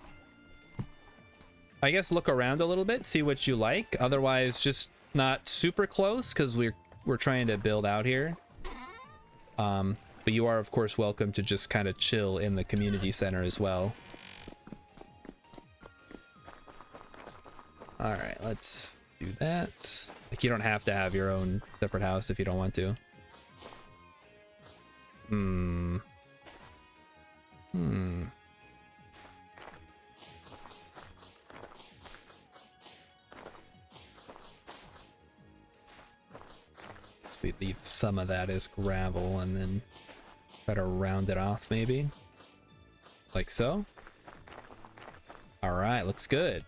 I guess look around a little bit, see what you like. Otherwise, just not super close because we're trying to build out here. But you are of course welcome to just kind of chill in the community center as well. All right, let's do that. Like, you don't have to have your own separate house if you don't want to. might leave some of that as gravel and then try to round it off maybe. Like so. All right, looks good.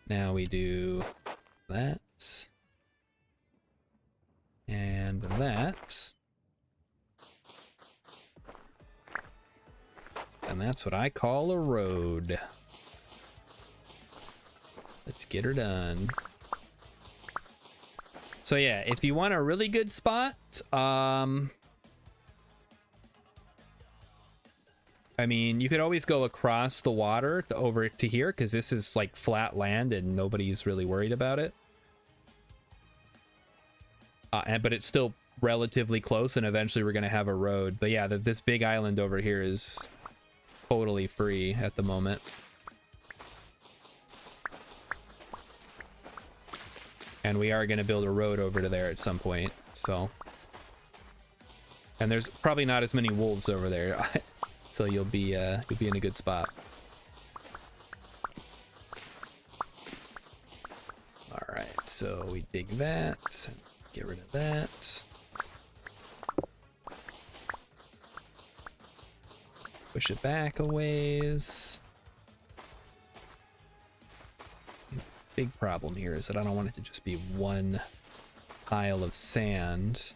Now we do that. And that. And that's what I call a road. Let's get her done. So yeah, if you want a really good spot, I mean, you could always go across the water over to here because this is like flat land and nobody's really worried about it. But it's still relatively close, and eventually we're gonna have a road. But yeah, this big island over here is totally free at the moment. And we are gonna build a road over to there at some point, so. And there's probably not as many wolves over there, so you'll be in a good spot. All right, so we dig that. Get rid of that. Push it back a ways. Big problem here is that I don't want it to just be one pile of sand.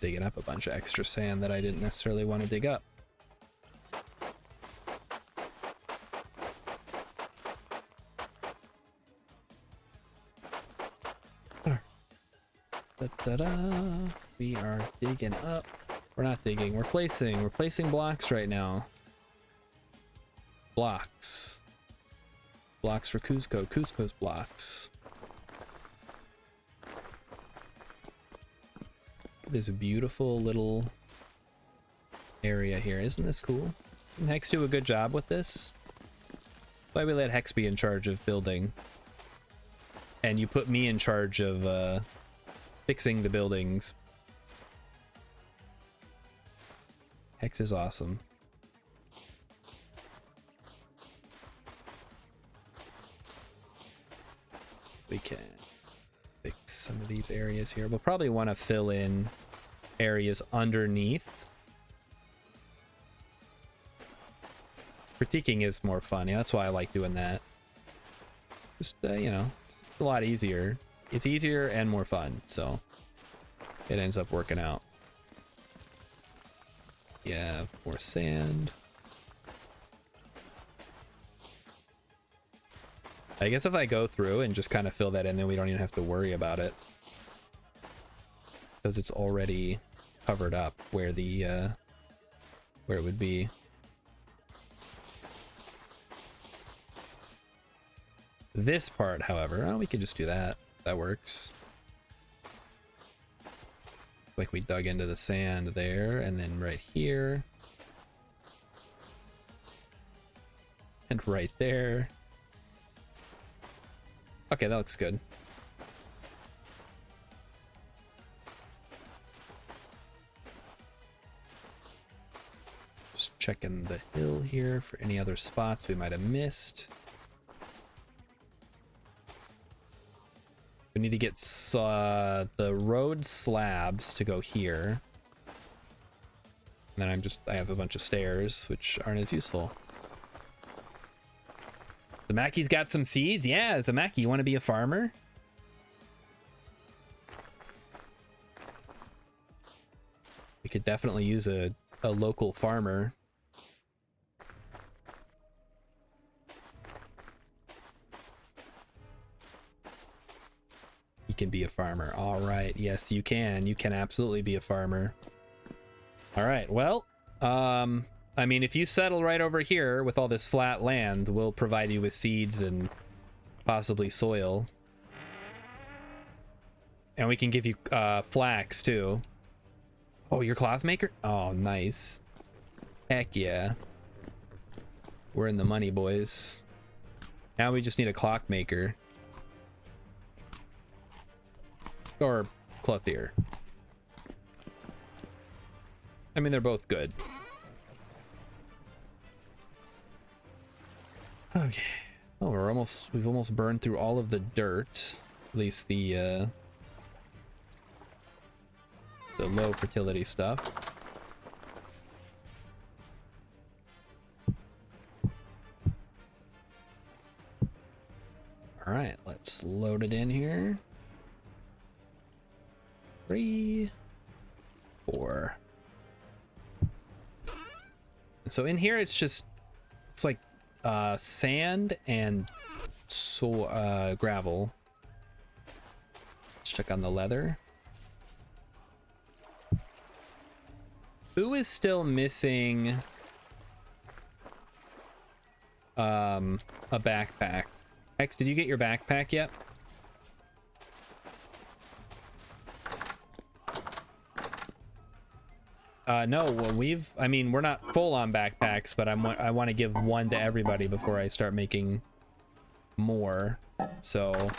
Digging up a bunch of extra sand that I didn't necessarily want to dig up. Da-da-da. We are digging up. We're not digging, we're placing. We're placing blocks right now. Blocks. Blocks for Kuzco. Kuzco's blocks. There's a beautiful little area here. Isn't this cool? Didn't Hex do a good job with this? Why we let Hex be in charge of building? And you put me in charge of fixing the buildings. Hex is awesome. We can fix some of these areas here. We'll probably want to fill in areas underneath. Critiquing is more fun. Yeah, that's why I like doing that. Just, you know, it's a lot easier. It's easier and more fun, so it ends up working out. Yeah, more sand. I guess if I go through and just kind of fill that in, then we don't even have to worry about it. Because it's already covered up where the, where it would be. This part, however, oh, we could just do that. That works. Like we dug into the sand there, and then right here. And right there. Okay, that looks good. Just checking the hill here for any other spots we might have missed. We need to get the road slabs to go here. And then I have a bunch of stairs, which aren't as useful. Zamaki's got some seeds? Yeah, Zamaki, you want to be a farmer? We could definitely use a local farmer. You can be a farmer. All right. Yes, you can. You can absolutely be a farmer. All right. Well, I mean, if you settle right over here with all this flat land, we'll provide you with seeds and possibly soil. And we can give you flax too. Oh, you're cloth maker? Oh, nice. Heck yeah. We're in the money, boys. Now we just need a clock maker. Or clothier. I mean, they're both good. Okay. Oh, we've almost burned through all of the dirt. At least the low fertility stuff. All right, let's load it in here. 3, 4. So in here, it's like sand and gravel. Let's check on the leather. Who is still missing a backpack? X, did you get your backpack yet? No, well, we're not full on backpacks, but I want to give one to everybody before I start making more. So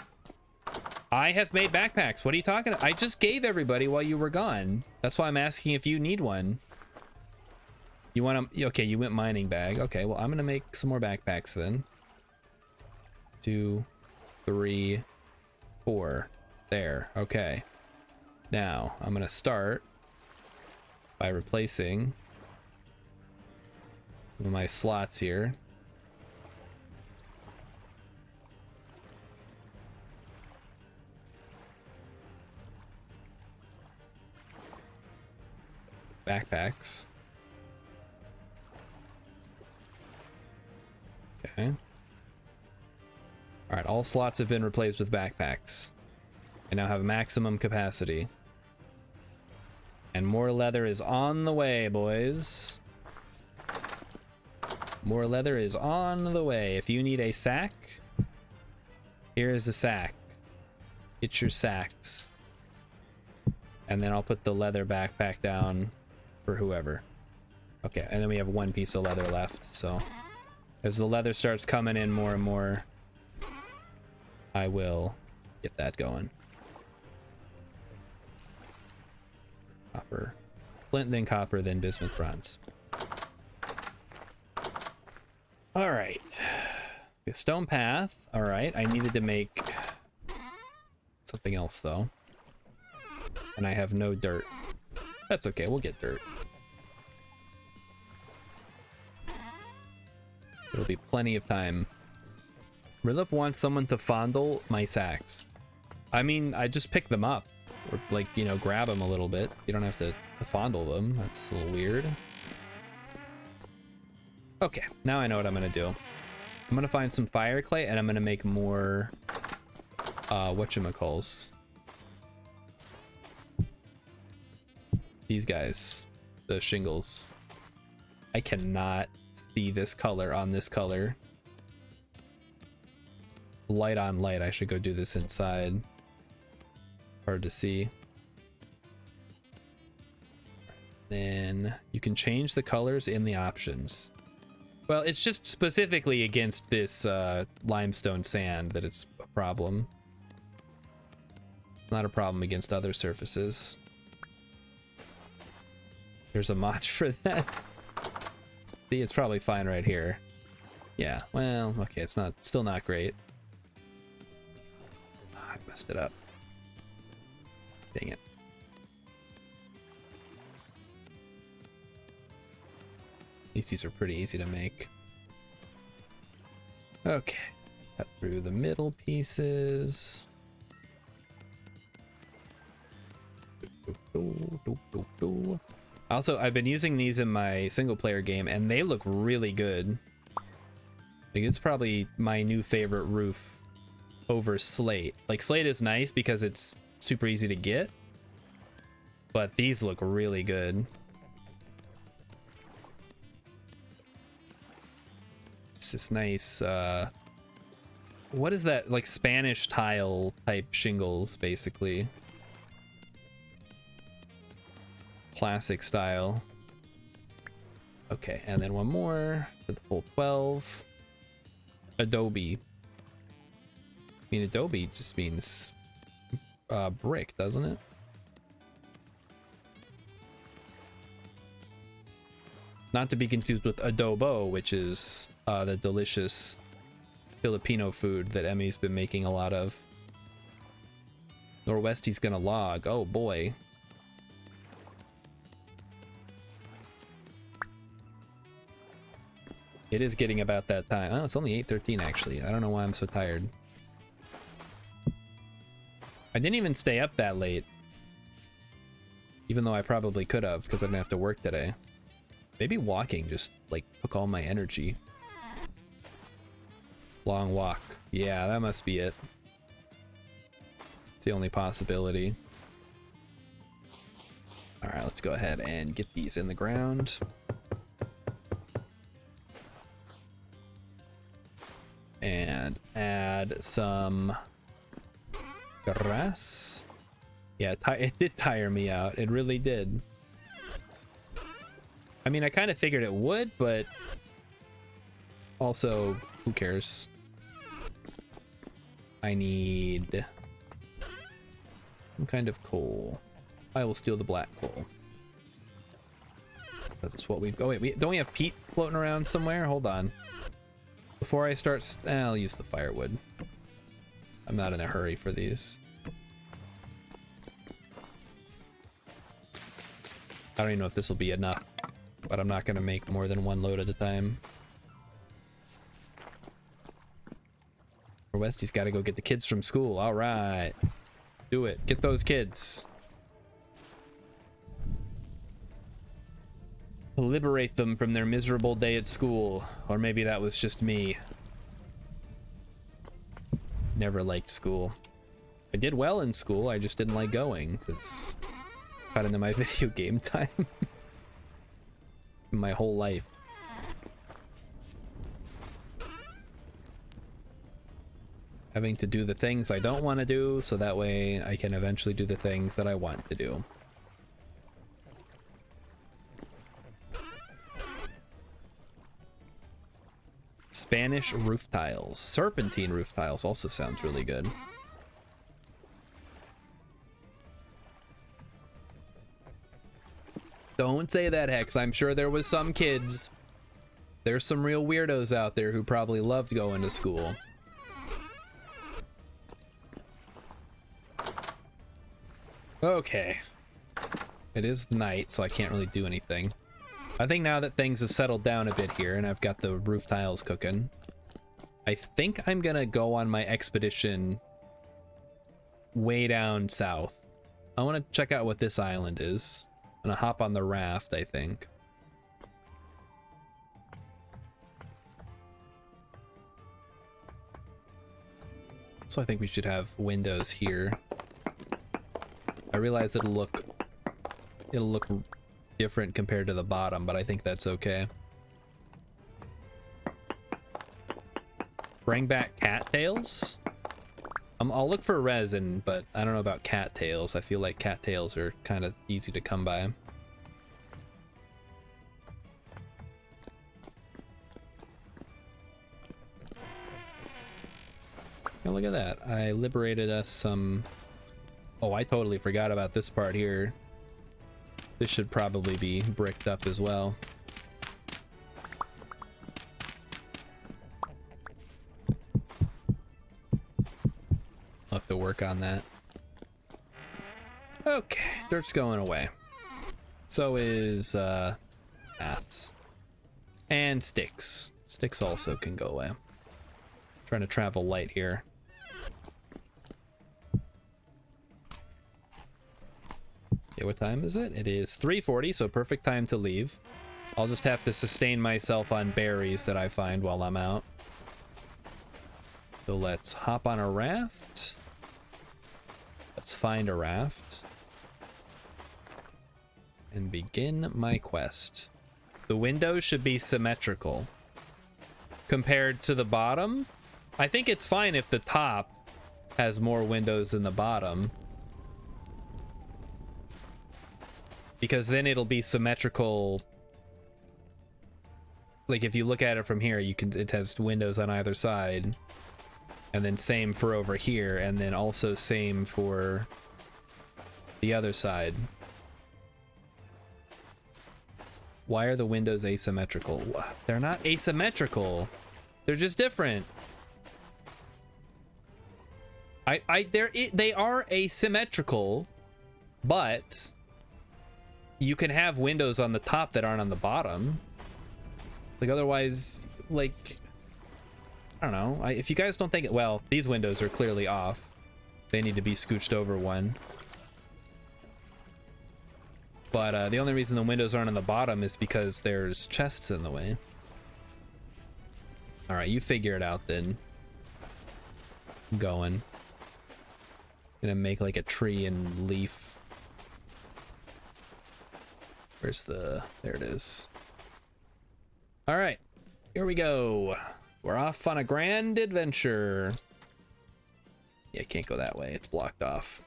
I have made backpacks. What are you talking about? I just gave everybody while you were gone. That's why I'm asking if you need one. You want to, okay, you went mining bag. Okay, well, I'm going to make some more backpacks then. 2, 3, 4. There. Okay. Now I'm going to start by replacing some of my slots here. Backpacks. Okay. All right, all slots have been replaced with backpacks. I now have maximum capacity. And more leather is on the way, boys. More leather is on the way. If you need a sack, here is a sack. Get your sacks. And then I'll put the leather backpack down for whoever. Okay, and then we have one piece of leather left, so as the leather starts coming in more and more, I will get that going. Copper. Flint, then copper, then bismuth bronze. All right. Stone path. All right. I needed to make something else, though. And I have no dirt. That's okay. We'll get dirt. There'll be plenty of time. Rilip wants someone to fondle my sacks. I mean, I just pick them up. Or, like, you know, grab them a little bit. You don't have to fondle them. That's a little weird. Okay, now I know what I'm gonna do. I'm gonna find some fire clay and I'm gonna make more whatchamacalls. These guys, the shingles. I cannot see this color on this color. It's light on light. I should go do this inside. Hard to see. Then you can change the colors in the options. Well, it's just specifically against this limestone sand that it's a problem. Not a problem against other surfaces. There's a match for that. See, it's probably fine right here. Yeah, well, okay, it's not, still not great. Oh, I messed it up. Dang it. At least these are pretty easy to make. Okay, cut through the middle pieces. Also, I've been using these in my single player game and they look really good. Like, it's probably my new favorite roof over slate. Like, slate is nice because it's super easy to get, but these look really good. It's this nice, what is that? Like Spanish tile type shingles, basically. Classic style. Okay, and then one more for the full 12. Adobe. I mean, Adobe just means brick, doesn't it? Not to be confused with adobo, which is the delicious Filipino food that Emmy's been making a lot of. Norwestie's gonna log. Oh boy. It is getting about that time. Oh, it's only 8:13 actually. I don't know why I'm so tired. I didn't even stay up that late. Even though I probably could have, because I didn't have to work today. Maybe walking just, like, took all my energy. Long walk. Yeah, that must be it. It's the only possibility. Alright, let's go ahead and get these in the ground. And add some grass. Yeah, it did tire me out. It really did. I mean, I kind of figured it would, but also, who cares? I need some kind of coal. I will steal the black coal. That's what we've... Oh, wait, don't we have peat floating around somewhere? Hold on. Before I start... I'll use the firewood. I'm not in a hurry for these. I don't even know if this will be enough, but I'm not going to make more than one load at a time. Westie's got to go get the kids from school. All right. Do it. Get those kids. Liberate them from their miserable day at school. Or maybe that was just me. Never liked school. I did well in school, I just didn't like going, because got into my video game time. My whole life. Having to do the things I don't want to do, so that way I can eventually do the things that I want to do. Spanish roof tiles. Serpentine roof tiles also sounds really good. Don't say that, Hex. I'm sure there was some kids. There's some real weirdos out there who probably loved going to school. Okay. It is night, so I can't really do anything. I think now that things have settled down a bit here and I've got the roof tiles cooking, I think I'm gonna go on my expedition way down south. I want to check out what this island is. I'm gonna hop on the raft, I think. So I think we should have windows here. I realize it'll look different compared to the bottom, but I think that's okay. Bring back cattails? I'll look for resin, but I don't know about cattails. I feel like cattails are kind of easy to come by. Oh, look at that. I liberated us some... Oh, I totally forgot about this part here. This should probably be bricked up as well. I'll have to work on that. Okay, dirt's going away. So is paths. And sticks. Sticks also can go away. Trying to travel light here. Okay, what time is it? It is 3:40, so perfect time to leave. I'll just have to sustain myself on berries that I find while I'm out. So let's hop on a raft. Let's find a raft. And begin my quest. The windows should be symmetrical. Compared to the bottom, I think it's fine if the top has more windows than the bottom. Because then it'll be symmetrical. Like if you look at it from here, it has windows on either side. And then same for over here, and then also same for the other side. Why are the windows asymmetrical? They're not asymmetrical. They're just different. They are asymmetrical, but you can have windows on the top that aren't on the bottom. Like otherwise, like, I don't know. If you guys don't think it, well, these windows are clearly off. They need to be scooched over one. But the only reason the windows aren't on the bottom is because there's chests in the way. All right, you figure it out then. I'm going. Gonna make like a tree and leaf. Where's the, there it is. All right, here we go. We're off on a grand adventure. Yeah, can't go that way, it's blocked off.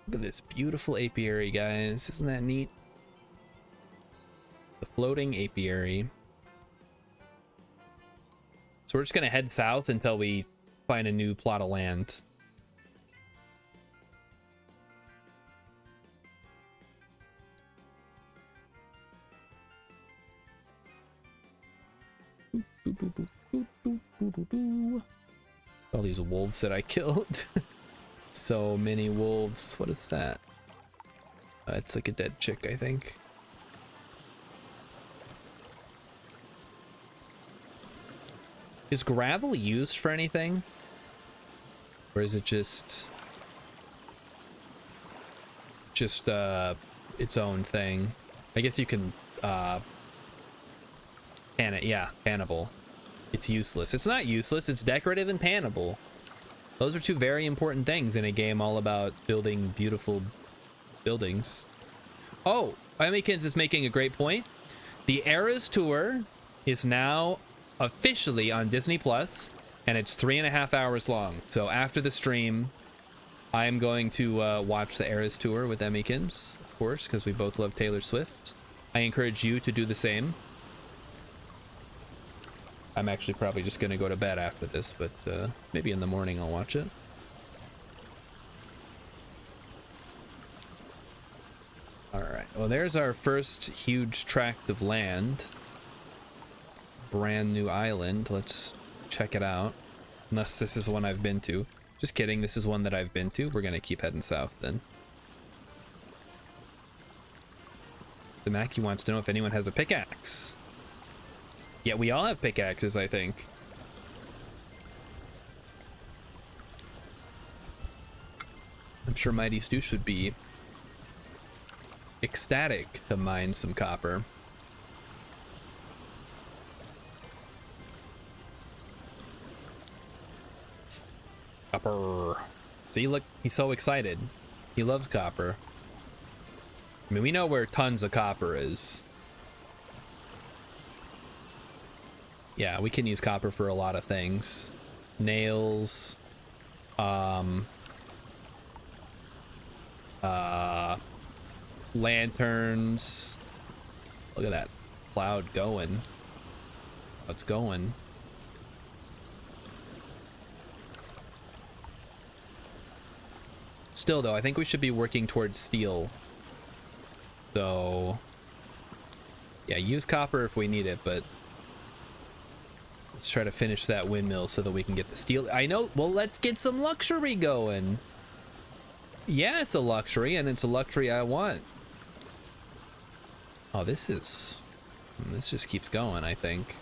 Look at this beautiful apiary, guys. Isn't that neat? The floating apiary. So we're just gonna head south until we find a new plot of land. All these wolves that I killed. So many wolves. What is that? It's like a dead chick, I think. Is gravel used for anything? Or is it just its own thing? I guess you can pan it. Yeah, pannable. It's useless. It's not useless, it's decorative and pannable. Those are two very important things in a game all about building beautiful buildings. Oh, Amykins is making a great point. The Eras Tour is now officially on Disney Plus, and it's 3.5 hours long. So after the stream, I am going to watch the Eras Tour with Amykins, of course, because we both love Taylor Swift. I encourage you to do the same. I'm actually probably just gonna go to bed after this, but maybe in the morning I'll watch it. All right, well, there's our first huge tract of land. Brand new island. Let's check it out. Unless this is one I've been to. Just kidding, this is one that I've been to. We're gonna keep heading south then. The Mackie wants to know if anyone has a pickaxe. Yeah, we all have pickaxes, I think. I'm sure Mighty Stoosh would be ecstatic to mine some copper. Copper. See, look, he's so excited. He loves copper. I mean, we know where tons of copper is. Yeah, we can use copper for a lot of things. Nails. Lanterns. Look at that cloud going. It's going. Still, though, I think we should be working towards steel. So, yeah, use copper if we need it, but let's try to finish that windmill so that we can get the steel. I know. Well, let's get some luxury going. Yeah, it's a luxury, and it's a luxury I want. Oh, this just keeps going, I think.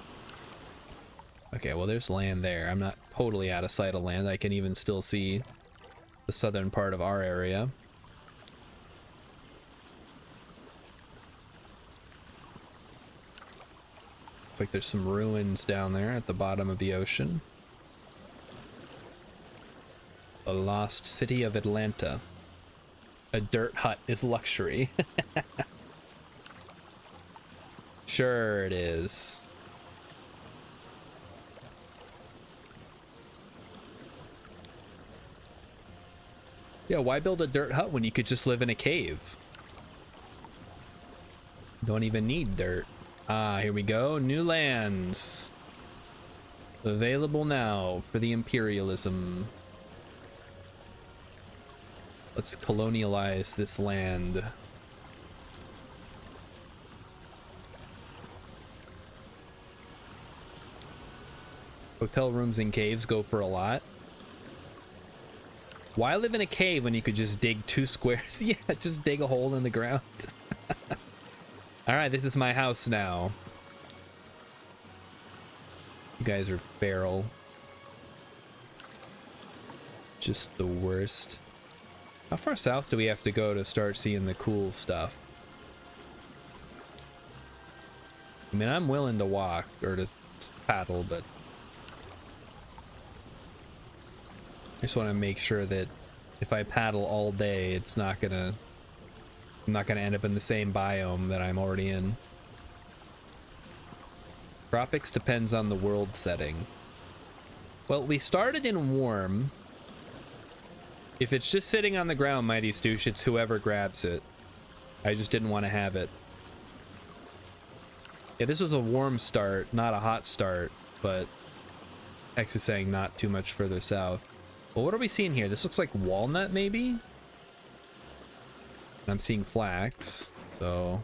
Okay, well, there's land there. I'm not totally out of sight of land. I can even still see the southern part of our area. Looks like there's some ruins down there at the bottom of the ocean. The lost city of Atlanta. A dirt hut is luxury. Sure it is. Yeah, why build a dirt hut when you could just live in a cave? Don't even need dirt. Ah, here we go. New lands. Available now for the imperialism. Let's colonialize this land. Hotel rooms and caves go for a lot. Why live in a cave when you could just dig 2 squares? Yeah, just dig a hole in the ground. All right, this is my house now. You guys are feral. Just the worst. How far south do we have to go to start seeing the cool stuff? I mean, I'm willing to walk or to paddle, but I just want to make sure that if I paddle all day, I'm not gonna end up in the same biome that I'm already in. Tropics depends on the world setting. Well, we started in warm. If it's just sitting on the ground, Mighty Stoosh, it's whoever grabs it. I just didn't want to have it. Yeah, this was a warm start, not a hot start, but X is saying not too much further south. Well, what are we seeing here? This looks like walnut, maybe? And I'm seeing flax, so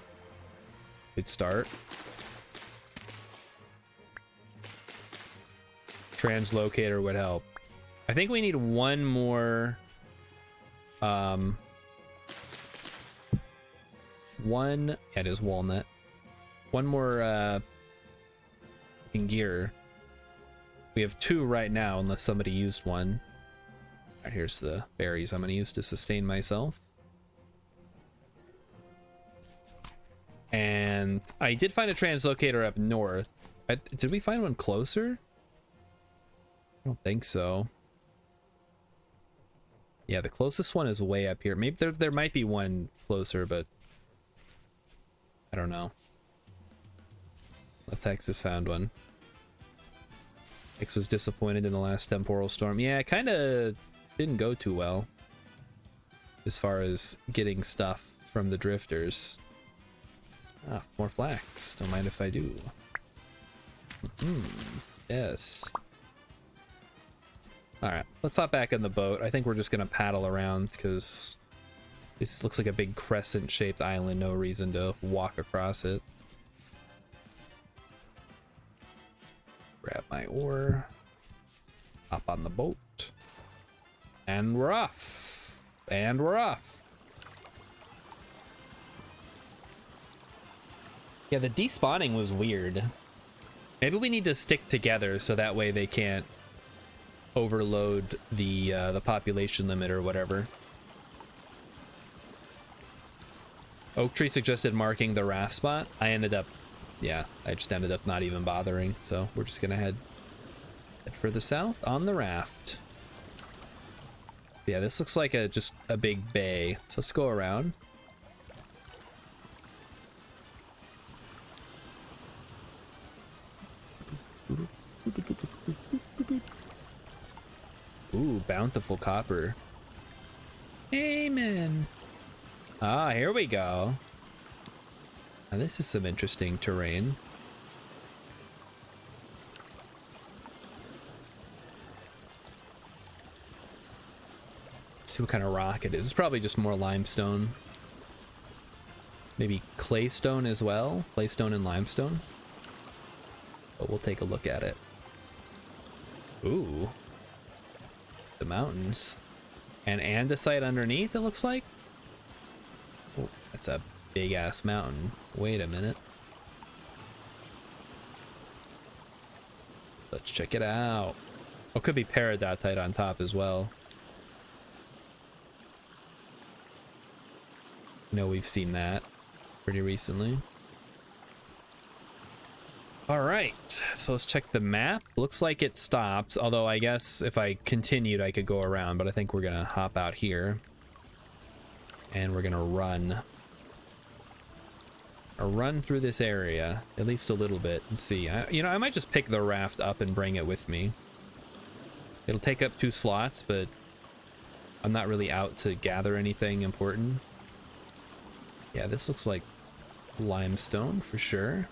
good start. Translocator would help. I think we need one more yeah, it is walnut. One more in gear. We have 2 right now unless somebody used one. All right, here's the berries I'm going to use to sustain myself. And I did find a translocator up north. Did we find one closer? I don't think so. Yeah, the closest one is way up here. Maybe there might be one closer, but I don't know. Unless Texas found one. X was disappointed in the last temporal storm. Yeah, it kind of didn't go too well as far as getting stuff from the drifters. Ah, more flax. Don't mind if I do. Yes. All right, let's hop back in the boat. I think we're just gonna paddle around because this looks like a big crescent-shaped island. No reason to walk across it. Grab my oar. Hop on the boat. And we're off. And we're off. Yeah, the despawning was weird. Maybe we need to stick together so that way they can't overload the population limit or whatever. Oak Tree suggested marking the raft spot. I just ended up not even bothering, so we're just gonna head further south on the raft. Yeah, this looks like just a big bay, so let's go around. Ooh, bountiful copper. Amen. Ah, here we go. Now this is some interesting terrain. Let's see what kind of rock it is. It's probably just more limestone. Maybe claystone as well. Claystone and limestone. But we'll take a look at it. Ooh. The mountains. And andesite underneath, it looks like. Oh, that's a big ass mountain. Wait a minute. Let's check it out. Oh, could be peridotite on top as well. I know we've seen that pretty recently. All right, so let's check the map. Looks like it stops, although I guess if I continued, I could go around, but I think we're gonna hop out here and we're gonna run. Or run through this area, at least a little bit, and see. You know, I might just pick the raft up and bring it with me. It'll take up 2 slots, but I'm not really out to gather anything important. Yeah, this looks like limestone for sure.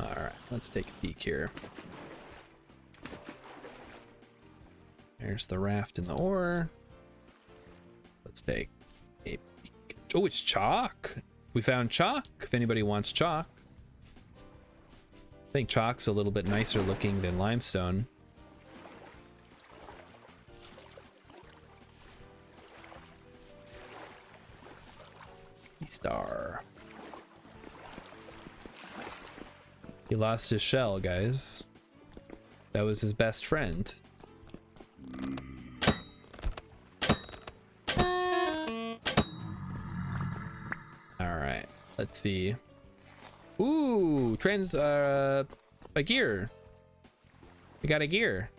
All right, let's take a peek here. There's the raft and the oar. Let's take a peek Oh, it's chalk. We found chalk, if anybody wants chalk. I think chalk's a little bit nicer looking than limestone. Star. He lost his shell, guys. That was his best friend. Alright, let's see. Ooh, a gear. We got a gear.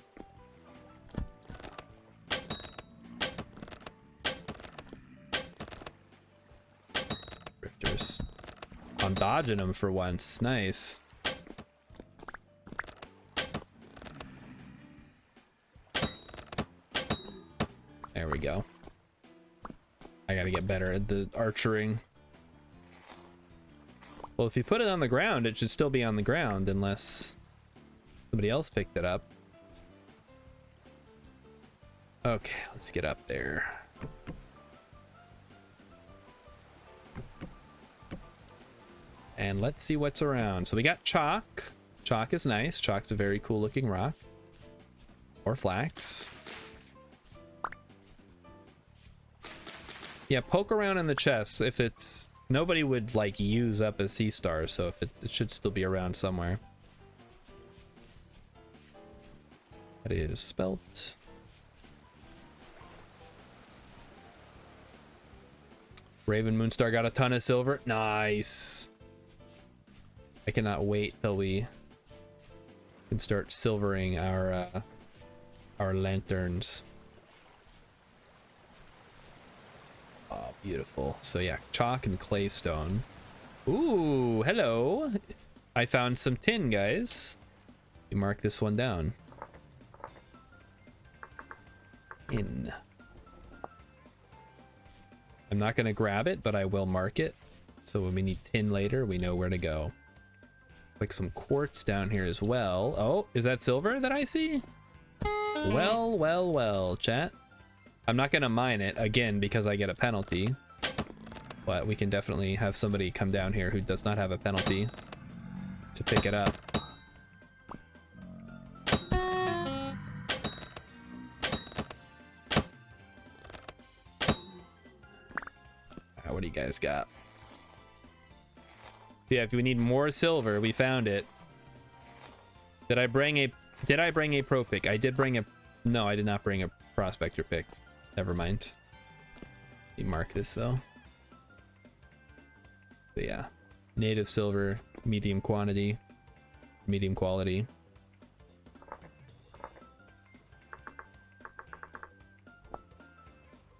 Rifters. I'm dodging them for once. Nice. There we go. I gotta get better at the archering. Well, if you put it on the ground, it should still be on the ground unless somebody else picked it up. Okay, let's get up there. And let's see what's around. So we got chalk. Chalk is nice. Chalk's a very cool looking rock. Or flax. Yeah, poke around in the chest. If it's... Nobody would like use up a sea star, so if it should still be around somewhere. That is spelt. Raven Moonstar got a ton of silver. Nice. I cannot wait till we can start silvering our lanterns. Oh, beautiful. So yeah, chalk and claystone. Ooh, hello. I found some tin, guys. You mark this one down. In. I'm not gonna grab it, but I will mark it. So when we need tin later, we know where to go. Like some quartz down here as well. Oh, is that silver that I see? Well, well, well, chat. I'm not gonna mine it again because I get a penalty, but we can definitely have somebody come down here who does not have a penalty to pick it up. What do you guys got? Yeah, if we need more silver, we found it. Did I bring a pro pick? I did bring a... No, I did not bring a prospector pick. Never mind. Let me mark this though. But yeah, native silver, medium quantity, medium quality.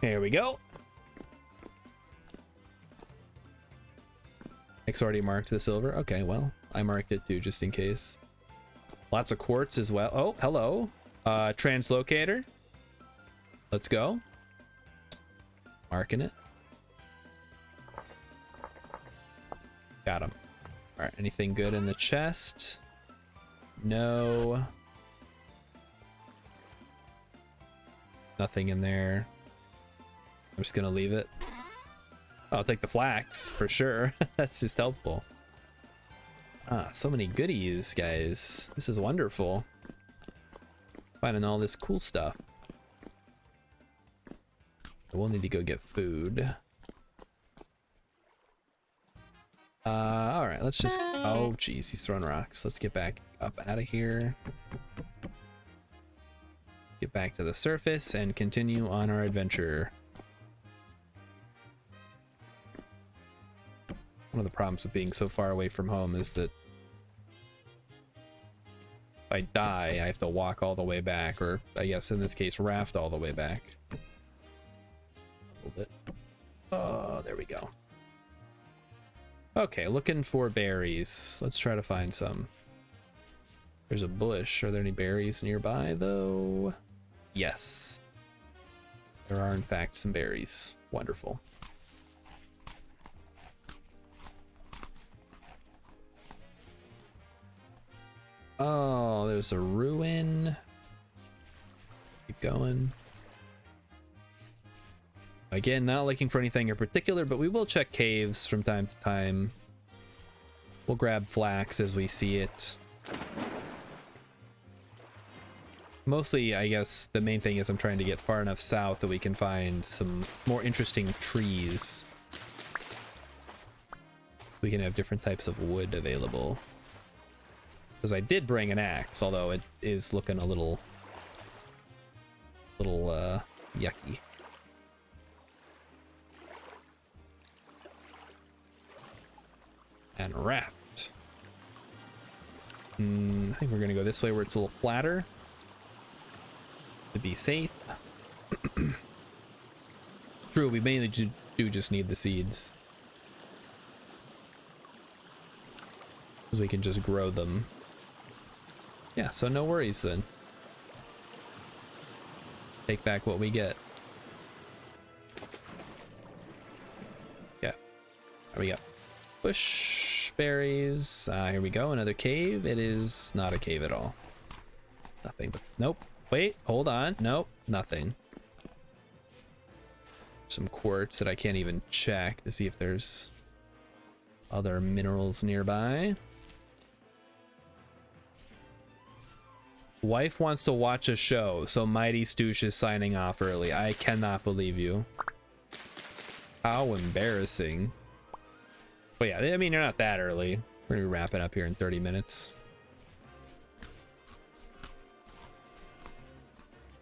There we go. X already marked the silver. Okay, well, I marked it too, just in case. Lots of quartz as well. Oh, hello. Translocator. Let's go. Marking it. Got him. All right, anything good in the chest? No. Nothing in there. I'm just gonna leave it. I'll take the flax for sure. That's just helpful. Ah, so many goodies, guys. This is wonderful. Finding all this cool stuff. We'll need to go get food. All right, let's just... Oh, geez, he's throwing rocks. Let's get back up out of here. Get back to the surface and continue on our adventure. One of the problems with being so far away from home is that if I die, I have to walk all the way back, or I guess in this case, raft all the way back. A little bit. Oh, there we go. Okay, looking for berries. Let's try to find some. There's a bush. Are there any berries nearby, though? Yes. There are, in fact, some berries. Wonderful. Oh, there's a ruin. Keep going. Again, not looking for anything in particular, but we will check caves from time to time. We'll grab flax as we see it. Mostly, I guess, the main thing is I'm trying to get far enough south that we can find some more interesting trees. We can have different types of wood available. Because I did bring an axe, although it is looking a little yucky. And raft. I think we're gonna go this way where it's a little flatter to be safe. True, we mainly do just need the seeds, because we can just grow them. Yeah, so no worries then. Take back what we get. Yeah, there we go. Bush berries. Here we go, another cave. It is not a cave at all. Nothing but, nope. Wait, hold on. Nope, nothing. Some quartz that I can't even check to see if there's other minerals nearby. Wife wants to watch a show, so Mighty Stoosh is signing off early. I cannot believe you. How embarrassing. But yeah, I mean, you're not that early. We're gonna be wrapping up here in 30 minutes.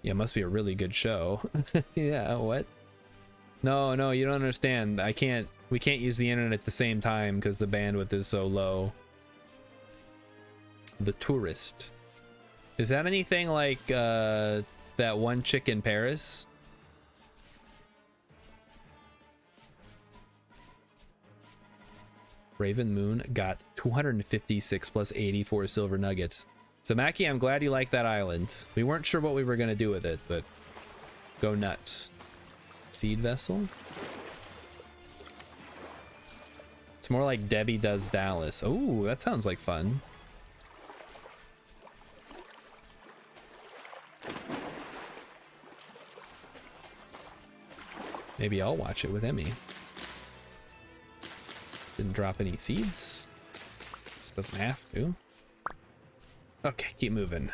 Yeah, it must be a really good show. Yeah, what? No, you don't understand. We can't use the internet at the same time because the bandwidth is so low. The Tourist. Is that anything like that one chick in Paris? Raven Moon got 256 plus 84 silver nuggets. So Mackie, I'm glad you like that island. We weren't sure what we were gonna do with it, but go nuts. Seed vessel? It's more like Debbie Does Dallas. Oh, that sounds like fun. Maybe I'll watch it with Emmy. Didn't drop any seeds. This doesn't have to. Okay, keep moving.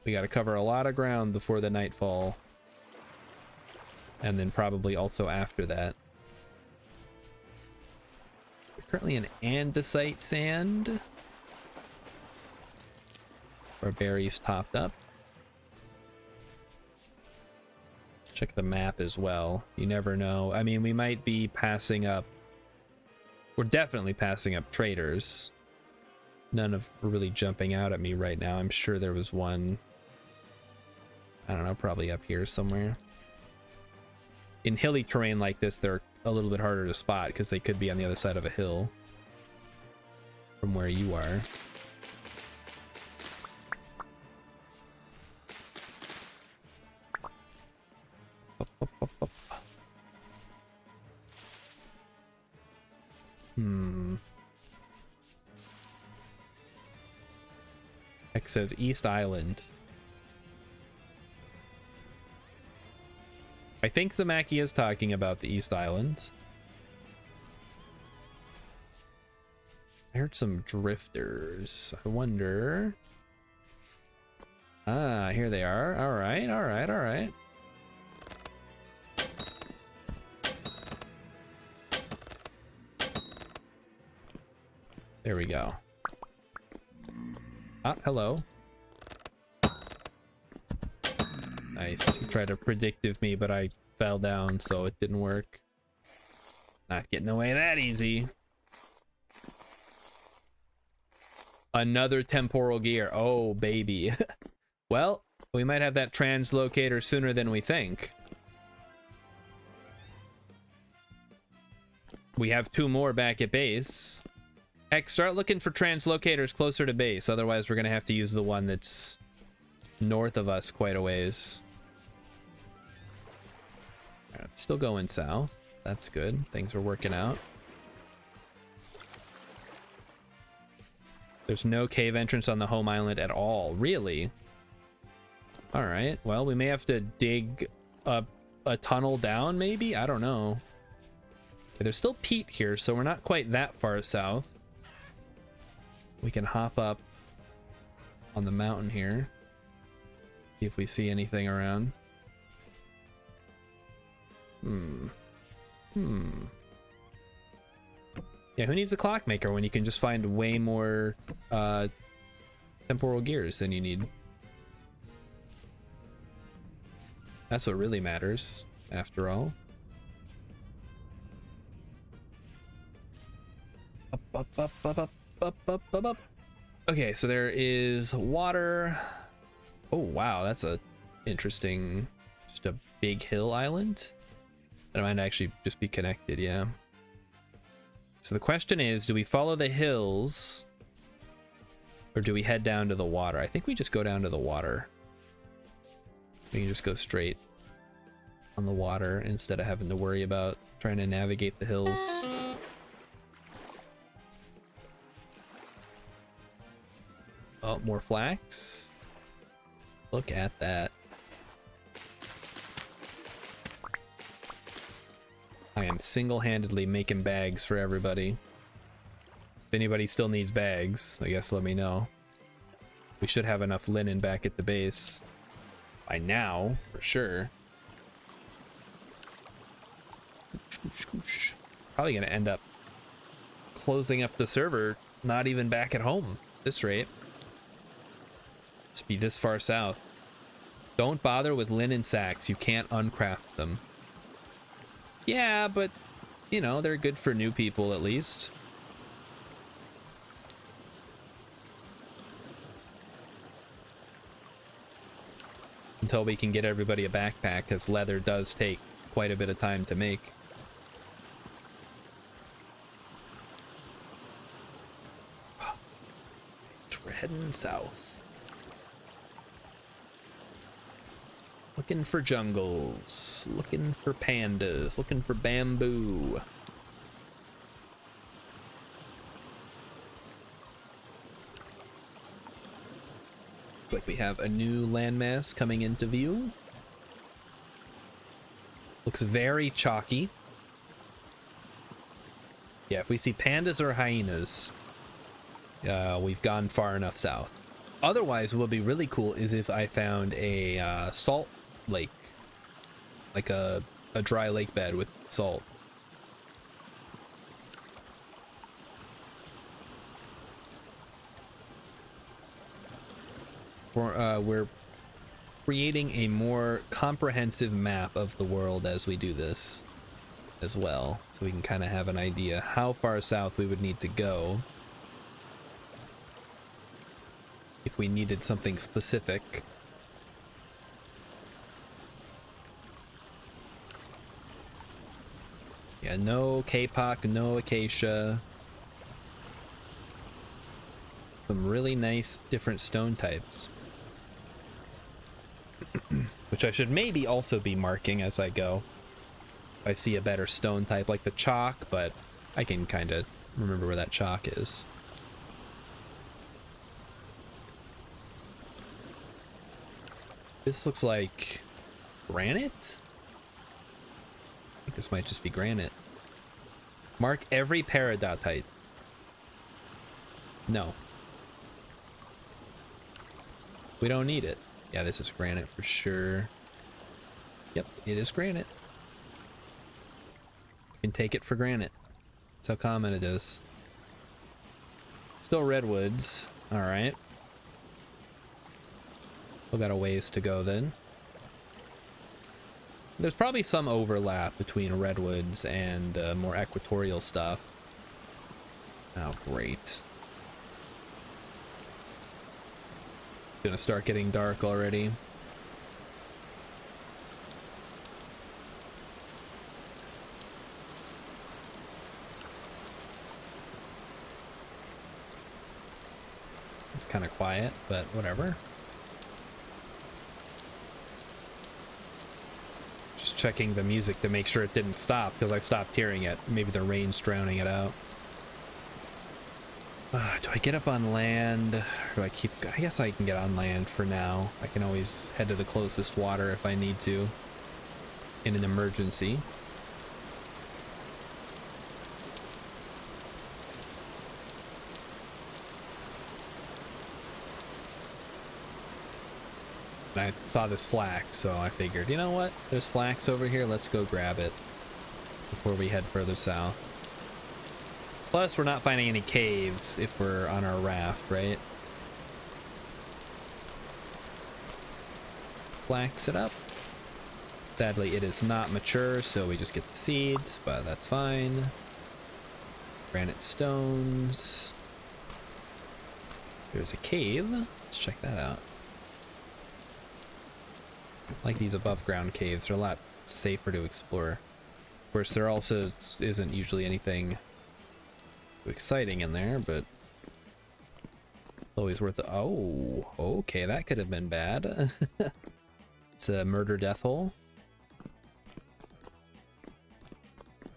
We gotta cover a lot of ground before the nightfall. And then probably also after that. We're currently in andesite sand. Our berries topped up. Check the map as well. You never know. I mean, we might be passing up. We're definitely passing up traders. None of really jumping out at me right now. I'm sure there was one. I don't know, probably up here somewhere. In hilly terrain like this, they're a little bit harder to spot because they could be on the other side of a hill from where you are. X says East Island. I think Zamaki is talking about the East Island. I heard some drifters. I wonder. Ah, here they are. All right, all right, all right. There we go. Ah, hello. Nice. He tried to predictive me, but I fell down, so it didn't work. Not getting away that easy. Another temporal gear. Oh, baby. Well, we might have that translocator sooner than we think. We have 2 more back at base. Heck, start looking for translocators closer to base. Otherwise, we're going to have to use the one that's north of us quite a ways. Right, still going south. That's good. Things are working out. There's no cave entrance on the home island at all. Really? All right. Well, we may have to dig up a tunnel down, maybe? I don't know. Okay, there's still peat here, so we're not quite that far south. We can hop up on the mountain here. See if we see anything around. Yeah, who needs a clockmaker when you can just find way more temporal gears than you need? That's what really matters, after all. Okay, so there is water. Oh wow, that's a interesting, just a big hill island. That might actually just be connected, yeah. So the question is, do we follow the hills or do we head down to the water? I think we just go down to the water. We can just go straight on the water instead of having to worry about trying to navigate the hills. Oh, more flax. Look at that. I am single-handedly making bags for everybody. If anybody still needs bags, I guess let me know. We should have enough linen back at the base by now, for sure. Probably gonna end up closing up the server, not even back at home at this rate. Just be this far south. Don't bother with linen sacks, you can't uncraft them. Yeah, but you know, they're good for new people at least. Until we can get everybody a backpack, because leather does take quite a bit of time to make. We're heading south. Looking for jungles, looking for pandas, looking for bamboo. Looks like we have a new landmass coming into view. Looks very chalky. Yeah, if we see pandas or hyenas, we've gone far enough south. Otherwise, what would be really cool is if I found a salt lake, like a dry lake bed with salt. We're creating a more comprehensive map of the world as we do this as well, so we can kind of have an idea how far south we would need to go if we needed something specific. Yeah, no Kapok, no acacia. Some really nice different stone types. Which I should maybe also be marking as I go. If I see a better stone type like the chalk, but I can kind of remember where that chalk is. This looks like granite? I think this might just be granite. Mark every peridotite. No. We don't need it. Yeah, this is granite for sure. Yep, it is granite. You can take it for granite. That's how common it is. Still redwoods. Alright. Still got a ways to go then. There's probably some overlap between redwoods and more equatorial stuff. Oh, great. It's gonna start getting dark already. It's kind of quiet, but whatever. Just checking the music to make sure it didn't stop, because I stopped hearing it. Maybe the rain's drowning it out. Do I get up on land? Or do I keep... I guess I can get on land for now. I can always head to the closest water if I need to. in an emergency. And I saw this flax, so I figured, you know what? There's flax over here. Let's go grab it before we head further south. Plus, we're not finding any caves if we're on our raft, right? Flax it up. Sadly, it is not mature, so we just get the seeds, but that's fine. Granite stones. There's a cave. Let's check that out. I like these above ground caves. They're a lot safer to explore. Of course, there also isn't usually anything exciting in there, but always worth it. Oh, okay, that could have been bad. It's a murder death hole.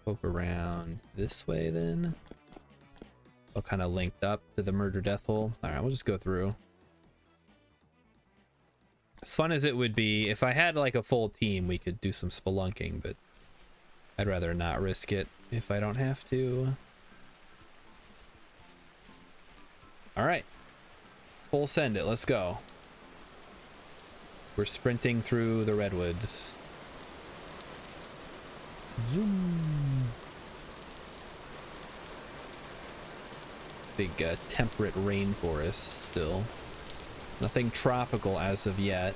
Poke around this way then. All kind of linked up to the murder death hole. All right, we'll just go through. As fun as it would be, if I had like a full team, we could do some spelunking, but I'd rather not risk it if I don't have to. All right, full send it, let's go. We're sprinting through the redwoods. Zoom. It's big temperate rainforest still. Nothing tropical as of yet.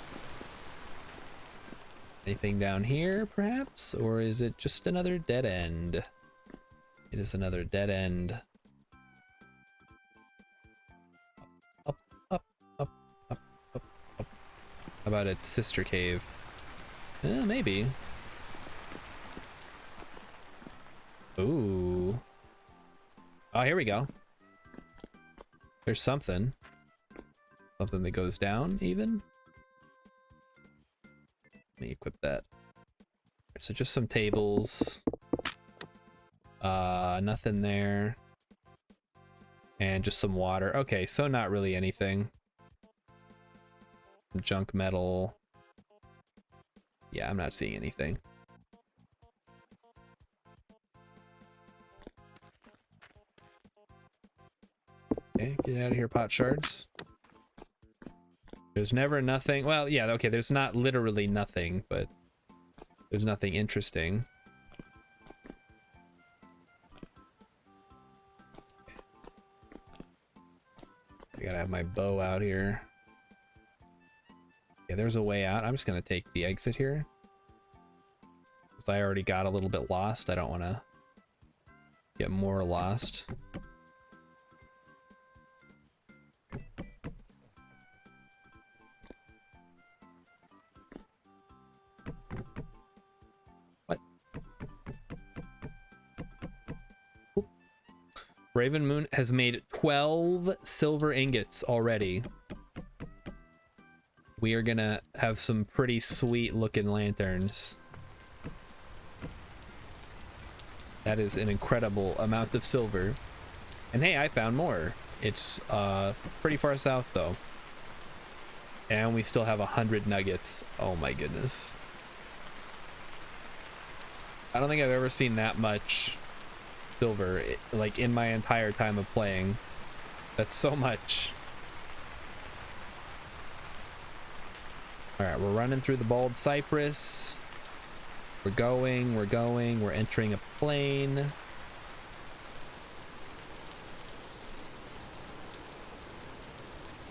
Anything down here, perhaps? Or is it just another dead end? It is another dead end. Up, up, up, up, up, up. How about its sister cave? Maybe. Ooh. Oh, here we go. There's something. Something that goes down, even. Let me equip that. So just some tables. Nothing there. And just some water. Okay, so not really anything. Junk metal. Yeah, I'm not seeing anything. Okay, get out of here, pot shards. There's never nothing. Well, yeah, okay, there's not literally nothing, but there's nothing interesting. I gotta have my bow out here. Yeah, there's a way out. I'm just gonna take the exit here. Because I already got a little bit lost. I don't want to get more lost. Raven Moon has made 12 silver ingots already. We are gonna have some pretty sweet looking lanterns. That is an incredible amount of silver. And hey, I found more. It's pretty far south though. And we still have 100 nuggets. Oh my goodness. I don't think I've ever seen that much silver like in my entire time of playing. That's so much. All right, we're running through the bald cypress. We're going, we're entering a plain.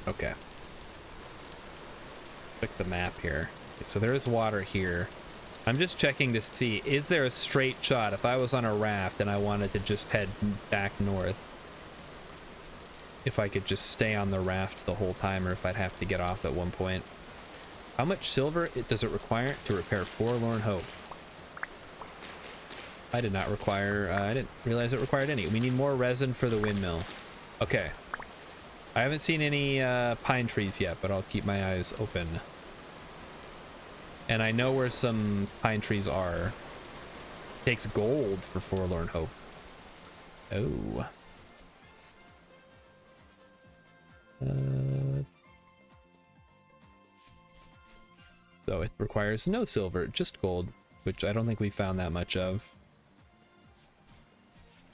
Okay. Click the map here. Okay, so there is water here. I'm just checking to see, is there a straight shot if I was on a raft and I wanted to just head back north? If I could just stay on the raft the whole time, or if I'd have to get off at one point. How much silver does it require to repair Forlorn Hope? I did not require, I didn't realize it required any. We need more resin for the windmill. Okay. I haven't seen any pine trees yet, but I'll keep my eyes open. And I know where some pine trees are. Takes gold for Forlorn Hope. Oh. So it requires no silver, just gold. which I don't think we found that much of.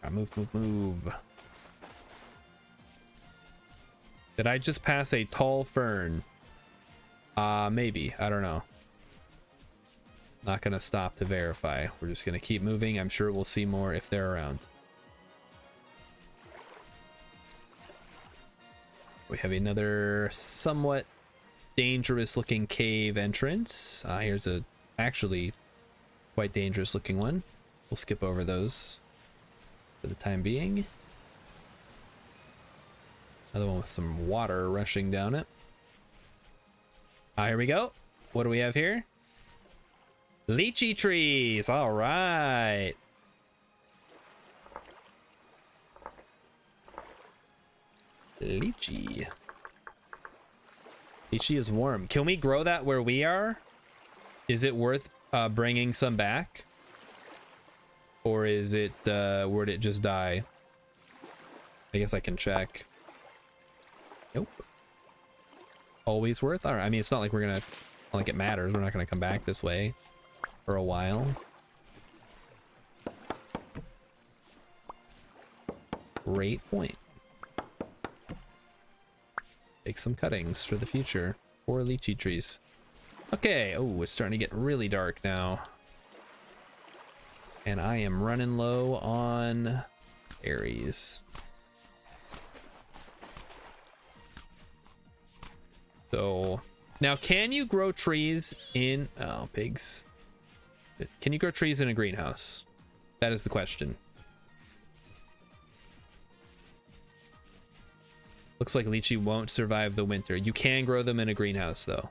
All right, move. Did I just pass a tall fern? Maybe. I don't know. Not gonna stop to verify. We're just gonna keep moving. I'm sure we'll see more if they're around. We have another somewhat dangerous looking cave entrance. Here's a actually quite dangerous looking one. We'll skip over those for the time being. Another one with some water rushing down it. Here we go. What do we have here? Lychee trees. All right. Lychee. Lychee is warm. Can we grow that where we are? Is it worth bringing some back? Or is it, would it just die? I guess I can check. Nope. Always worth? All right. I mean, it's not like we're gonna, not like it matters. We're not gonna come back this way for a while. Great point. Take some cuttings for the future. 4 lychee trees. Okay. Oh, it's starting to get really dark now. And I am running low on berries. So now, can you grow trees in, oh, pigs. Can you grow trees in a greenhouse? That is the question. Looks like lychee won't survive the winter. You can grow them in a greenhouse though.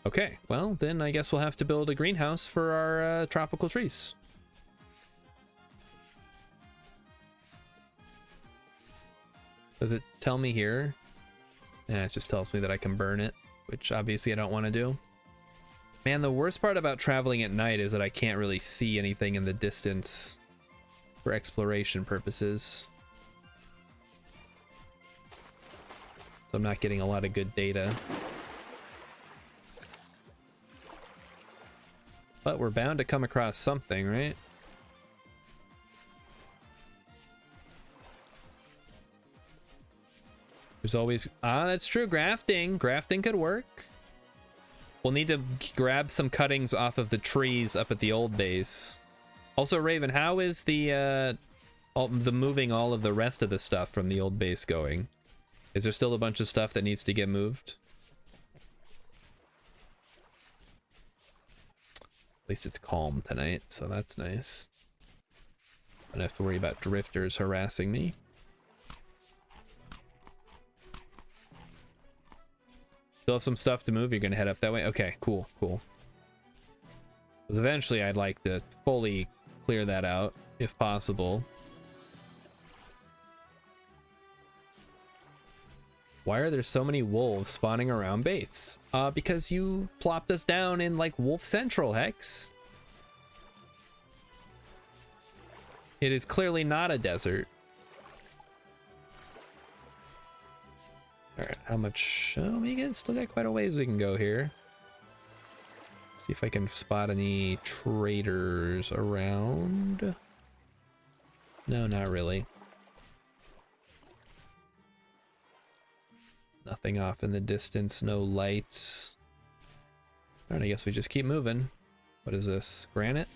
Okay, well then I guess we'll have to build a greenhouse for our tropical trees. Does it tell me here? Yeah, it just tells me that I can burn it, which obviously I don't want to do. Man, the worst part about traveling at night is that I can't really see anything in the distance for exploration purposes. So I'm not getting a lot of good data. But we're bound to come across something, right? There's always... that's true. Grafting. Grafting could work. We'll need to grab some cuttings off of the trees up at the old base. Also, Raven, how is the moving all of the rest of the stuff from the old base going? Is there still a bunch of stuff that needs to get moved? At least it's calm tonight, so that's nice. I don't have to worry about drifters harassing me. Still have some stuff to move. You're gonna head up that way? Okay, cool. Because eventually I'd like to fully clear that out, if possible. Why are there so many wolves spawning around base? Because you plopped us down in like Wolf Central, Hex. It is clearly not a desert. All right, how much? Oh, we can still got quite a ways we can go here. See if I can spot any traders around. No, not really. Nothing off in the distance, no lights. All right, I guess we just keep moving. What is this? Granite?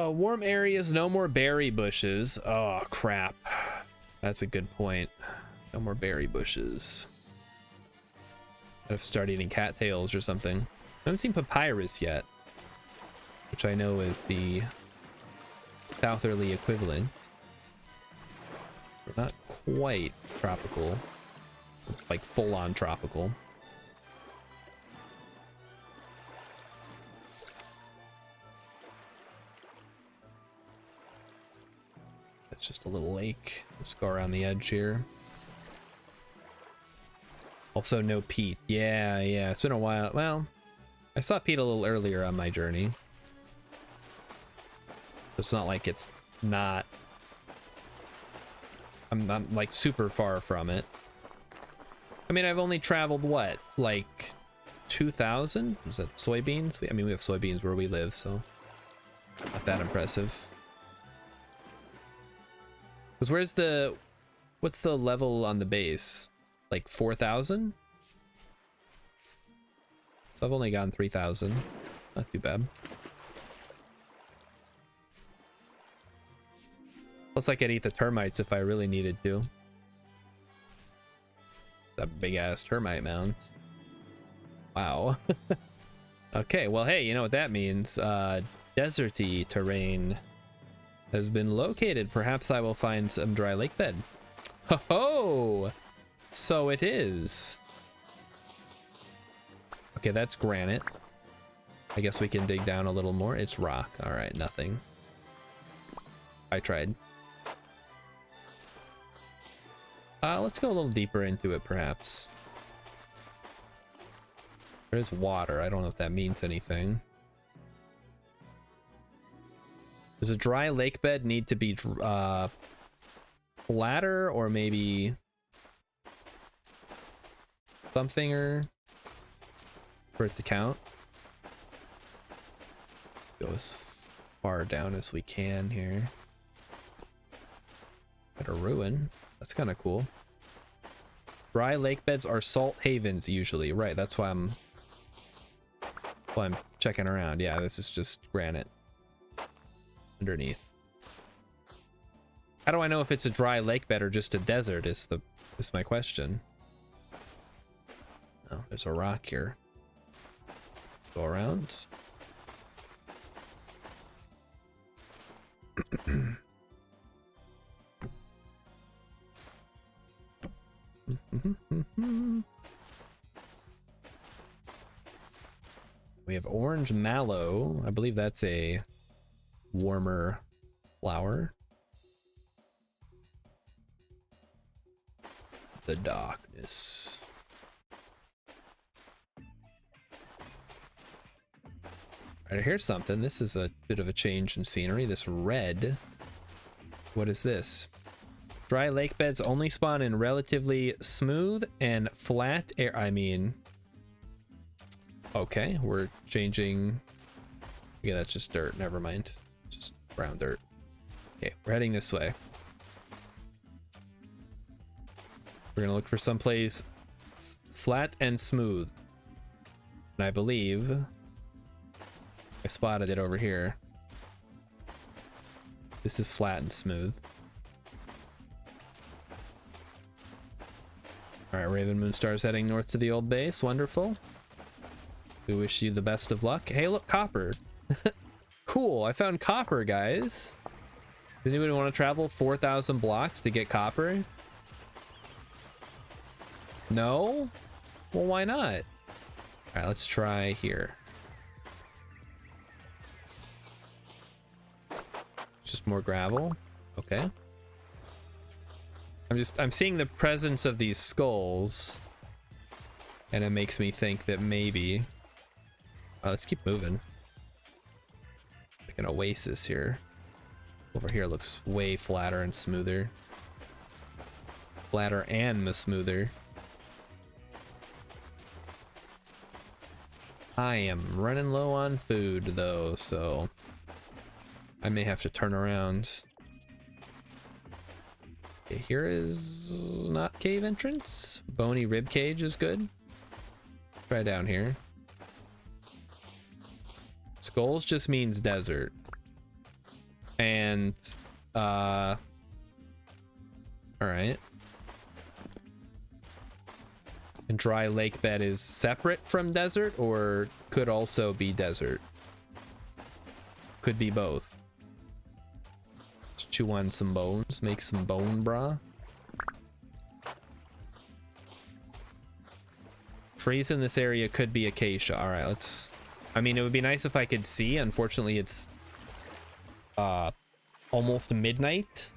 Warm areas, no more berry bushes. Oh, crap. That's a good point. No more berry bushes. I have to start eating cattails or something. I haven't seen papyrus yet, which I know is the southerly equivalent. We're not quite tropical, like full-on tropical. It's just a little lake. Let's go around the edge here. Also no peat. Yeah, it's been a while. Well, I saw peat a little earlier on my journey. It's not like it's not. I'm not like super far from it. I mean, I've only traveled what, like 2,000? Was that soybeans? I mean, we have soybeans where we live, so not that impressive. Because what's the level on the base? Like 4,000? So I've only gotten 3,000. Not too bad. Plus I could eat the termites if I really needed to. That big ass termite mound. Wow. Okay, well, hey, you know what that means? Deserty terrain has been located. Perhaps I will find some dry lake bed. Ho ho! So it is. Okay, that's granite. I guess we can dig down a little more. It's rock. All right, nothing. I tried. Let's go a little deeper into it, perhaps. There's water. I don't know if that means anything. Does a dry lake bed need to be flatter, or maybe something or for it to count? Go as far down as we can here. Got a ruin. That's kind of cool. Dry lake beds are salt havens usually. Right, that's why I'm checking around. Yeah, this is just granite underneath. How do I know if it's a dry lake bed or just a desert is my question. Oh, there's a rock here. Go around. We have orange mallow. I believe that's a warmer flower. The darkness. All right, here's something. This is a bit of a change in scenery. This red. What is this? Dry lake beds only spawn in relatively smooth and flat air. I mean, okay, we're changing. Yeah, that's just dirt. Never mind. Just brown dirt. Okay, we're heading this way. We're gonna look for someplace flat and smooth. And I believe I spotted it over here. This is flat and smooth. All right, Raven Moonstar's heading north to the old base. Wonderful. We wish you the best of luck. Hey, look, copper. Cool, I found copper, guys. Does anybody want to travel 4,000 blocks to get copper? No? Well, why not? All right, let's try here. Just more gravel. Okay. I'm seeing the presence of these skulls, and it makes me think that maybe let's keep moving. Like an oasis here. Over here looks way flatter and smoother. Flatter and smoother. I am running low on food though, so I may have to turn around. Okay, here is not cave entrance. Bony rib cage is good. Try down here. Skulls just means desert. And all right. And dry lake bed is separate from desert, or could also be desert. Could be both. Let's chew on some bones, make some bone bra. Trees in this area could be acacia. All right, let's, I mean, it would be nice if I could see. Unfortunately, it's almost midnight.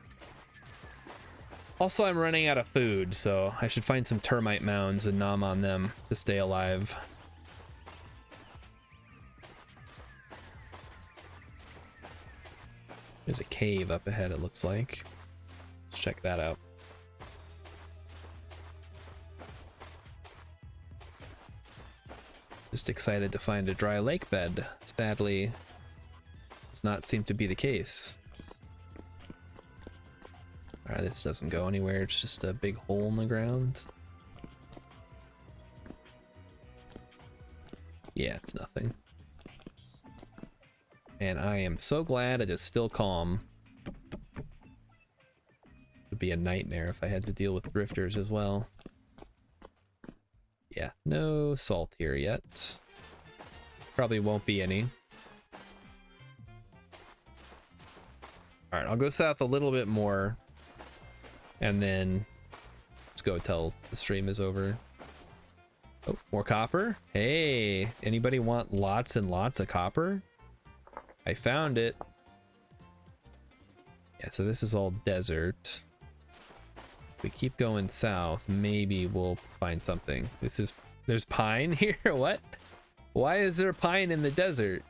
Also, I'm running out of food, so I should find some termite mounds and nom on them to stay alive. There's a cave up ahead, it looks like. Let's check that out. Just excited to find a dry lake bed. Sadly, does not seem to be the case. Alright, this doesn't go anywhere. It's just a big hole in the ground. Yeah, it's nothing. And I am so glad it is still calm. It would be a nightmare if I had to deal with drifters as well. Yeah, no salt here yet. Probably won't be any. Alright, I'll go south a little bit more. And then let's go till the stream is over. Oh, more copper. Hey, anybody want lots and lots of copper? I found it. Yeah, so this is all desert. If we keep going south, maybe we'll find something. There's pine here? What? Why is there pine in the desert?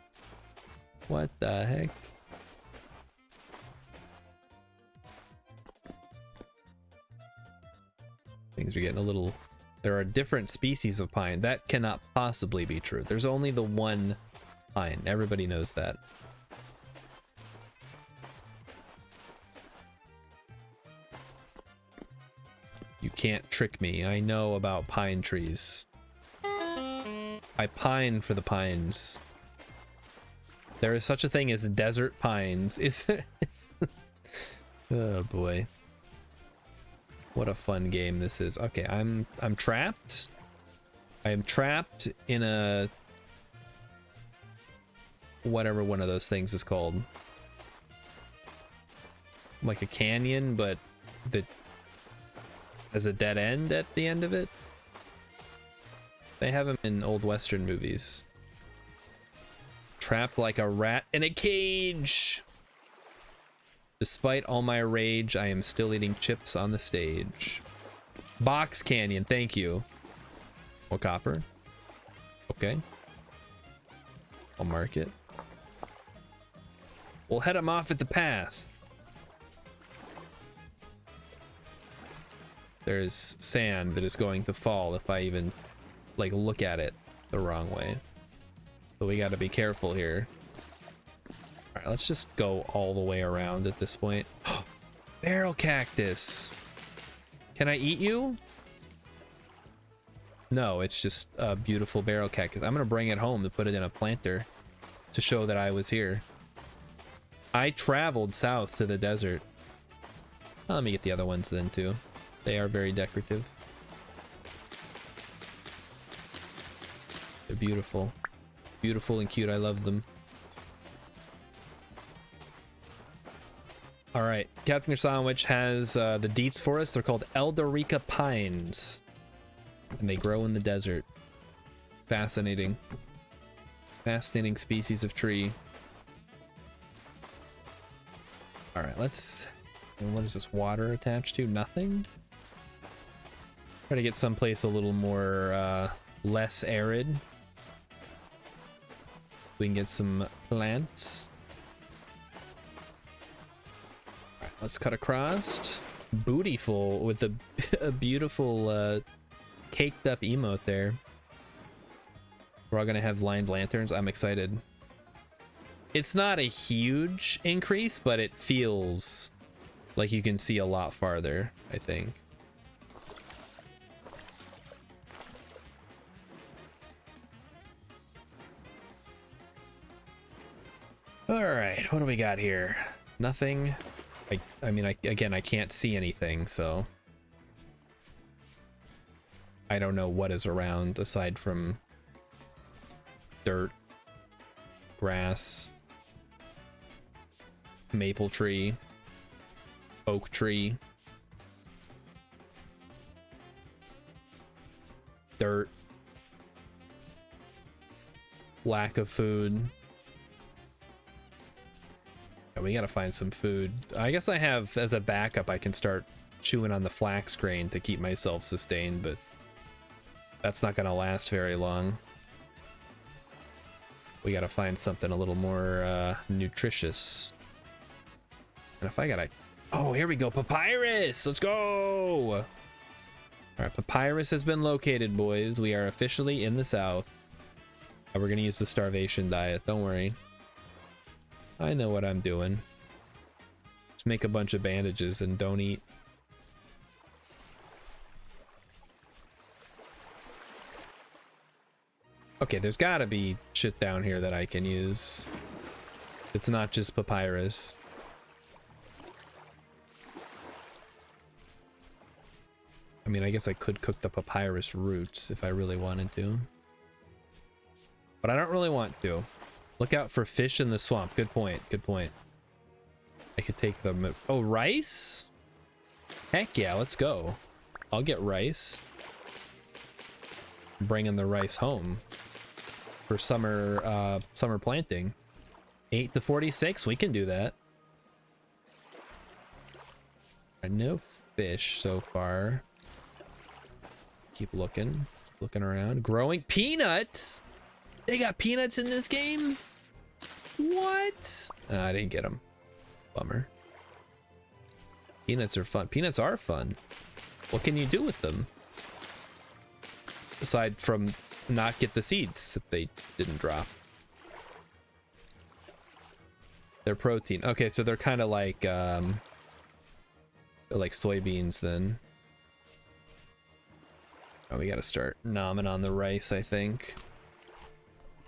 What the heck? Things are getting a little... There are different species of pine. That cannot possibly be true. There's only the one pine. Everybody knows that. You can't trick me. I know about pine trees. I pine for the pines. There is such a thing as desert pines. Is there? Oh boy. What a fun game this is. Okay, I'm trapped. I am trapped in a whatever one of those things is called. Like a canyon, but that has a dead end at the end of it. They have them in old Western movies. Trapped like a rat in a cage. Despite all my rage, I am still eating chips on the stage. Box Canyon, thank you. More copper. Okay. I'll mark it. We'll head them off at the pass. There's sand that is going to fall if I even, like, look at it the wrong way. So we gotta be careful here. Alright, let's just go all the way around at this point. Barrel cactus. Can I eat you? No, it's just a beautiful barrel cactus. I'm gonna bring it home to put it in a planter to show that I was here. I traveled south to the desert. Let me get the other ones then too. They are very decorative. They're beautiful. Beautiful and cute. I love them. All right, Captain Your Sandwich has the deets for us. They're called Eldorica pines, and they grow in the desert. Fascinating. Fascinating species of tree. All right, let's... What is this water attached to? Nothing? Try to get someplace a little more less arid. We can get some plants. Alright, let's cut across. Bootyful with a beautiful caked up emote there. We're all gonna have lined lanterns. I'm excited. It's not a huge increase, but it feels like you can see a lot farther, I think. All right, what do we got here? Nothing. I mean, again, I can't see anything, so I don't know what is around aside from dirt, grass, maple tree, oak tree, dirt, lack of food. We gotta find some food. I guess I have, as a backup, I can start chewing on the flax grain to keep myself sustained, but that's not gonna last very long. We gotta find something a little more nutritious. And if I gotta... Oh, here we go. Papyrus! Let's go! Alright, Papyrus has been located, boys. We are officially in the south. We're gonna use the starvation diet, don't worry. I know what I'm doing. Just make a bunch of bandages and don't eat. Okay, there's gotta be shit down here that I can use. It's not just papyrus. I mean, I guess I could cook the papyrus roots if I really wanted to. But I don't really want to. Look out for fish in the swamp. Good point. Good point. I could take them. Oh, rice? Heck yeah, let's go. I'll get rice. Bringing the rice home for summer planting. 8 to 46, we can do that. No fish so far. Keep looking around. Growing peanuts. They got peanuts in this game. What? I didn't get them. Bummer. Peanuts are fun. Peanuts are fun. What can you do with them? Aside from not get the seeds if they didn't drop. They're protein. Okay, so they're kind of like soybeans then. Oh, we gotta start nomming on the rice, I think.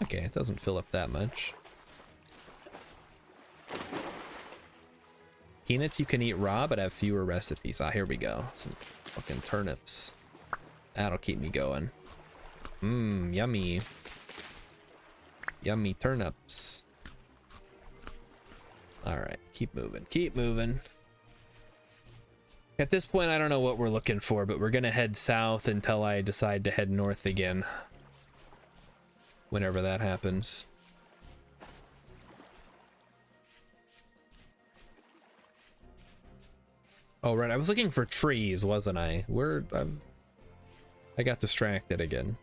Okay, it doesn't fill up that much. Peanuts you can eat raw, but have fewer recipes. Ah, here we go. Some fucking turnips. That'll keep me going. Mmm, yummy. Yummy turnips. Alright, keep moving. Keep moving. At this point, I don't know what we're looking for, but we're gonna head south until I decide to head north again. Whenever that happens. Oh, right, I was looking for trees, wasn't I? I got distracted again.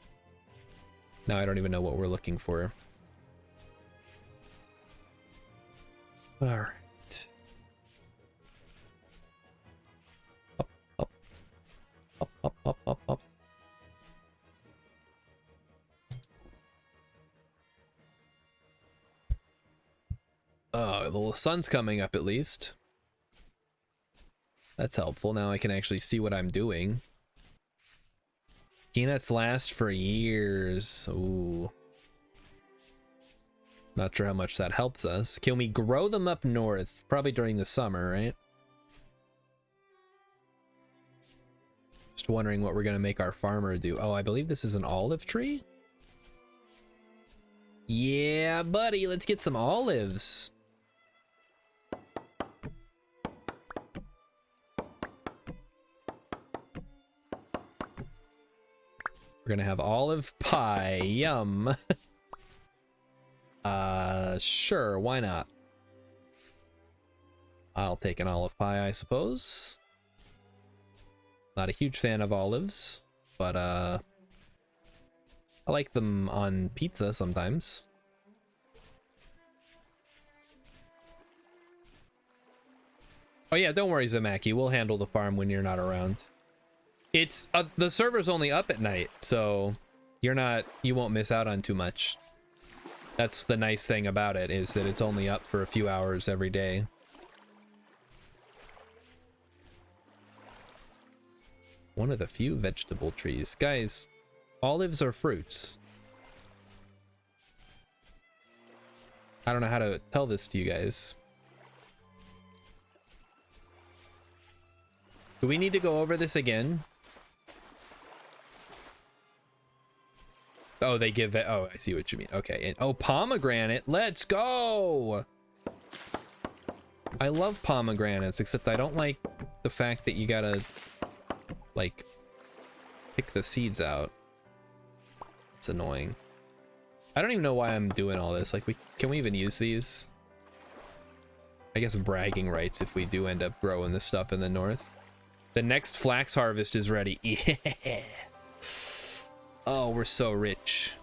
Now I don't even know what we're looking for. Alright. Up. Oh, the sun's coming up at least. That's helpful. Now I can actually see what I'm doing. Peanuts last for years. Ooh. Not sure how much that helps us. Can we grow them up north? Probably during the summer, right? Just wondering what we're gonna make our farmer do. Oh, I believe this is an olive tree? Yeah, buddy, let's get some olives. We're gonna have olive pie. Yum. Sure, why not? I'll take an olive pie, I suppose. Not a huge fan of olives, but I like them on pizza sometimes. Oh yeah, don't worry, Zamaki. We'll handle the farm when you're not around. It's the server's only up at night, so you won't miss out on too much. That's the nice thing about it, is that it's only up for a few hours every day. One of the few vegetable trees. Guys, olives are fruits. I don't know how to tell this to you guys. Do we need to go over this again? Oh, they give it. Oh, I see what you mean. Okay. And, oh, pomegranate. Let's go. I love pomegranates, except I don't like the fact that you gotta, like, pick the seeds out. It's annoying. I don't even know why I'm doing all this. Like, can we even use these? I guess bragging rights if we do end up growing this stuff in the north. The next flax harvest is ready. Yeah. Oh, we're so rich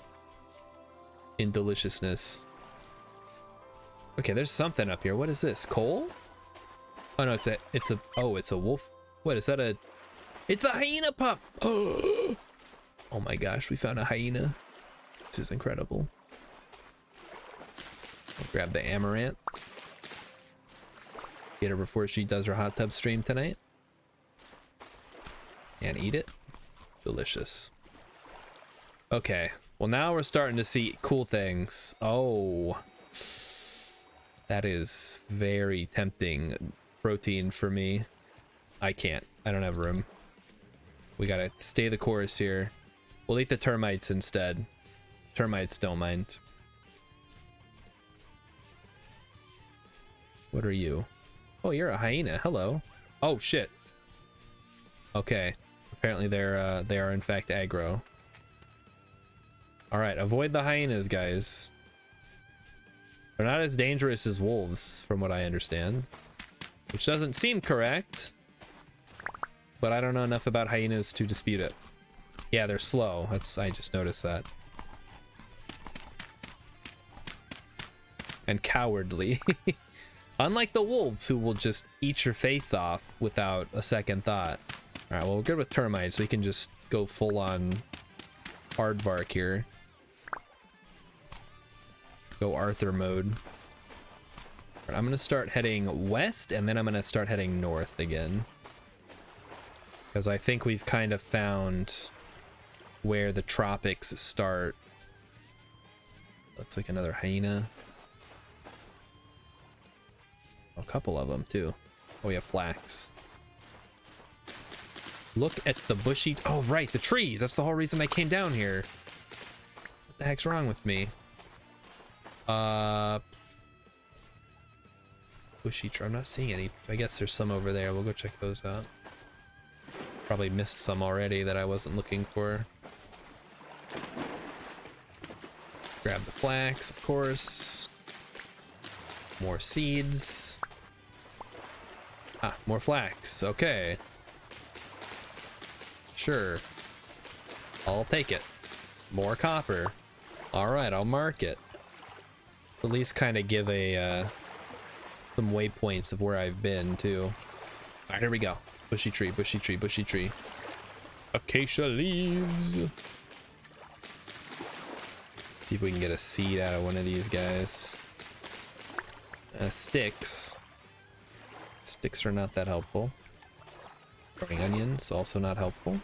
in deliciousness. Okay, there's something up here. What is this? Coal? Oh no, it's a wolf. What is that? It's a hyena pup. Oh my gosh, we found a hyena. This is incredible. Grab the amaranth. Get her before she does her hot tub stream tonight. And eat it. Delicious. Okay. Well, now we're starting to see cool things. Oh. That is very tempting protein for me. I can't. I don't have room. We gotta stay the course here. We'll eat the termites instead. Termites don't mind. What are you? Oh, you're a hyena. Hello. Oh, shit. Okay. Apparently they are in fact aggro. All right, avoid the hyenas, guys. They're not as dangerous as wolves, from what I understand, which doesn't seem correct, but I don't know enough about hyenas to dispute it. Yeah, they're slow. I just noticed that. And cowardly. Unlike the wolves, who will just eat your face off without a second thought. All right, well, we're good with termites, so you can just go full on aardvark here. Go Arthur mode. All right, I'm gonna start heading west, and then I'm gonna start heading north again, because I think we've kind of found where the tropics start. Looks like another hyena. A couple of them too. Oh, we have flax. Look at the bushy. Oh, right, the trees. That's the whole reason I came down here. What the heck's wrong with me? Bushy tree. I'm not seeing any. I guess there's some over there. We'll go check those out. Probably missed some already that I wasn't looking for. Grab the flax, of course. More seeds. Ah, more flax. Okay. Sure. I'll take it. More copper. All right, I'll mark it. At least kind of give a some waypoints of where I've been too. All right, here we go. Bushy tree, bushy tree, bushy tree. Acacia leaves. See if we can get a seed out of one of these guys. Sticks. Sticks are not that helpful. Growing onions, also not helpful.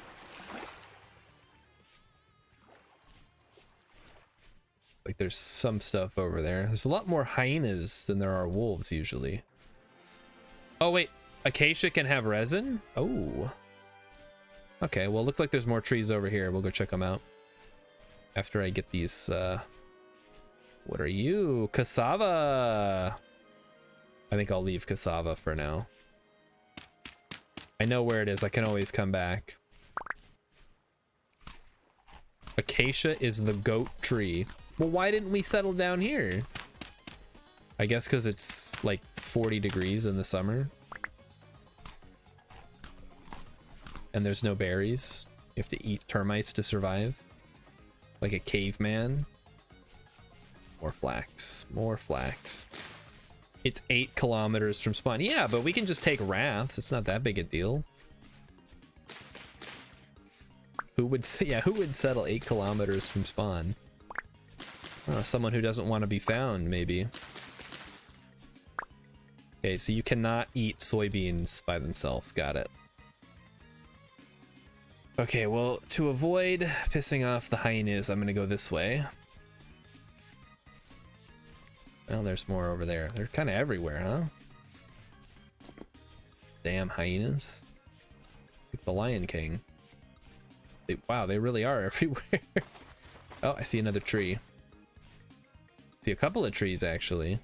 Like there's some stuff over there. There's a lot more hyenas than there are wolves usually. Oh wait, acacia can have resin? Oh. Okay, well, looks like there's more trees over here. We'll go check them out after I get these. What are you? Cassava. I think I'll leave cassava for now. I know where it is. I can always come back. Acacia is the goat tree. Well, why didn't we settle down here? I guess because it's like 40 degrees in the summer. And there's no berries. You have to eat termites to survive. Like a caveman. More flax. More flax. It's 8 kilometers from spawn. Yeah, but we can just take rafts. It's not that big a deal. Who would settle 8 kilometers from spawn? Someone who doesn't want to be found, maybe. Okay, so you cannot eat soybeans by themselves. Got it. Okay, well, to avoid pissing off the hyenas, I'm gonna go this way. Well, there's more over there. They're kind of everywhere, huh? Damn hyenas. Like the Lion King. Wow, they really are everywhere. Oh, I see another tree. See a couple of trees, actually.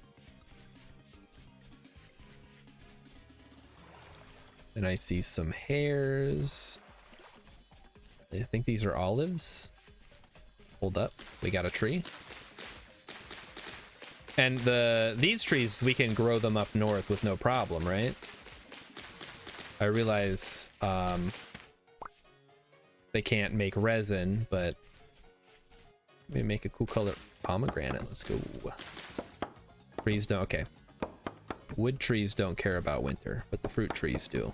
And I see some hares. I think these are olives. Hold up, we got a tree. And these trees, we can grow them up north with no problem, right? I realize they can't make resin, but maybe make a cool color pomegranate. Let's go. Trees don't, okay. Wood trees don't care about winter, but the fruit trees do.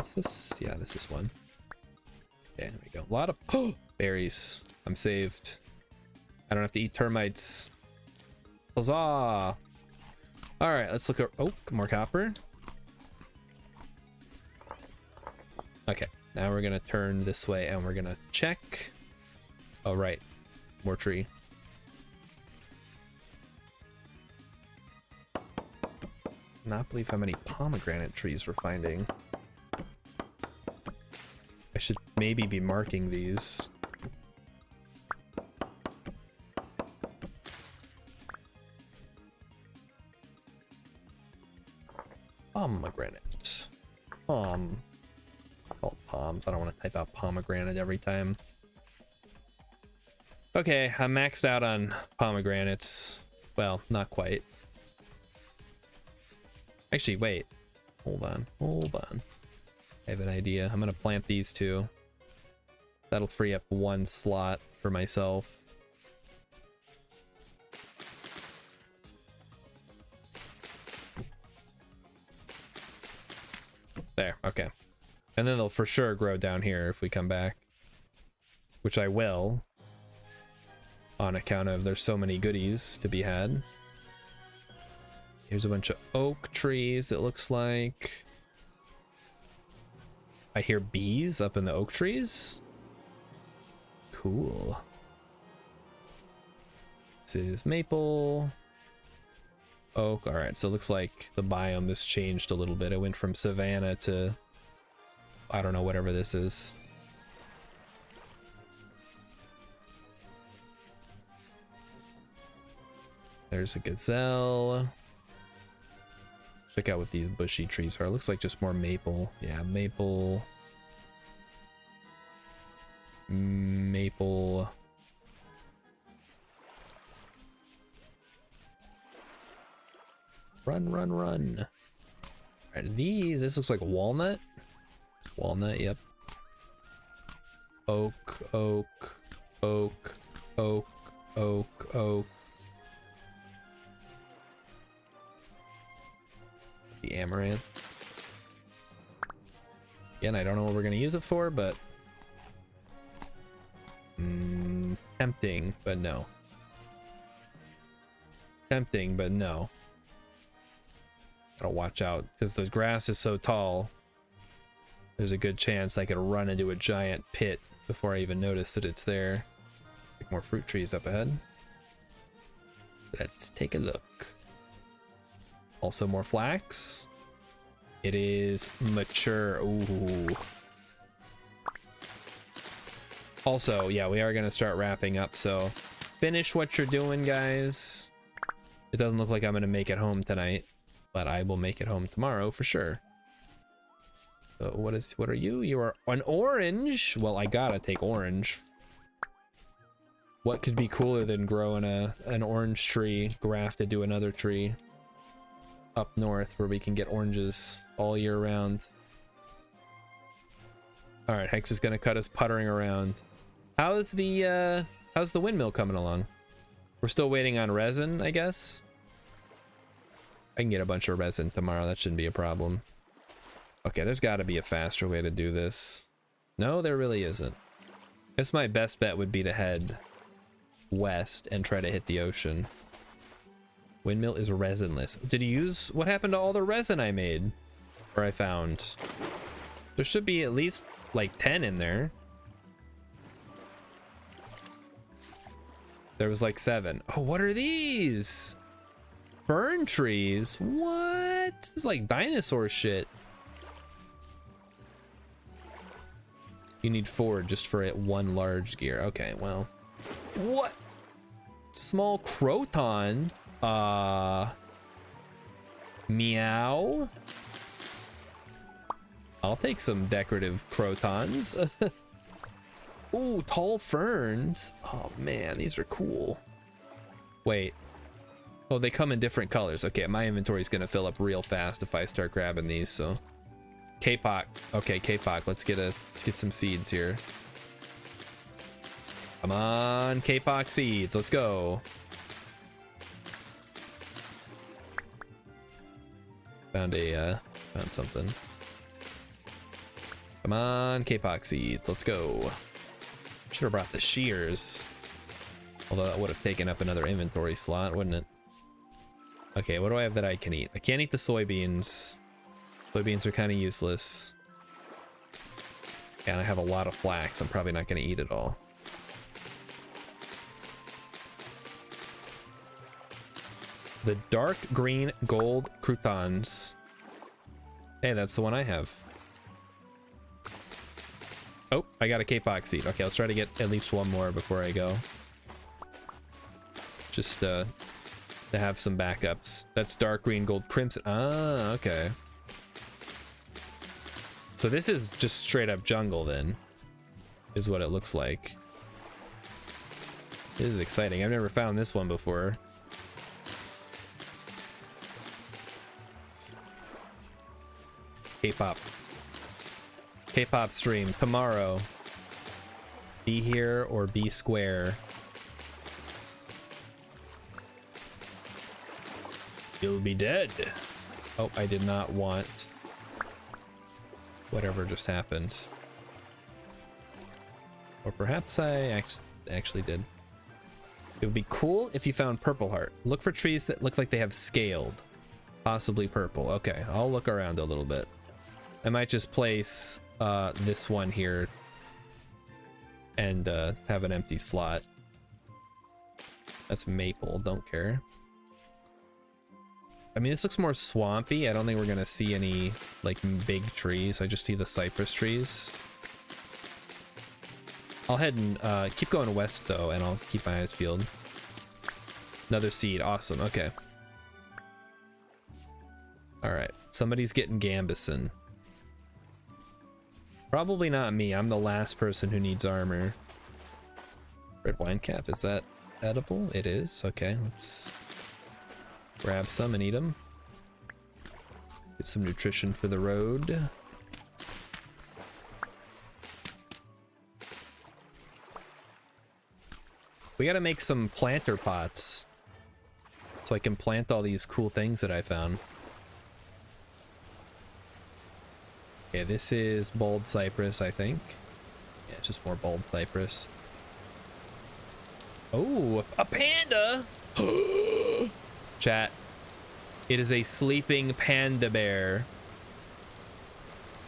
Is this? Yeah, this is one. Okay, there we go. A lot of berries. I'm saved. I don't have to eat termites. Huzzah! All right, let's look at. Oh, more copper. Okay, now we're gonna turn this way and we're gonna check. Oh, right, more tree. Not believe how many pomegranate trees we're finding. I should maybe be marking these. Pomegranate. Call it palms. I don't want to type out pomegranate every time. Okay, I'm maxed out on pomegranates. Well, not quite. Actually, wait. Hold on. I have an idea. I'm gonna plant these two. That'll free up one slot for myself. There, okay. And then they'll for sure grow down here if we come back. Which I will. On account of there's so many goodies to be had. Here's a bunch of oak trees, it looks like. I hear bees up in the oak trees. Cool. This is maple. Oak. Alright, so it looks like the biome has changed a little bit. It went from savanna to, I don't know, whatever this is. There's a gazelle. Check out what these bushy trees are. It looks like just more maple. Yeah, maple. Maple. Run, run, run. All right, this looks like walnut. Walnut, yep. Oak, oak, oak, oak, oak, oak. The amaranth. Again, I don't know what we're gonna use it for, but tempting, but no. Tempting, but no. Gotta watch out because the grass is so tall. There's a good chance I could run into a giant pit before I even notice that it's there. Like more fruit trees up ahead. Let's take a look. Also more flax. It is mature. Ooh. Also, yeah, we are gonna start wrapping up, so finish what you're doing, guys. It doesn't look like I'm gonna make it home tonight, but I will make it home tomorrow for sure. So what are you? You are an orange. Well, I gotta take orange. What could be cooler than growing an orange tree grafted to another tree up north where we can get oranges all year round? All right, Hex is gonna cut us puttering around. How's the windmill coming along? We're still waiting on resin, I guess. I can get a bunch of resin tomorrow. That shouldn't be a problem. Okay, there's got to be a faster way to do this. No, there really isn't. I guess my best bet would be to head west and try to hit the ocean. Windmill is resinless. Did he use... What happened to all the resin I made? Or I found? There should be at least like 10 in there. There was like 7. Oh, what are these? Fern trees? What? This is like dinosaur shit. You need 4 just for it 1 large gear. Okay, well. What? Small croton? Meow? I'll take some decorative crotons. Ooh, tall ferns. Oh man, these are cool. Wait. Oh, they come in different colors. Okay, my inventory is gonna fill up real fast if I start grabbing these, so. Kapok. Okay, Kapok, let's get some seeds here. Come on, Kapok seeds, let's go. Found something. Come on, K-Pox seeds. Let's go. Should have brought the shears. Although that would have taken up another inventory slot, wouldn't it? Okay, what do I have that I can eat? I can't eat the soybeans. Soybeans are kind of useless. And I have a lot of flax. I'm probably not going to eat it all. The dark green gold croutons. Hey, that's the one I have. Oh, I got a K-Pox seed. Okay, let's try to get at least one more before I go. Just to have some backups. That's dark green gold crimson. Ah, okay. So this is just straight up jungle then, is what it looks like. This is exciting. I've never found this one before. K-pop. K-pop stream tomorrow. Be here or be square. You'll be dead. Oh, I did not want whatever just happened. Or perhaps I actually did. It would be cool if you found purple heart. Look for trees that look like they have scaled. Possibly purple. Okay, I'll look around a little bit. I might just place this one here and have an empty slot. That's maple, don't care. I mean, this looks more swampy. I don't think we're gonna see any like big trees. I just see the cypress trees. I'll head and keep going west though, and I'll keep my eyes peeled. Another seed, awesome, okay. All right, somebody's getting Gambeson. Probably not me, I'm the last person who needs armor. Red wine cap, is that edible? It is, okay, let's grab some and eat them. Get some nutrition for the road. We gotta make some planter pots so I can plant all these cool things that I found. Okay, this is bold cypress, I think. Yeah, it's just more bold cypress. Oh, a panda! Chat. It is a sleeping panda bear.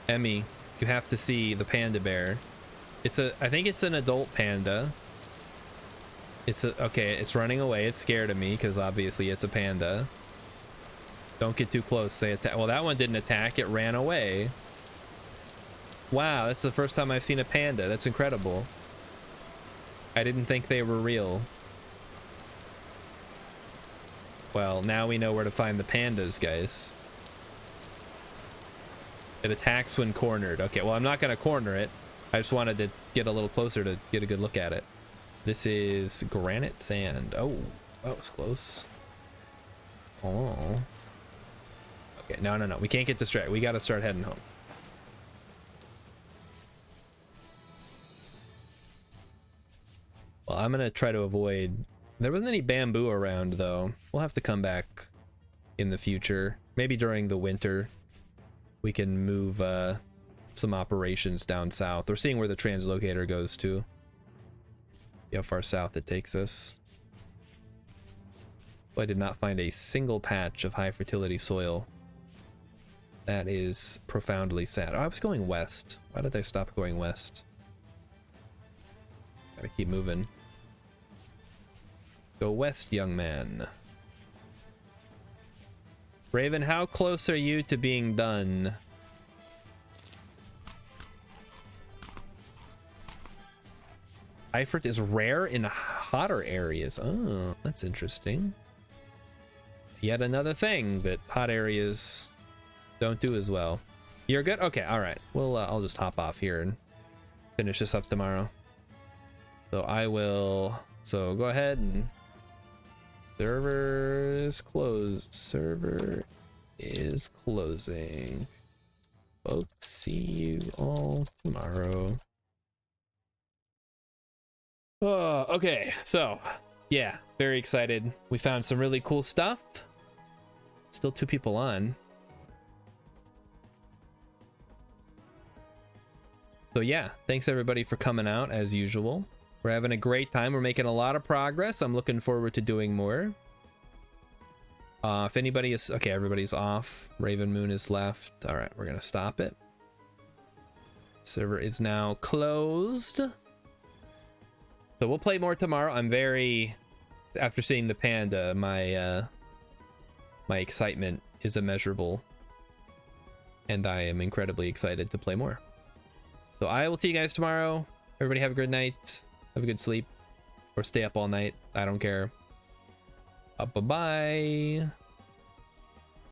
Emmy, you have to see the panda bear. I think it's an adult panda. Okay, it's running away. It's scared of me because obviously it's a panda. Don't get too close. They attack. Well, that one didn't attack. It ran away. Wow, that's the first time I've seen a panda. That's incredible. I didn't think they were real. Well, now we know where to find the pandas, guys. It attacks when cornered. Okay, well, I'm not going to corner it. I just wanted to get a little closer to get a good look at it. This is granite sand. Oh, that was close. Oh. Okay, no. We can't get distracted. We got to start heading home. Well, I'm going to try to avoid... There wasn't any bamboo around, though. We'll have to come back in the future. Maybe during the winter. We can move some operations down south. We're seeing where the translocator goes to. See how far south it takes us. Well, I did not find a single patch of high fertility soil. That is profoundly sad. Oh, I was going west. Why did I stop going west? Gotta keep moving. Go west, young man. Raven, how close are you to being done? Eifert is rare in hotter areas. Oh, that's interesting. Yet another thing that hot areas don't do as well. You're good? Okay, all right. Well, I'll just hop off here and finish this up tomorrow. So I will... So go ahead and... Server is closed. Server is closing. Folks, see you all tomorrow. Oh, okay. So, yeah, very excited. We found some really cool stuff. Still 2 people on. So yeah, thanks everybody for coming out as usual. We're having a great time. We're making a lot of progress. I'm looking forward to doing more. If anybody is okay, everybody's off. Raven Moon is left. All right, we're gonna stop it. Server is now closed. So we'll play more tomorrow. I'm very, after seeing the panda, my my excitement is immeasurable, and I am incredibly excited to play more. So I will see you guys tomorrow. Everybody have a good night. Have a good sleep, or stay up all night. I don't care. Bye-bye.